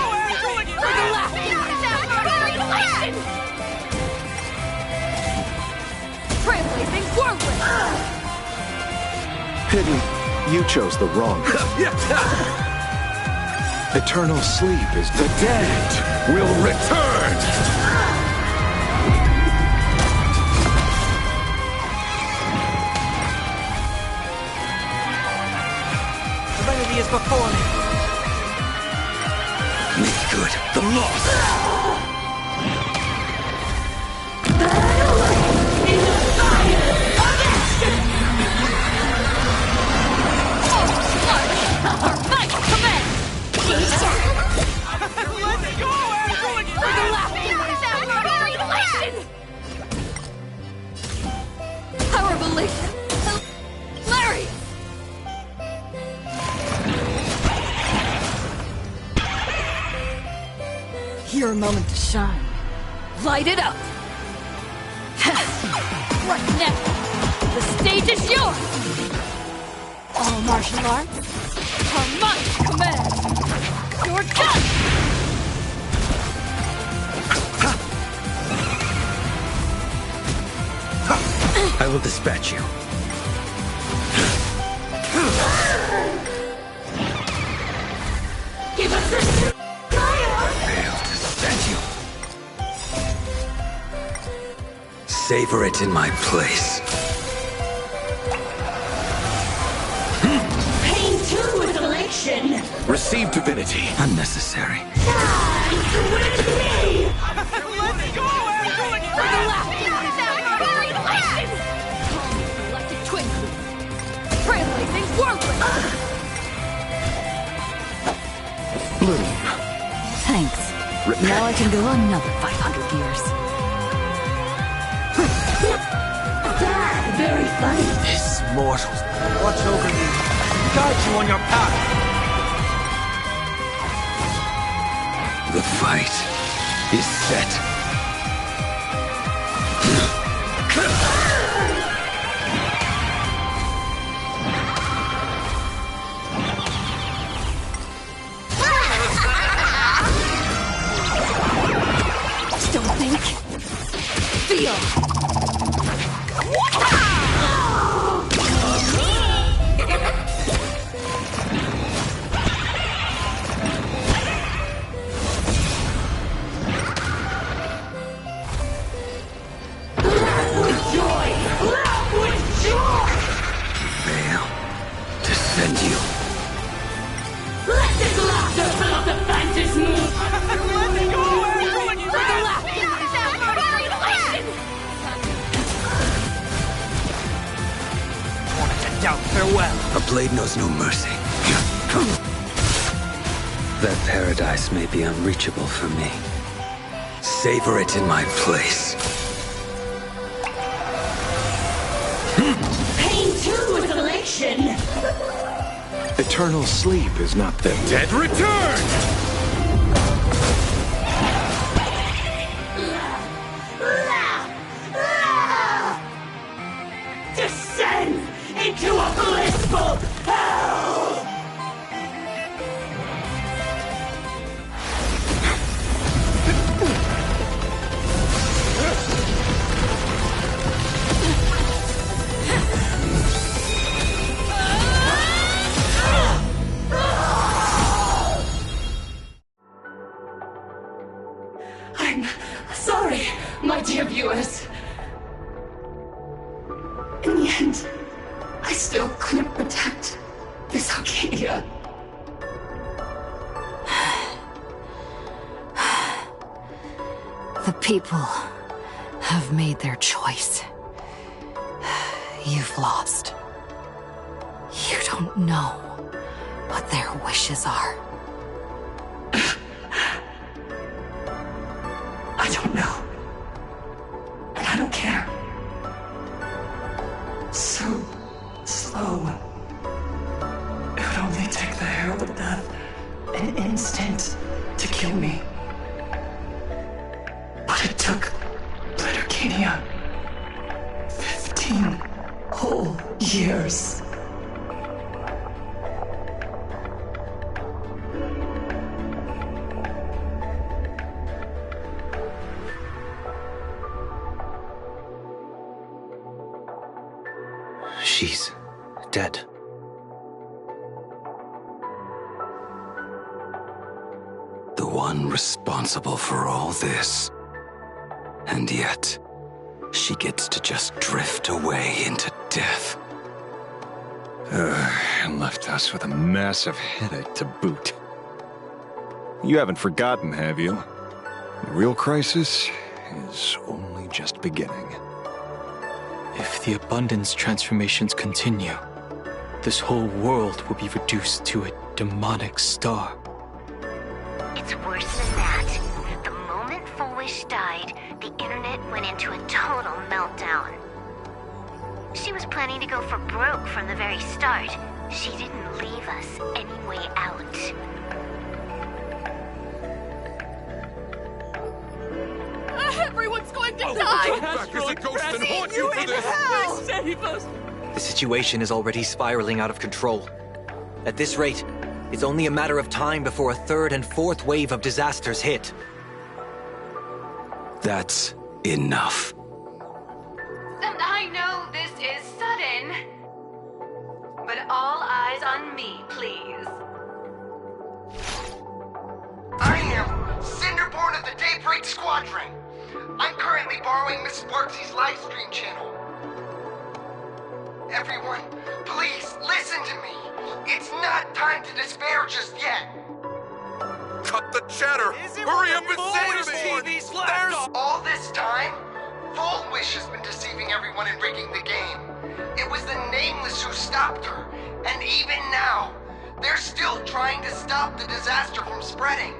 Trailblazing forward! Hidden, you chose the wrong. Eternal sleep is the dead will return. Serenity is before me. Make good the loss. Power of elation! Larry! Your moment to shine. Light it up! Right now, the stage is yours! All martial arts are my command! You're done! I will dispatch you. Give us this Failed to send you. Savor it in my place. pain too is elixir. Receive divinity. Unnecessary. Dance with me. Let's go, Electric twin trailblazing whirlwind! Bloom. Thanks. Repent. Now I can go another 500 years. Very funny. This mortal. Watch over you. Guide you on your path. The fight is set. Don't think. Feel. Fail to send you. Let this laughter fill up the fantasy moon. Doubt farewell. A blade knows no mercy. That paradise may be unreachable for me. Savor it in my place. Pain too is elixir. Eternal sleep is not the dead return. Descend into a blissful hell! I'm sorry, my dear viewers. And I still couldn't protect this Arcadia. The people have made their choice. You've lost. You don't know what their wishes are. I don't know. And I don't care. So slow. It would only take the herald of death an instant to kill me. But it took Blade Arcadia 15 whole years. She's dead. The one responsible for all this. And yet, she gets to just drift away into death. And left us with a massive headache to boot. You haven't forgotten, have you? The real crisis is only just beginning. If the abundance transformations continue, this whole world will be reduced to a demonic star. It's worse than that. The moment Foolish died, the internet went into a total meltdown. She was planning to go for broke from the very start. She didn't leave us any way out. Everyone's going to die! Come back as a ghost and haunt you for this! Save us! The situation is already spiraling out of control. At this rate, it's only a matter of time before a third and fourth wave of disasters hit. That's enough. And I know this is sudden, but all eyes on me, please. I am Cinderborn of the Daybreak Squadron. I'm currently borrowing Mrs. Barksy's livestream channel. Everyone, please listen to me. It's not time to despair just yet. Cut the chatter! Hurry up and say to me! There's all this time, Full Wish has been deceiving everyone and rigging the game. It was the Nameless who stopped her, and even now, they're still trying to stop the disaster from spreading.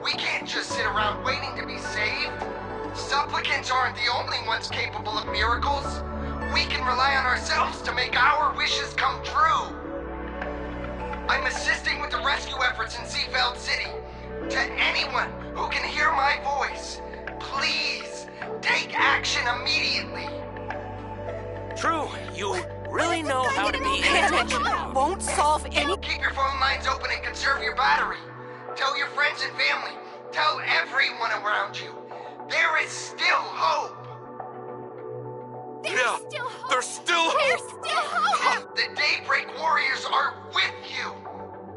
We can't just sit around waiting to be saved. Supplicants aren't the only ones capable of miracles. We can rely on ourselves to make our wishes come true. I'm assisting with the rescue efforts in Seafeld City. To anyone who can hear my voice, please take action immediately. True, you really know how to be attention. Won't solve any. Keep your phone lines open and conserve your battery. Tell your friends and family. Tell everyone around you. There is still hope. There's still hope! The Daybreak Warriors are with you.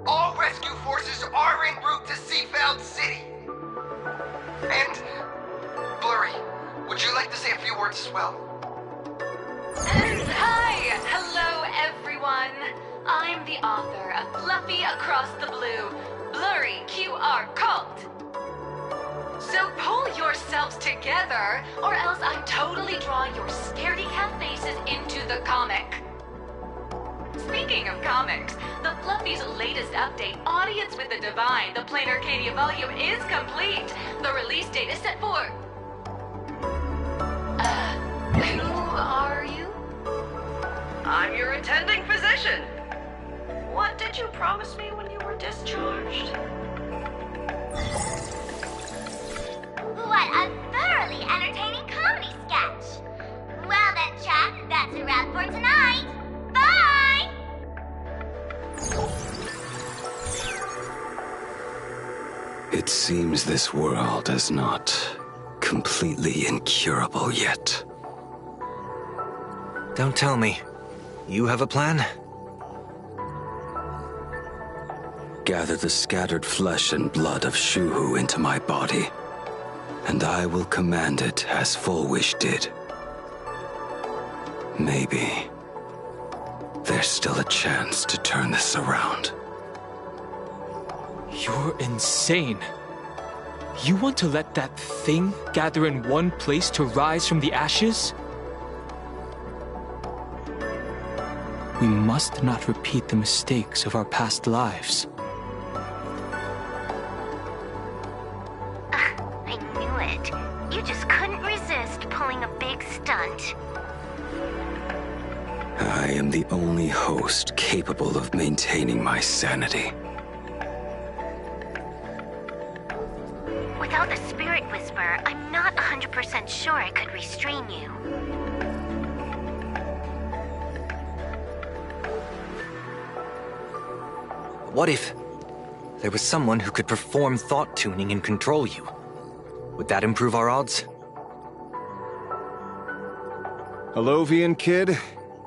All rescue forces are en route to Seafeld City. And, Blurry, would you like to say a few words as well? Hi! Hello, everyone. I'm the author of Fluffy Across the Blue, Blurry QR Cult. So pull yourselves together, or else I'm totally drawing your scaredy cat faces into the comic. Speaking of comics, the Fluffy's latest update, Audience with the Divine, the Plain Arcadia volume, is complete. The release date is set for... who are you? I'm your attending physician. What did you promise me when you were discharged? What a thoroughly entertaining comedy sketch! Well then, chat, that's a wrap for tonight. Bye! It seems this world is not completely incurable yet. Don't tell me. You have a plan? Gather the scattered flesh and blood of Shuhu into my body, and I will command it as Full Wish did. Maybe there's still a chance to turn this around. You're insane. You want to let that thing gather in one place to rise from the ashes? We must not repeat the mistakes of our past lives. I knew it. You just couldn't resist pulling a big stunt. I am the only host capable of maintaining my sanity. Without the Spirit Whisper, I'm not 100% sure I could restrain you. What if there was someone who could perform thought tuning and control you? Would that improve our odds? Alovian kid,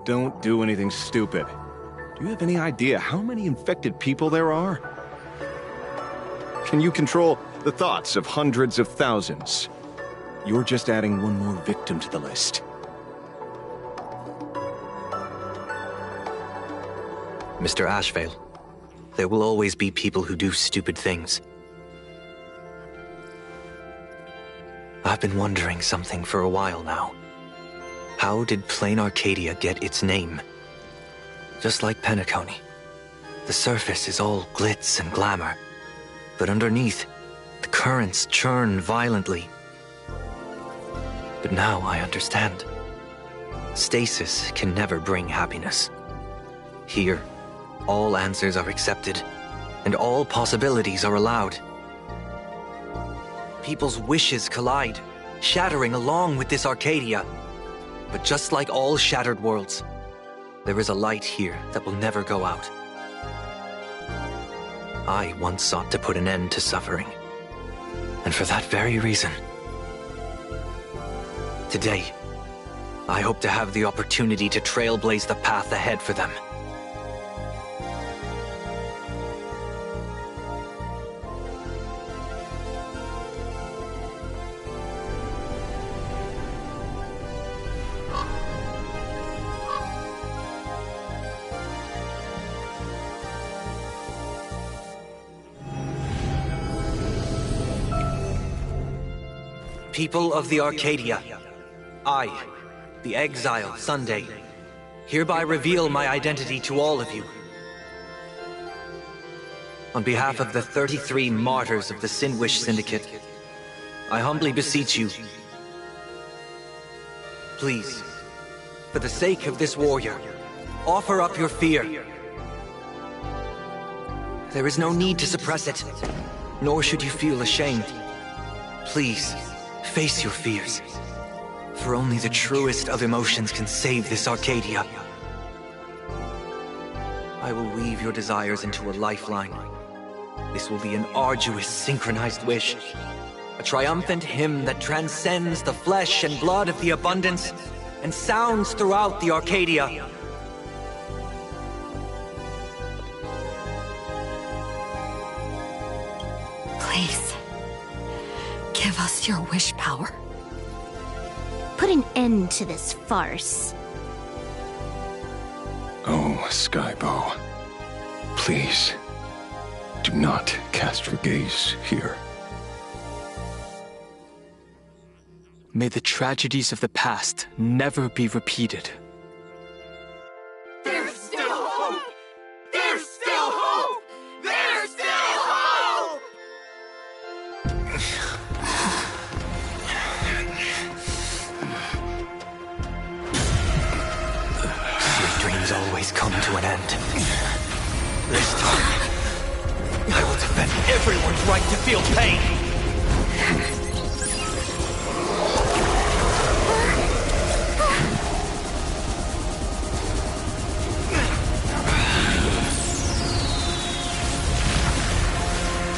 don't do anything stupid. Do you have any idea how many infected people there are? Can you control the thoughts of hundreds of thousands? You're just adding one more victim to the list. Mr. Ashvale, there will always be people who do stupid things. I've been wondering something for a while now. How did Plain Arcadia get its name? Just like Penacony, the surface is all glitz and glamour, but underneath, the currents churn violently. But now I understand. Stasis can never bring happiness. Here, all answers are accepted, and all possibilities are allowed. People's wishes collide, shattering along with this Arcadia. But just like all shattered worlds, there is a light here that will never go out. I once sought to put an end to suffering, and for that very reason, today, I hope to have the opportunity to trailblaze the path ahead for them. People of the Arcadia, I, the Exile Sunday, hereby reveal my identity to all of you. On behalf of the 33 martyrs of the Sinwish Syndicate, I humbly beseech you, please, for the sake of this warrior, offer up your fear. There is no need to suppress it, nor should you feel ashamed. Please, face your fears, for only the truest of emotions can save this Arcadia. I will weave your desires into a lifeline. This will be an arduous, synchronized wish, a triumphant hymn that transcends the flesh and blood of the abundance and sounds throughout the Arcadia. Please, give us your wish power. Put an end to this farce. Oh, Skybow. Please, do not cast your gaze here. May the tragedies of the past never be repeated. There's still hope! There's still hope! There's still hope! Sweet dreams always come to an end. This time, I will defend everyone's right to feel pain.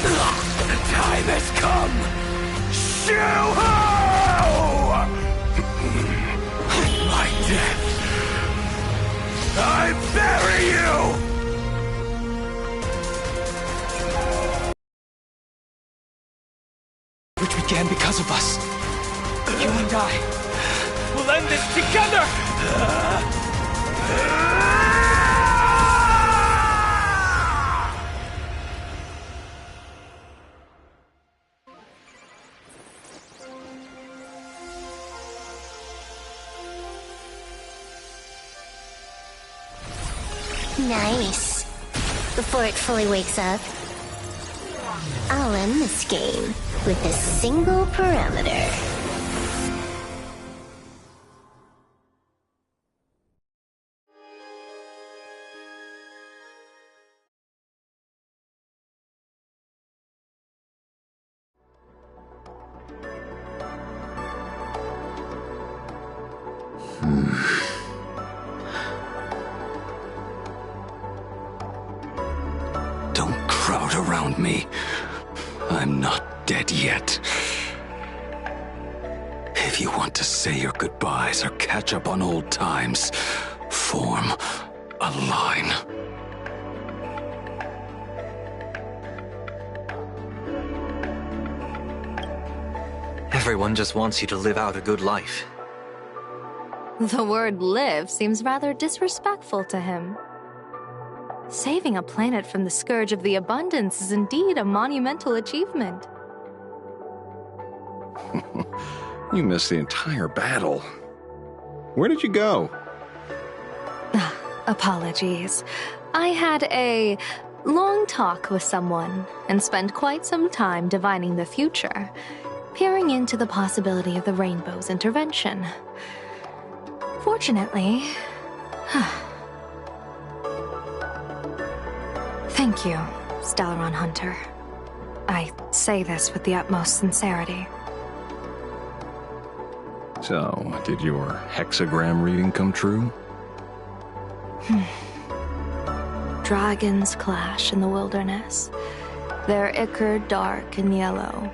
The time has come! Shoo-ho! In my death, I bury you! Which began because of us. You and I will end this together! Nice. Before it fully wakes up, I'll end this game with a single parameter. Don't crowd around me. I'm not dead yet. If you want to say your goodbyes or catch up on old times, form a line. Everyone just wants you to live out a good life. The word live seems rather disrespectful to him. Saving a planet from the scourge of the abundance is indeed a monumental achievement. You missed the entire battle. Where did you go? Apologies. I had a long talk with someone and spent quite some time divining the future, peering into the possibility of the Rainbow's intervention. Fortunately... Thank you, Stellaron Hunter. I say this with the utmost sincerity. So, did your hexagram reading come true? Dragons clash in the wilderness, their ichor dark and yellow.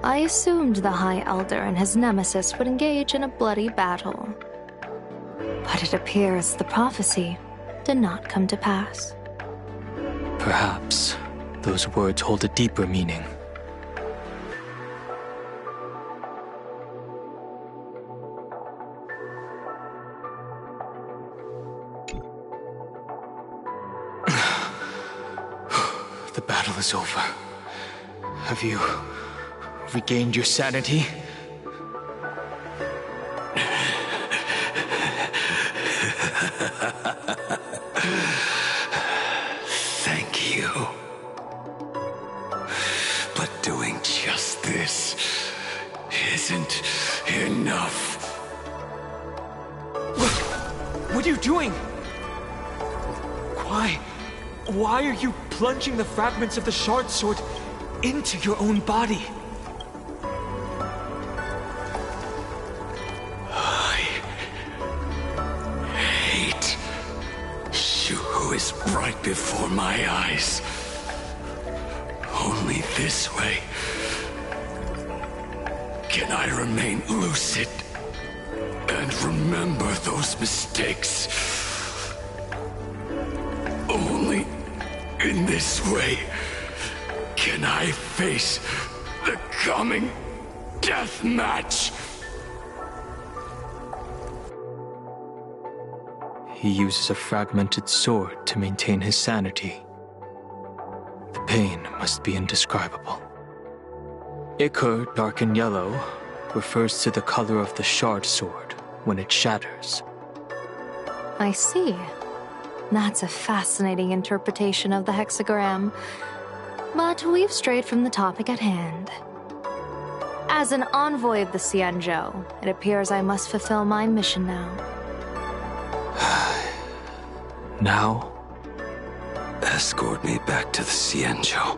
I assumed the High Elder and his nemesis would engage in a bloody battle. But it appears the prophecy did not come to pass. Perhaps those words hold a deeper meaning. The battle is over. Have you regained your sanity? Thank you. But doing just this isn't enough. What are you doing? Why are you plunging the fragments of the shard sword into your own body? I hate you who is right before my eyes. Only this way can I remain lucid and remember those mistakes. Only in this way can I face the coming death match. He uses a fragmented sword to maintain his sanity. The pain must be indescribable. Ichor, dark and yellow, refers to the color of the shard sword when it shatters. I see. That's a fascinating interpretation of the hexagram. But we've strayed from the topic at hand. As an envoy of the Xianzhou, it appears I must fulfill my mission now. Now? Escort me back to the Xianzhou,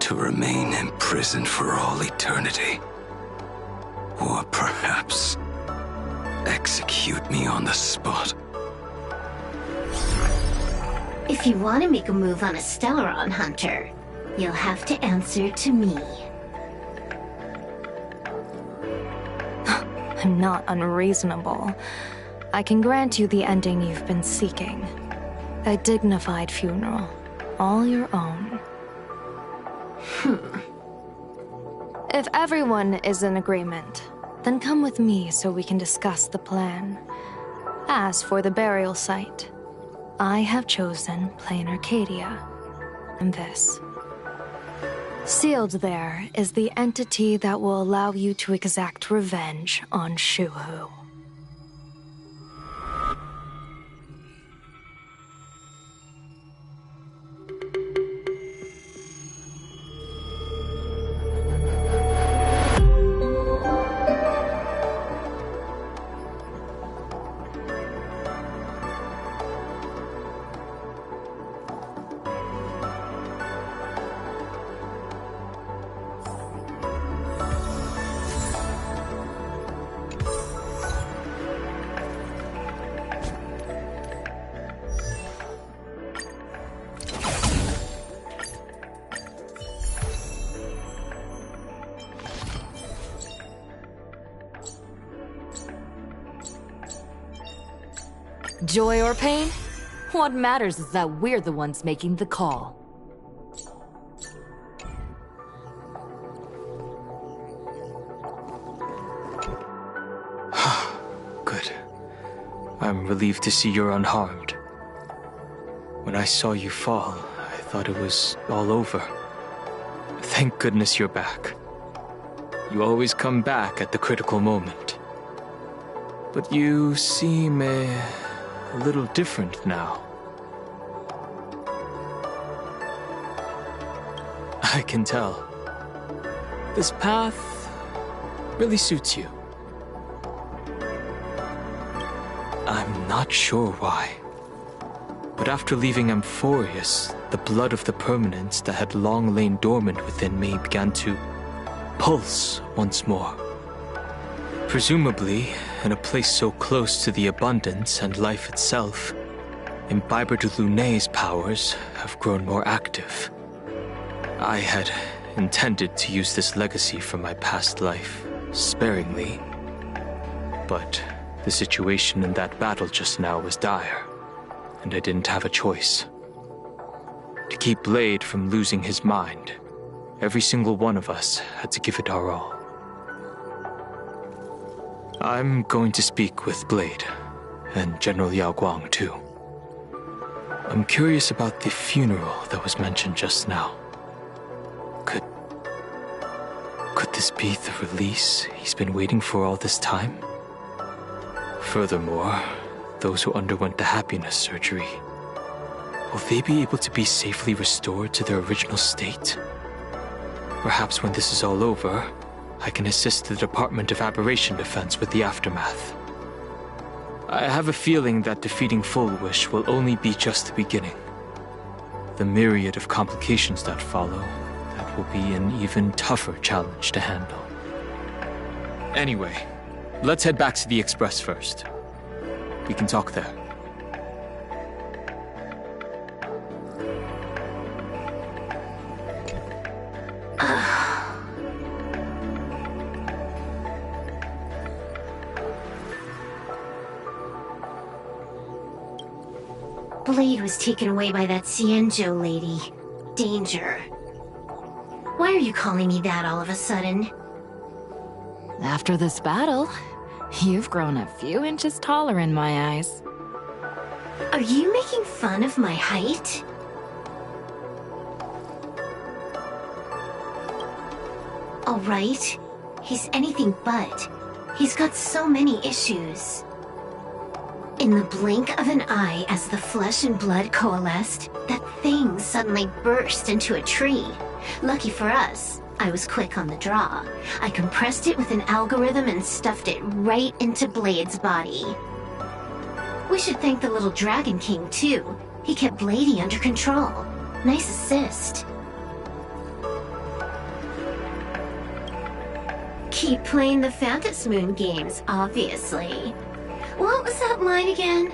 to remain imprisoned for all eternity. Or perhaps execute me on the spot. If you want to make a move on a Stellaron Hunter, you'll have to answer to me. I'm not unreasonable. I can grant you the ending you've been seeking. A dignified funeral, all your own. If everyone is in agreement, Then come with me so we can discuss the plan. As for the burial site, I have chosen Plain Arcadia. And this. Sealed there is the entity that will allow you to exact revenge on Shuhu. Joy or pain? What matters is that we're the ones making the call. Good. I'm relieved to see you're unharmed. When I saw you fall, I thought it was all over. Thank goodness you're back. You always come back at the critical moment. But you seem a little different now. I can tell. This path really suits you. I'm not sure why. But after leaving Amphorius, the blood of the permanence that had long lain dormant within me began to pulse once more. Presumably, in a place so close to the abundance and life itself, Imbiber de Lunay's powers have grown more active. I had intended to use this legacy from my past life sparingly, but the situation in that battle just now was dire, and I didn't have a choice. To keep Blade from losing his mind, every single one of us had to give it our all. I'm going to speak with Blade, and General Yao Guang too. I'm curious about the funeral that was mentioned just now. Could this be the release he's been waiting for all this time? Furthermore, those who underwent the happiness surgery, will they be able to be safely restored to their original state? Perhaps when this is all over, I can assist the Department of Aberration Defense with the aftermath. I have a feeling that defeating Full Wish will only be just the beginning. The myriad of complications that follow, that will be an even tougher challenge to handle. Anyway, let's head back to the Express first. We can talk there. Blade was taken away by that Cienjo lady. Danger. Why are you calling me that all of a sudden? After this battle, you've grown a few inches taller in my eyes. Are you making fun of my height? All right, he's anything but. He's got so many issues. In the blink of an eye, as the flesh and blood coalesced, that thing suddenly burst into a tree. Lucky for us, I was quick on the draw. I compressed it with an algorithm and stuffed it right into Blade's body. We should thank the little Dragon King, too. He kept Bladey under control. Nice assist. Keep playing the Phantom Moon games, obviously. What was that line again?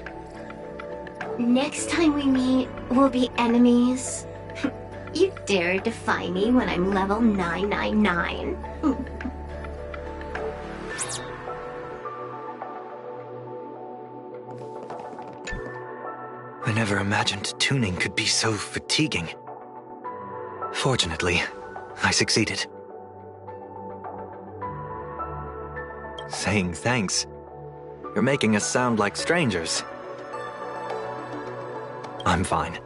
Next time we meet, we'll be enemies. You dare defy me when I'm level 999. I never imagined tuning could be so fatiguing. Fortunately, I succeeded. saying thanks. You're making us sound like strangers. I'm fine.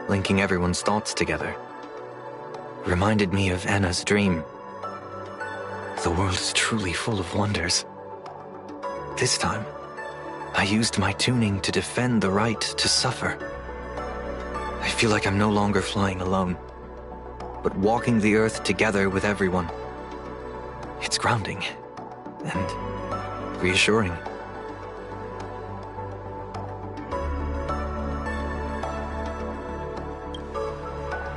Linking everyone's thoughts together reminded me of Anna's dream. The world is truly full of wonders. This time, I used my tuning to defend the right to suffer. I feel like I'm no longer flying alone, but walking the earth together with everyone. It's grounding and reassuring.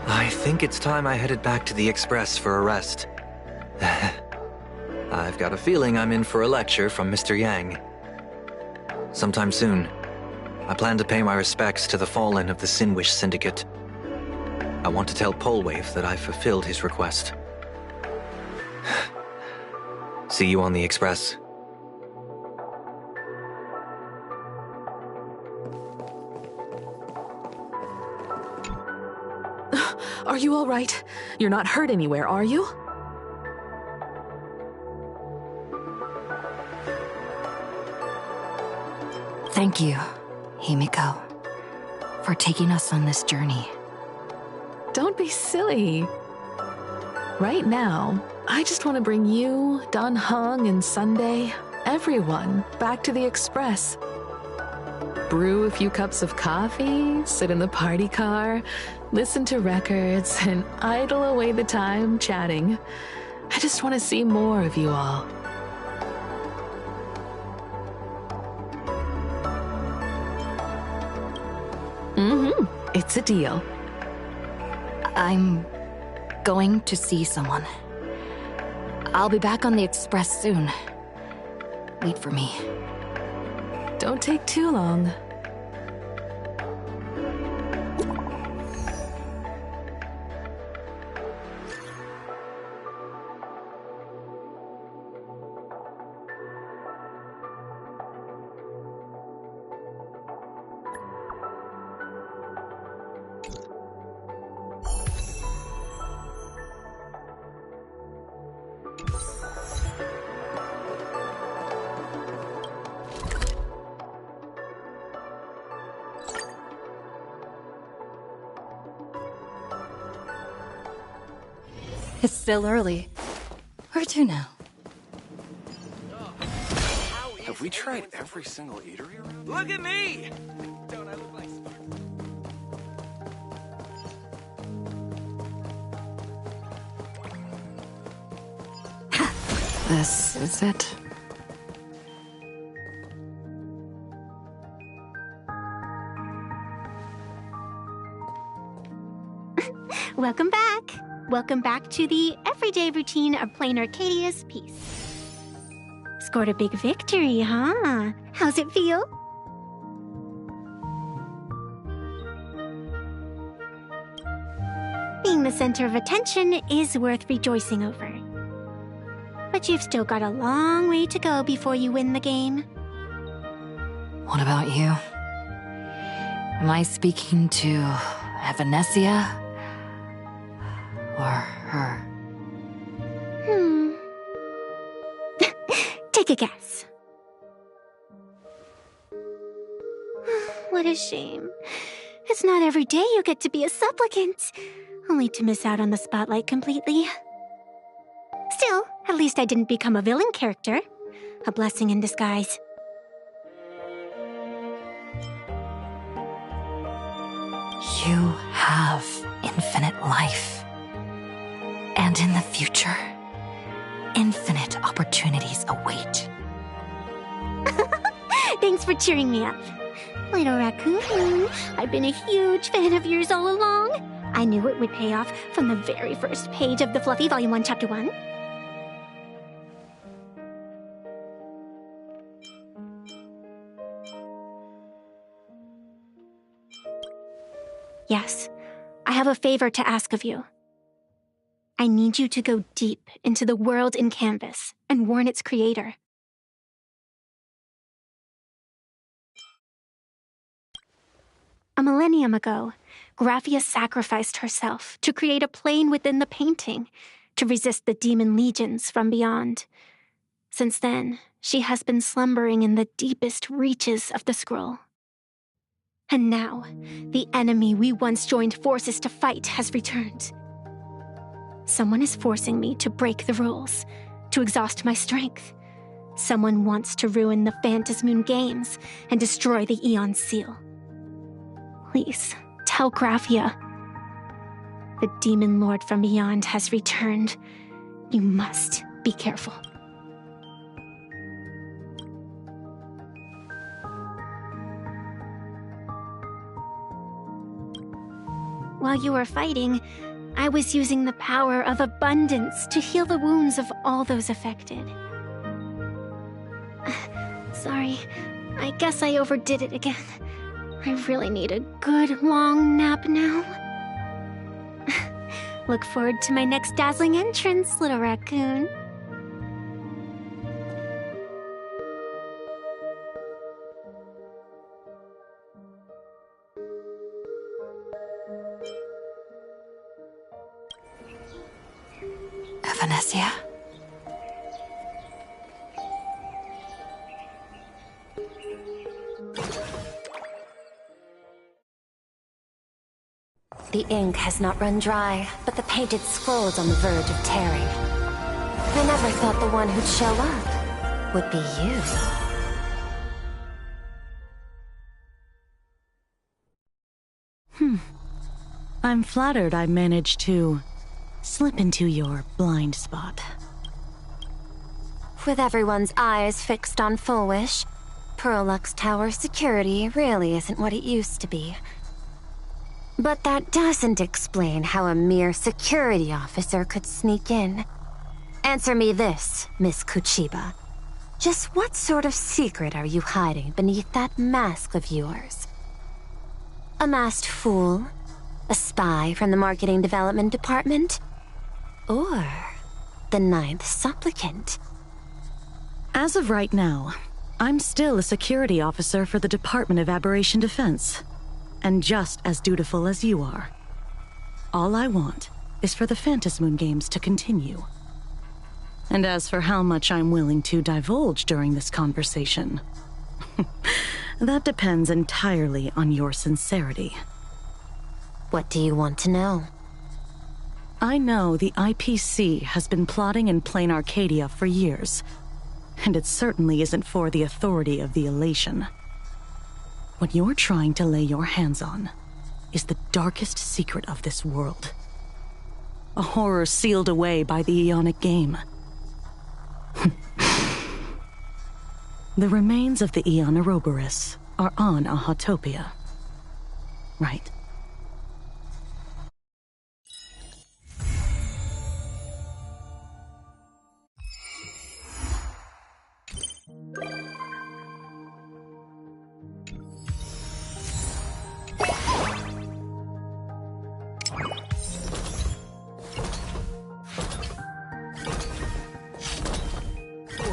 I think it's time I headed back to the Express for a rest. I've got a feeling I'm in for a lecture from Mr. Yang. Sometime soon, I plan to pay my respects to the fallen of the Sinwish Syndicate. I want to tell Polwave that I fulfilled his request. See you on the Express. Are you all right? You're not hurt anywhere, are you? Thank you, Himiko, for taking us on this journey. Don't be silly. Right now, I just want to bring you, Dan Heng, and Sunday, everyone, back to the Express. Brew a few cups of coffee, sit in the party car, listen to records, and idle away the time chatting. I just want to see more of you all. It's a deal. I'm going to see someone. I'll be back on the Express soon. Wait for me. Don't take too long. It's still early. Where to now? Have we tried every single eatery around? Look at me! Don't I look like This is it. Welcome back. Welcome back to the everyday routine of playing Arcadia's Peace. Scored a big victory, huh? How's it feel? Being the center of attention is worth rejoicing over. But you've still got a long way to go before you win the game. What about you? Am I speaking to Evanesia? Or her? Take a guess. What a shame. It's not every day you get to be a supplicant, only to miss out on the spotlight completely. Still, at least I didn't become a villain character. A blessing in disguise. You have infinite life. And in the future, infinite opportunities await. Thanks for cheering me up. Little Raccoon, I've been a huge fan of yours all along. I knew it would pay off from the very first page of the Fluffy Volume 1, Chapter 1. Yes, I have a favor to ask of you. I need you to go deep into the world in Canvas and warn its creator. A millennium ago, Graphia sacrificed herself to create a plane within the painting to resist the demon legions from beyond. Since then, she has been slumbering in the deepest reaches of the scroll. And now, the enemy we once joined forces to fight has returned. Someone is forcing me to break the rules, to exhaust my strength. Someone wants to ruin the Phantasmoon games and destroy the Aeon Seal. Please, tell Graphia. The Demon Lord from beyond has returned. You must be careful. While you were fighting, I was using the power of abundance to heal the wounds of all those affected. Sorry, I guess I overdid it again. I really need a good long nap now. Look forward to my next dazzling entrance, little raccoon. Evanesia? The ink has not run dry, but the painted scroll is on the verge of tearing. I never thought the one who'd show up would be you. I'm flattered I managed to slip into your blind spot. With everyone's eyes fixed on Full Wish, Pearlux Tower security really isn't what it used to be. But that doesn't explain how a mere security officer could sneak in. Answer me this, Miss Kuchiba. Just what sort of secret are you hiding beneath that mask of yours? A masked fool? A spy from the Marketing Development Department? Or the Ninth Supplicant? As of right now, I'm still a security officer for the Department of Aberration Defense, and just as dutiful as you are. All I want is for the Phantasmoon games to continue. And as for how much I'm willing to divulge during this conversation, that depends entirely on your sincerity. What do you want to know? I know the IPC has been plotting in plain Arcadia for years, and it certainly isn't for the authority of the Elation. What you're trying to lay your hands on is the darkest secret of this world. A horror sealed away by the Aeonic game. The remains of the Aeon Ouroboros are on Ahatopia. Right.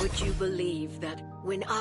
Would you believe that when I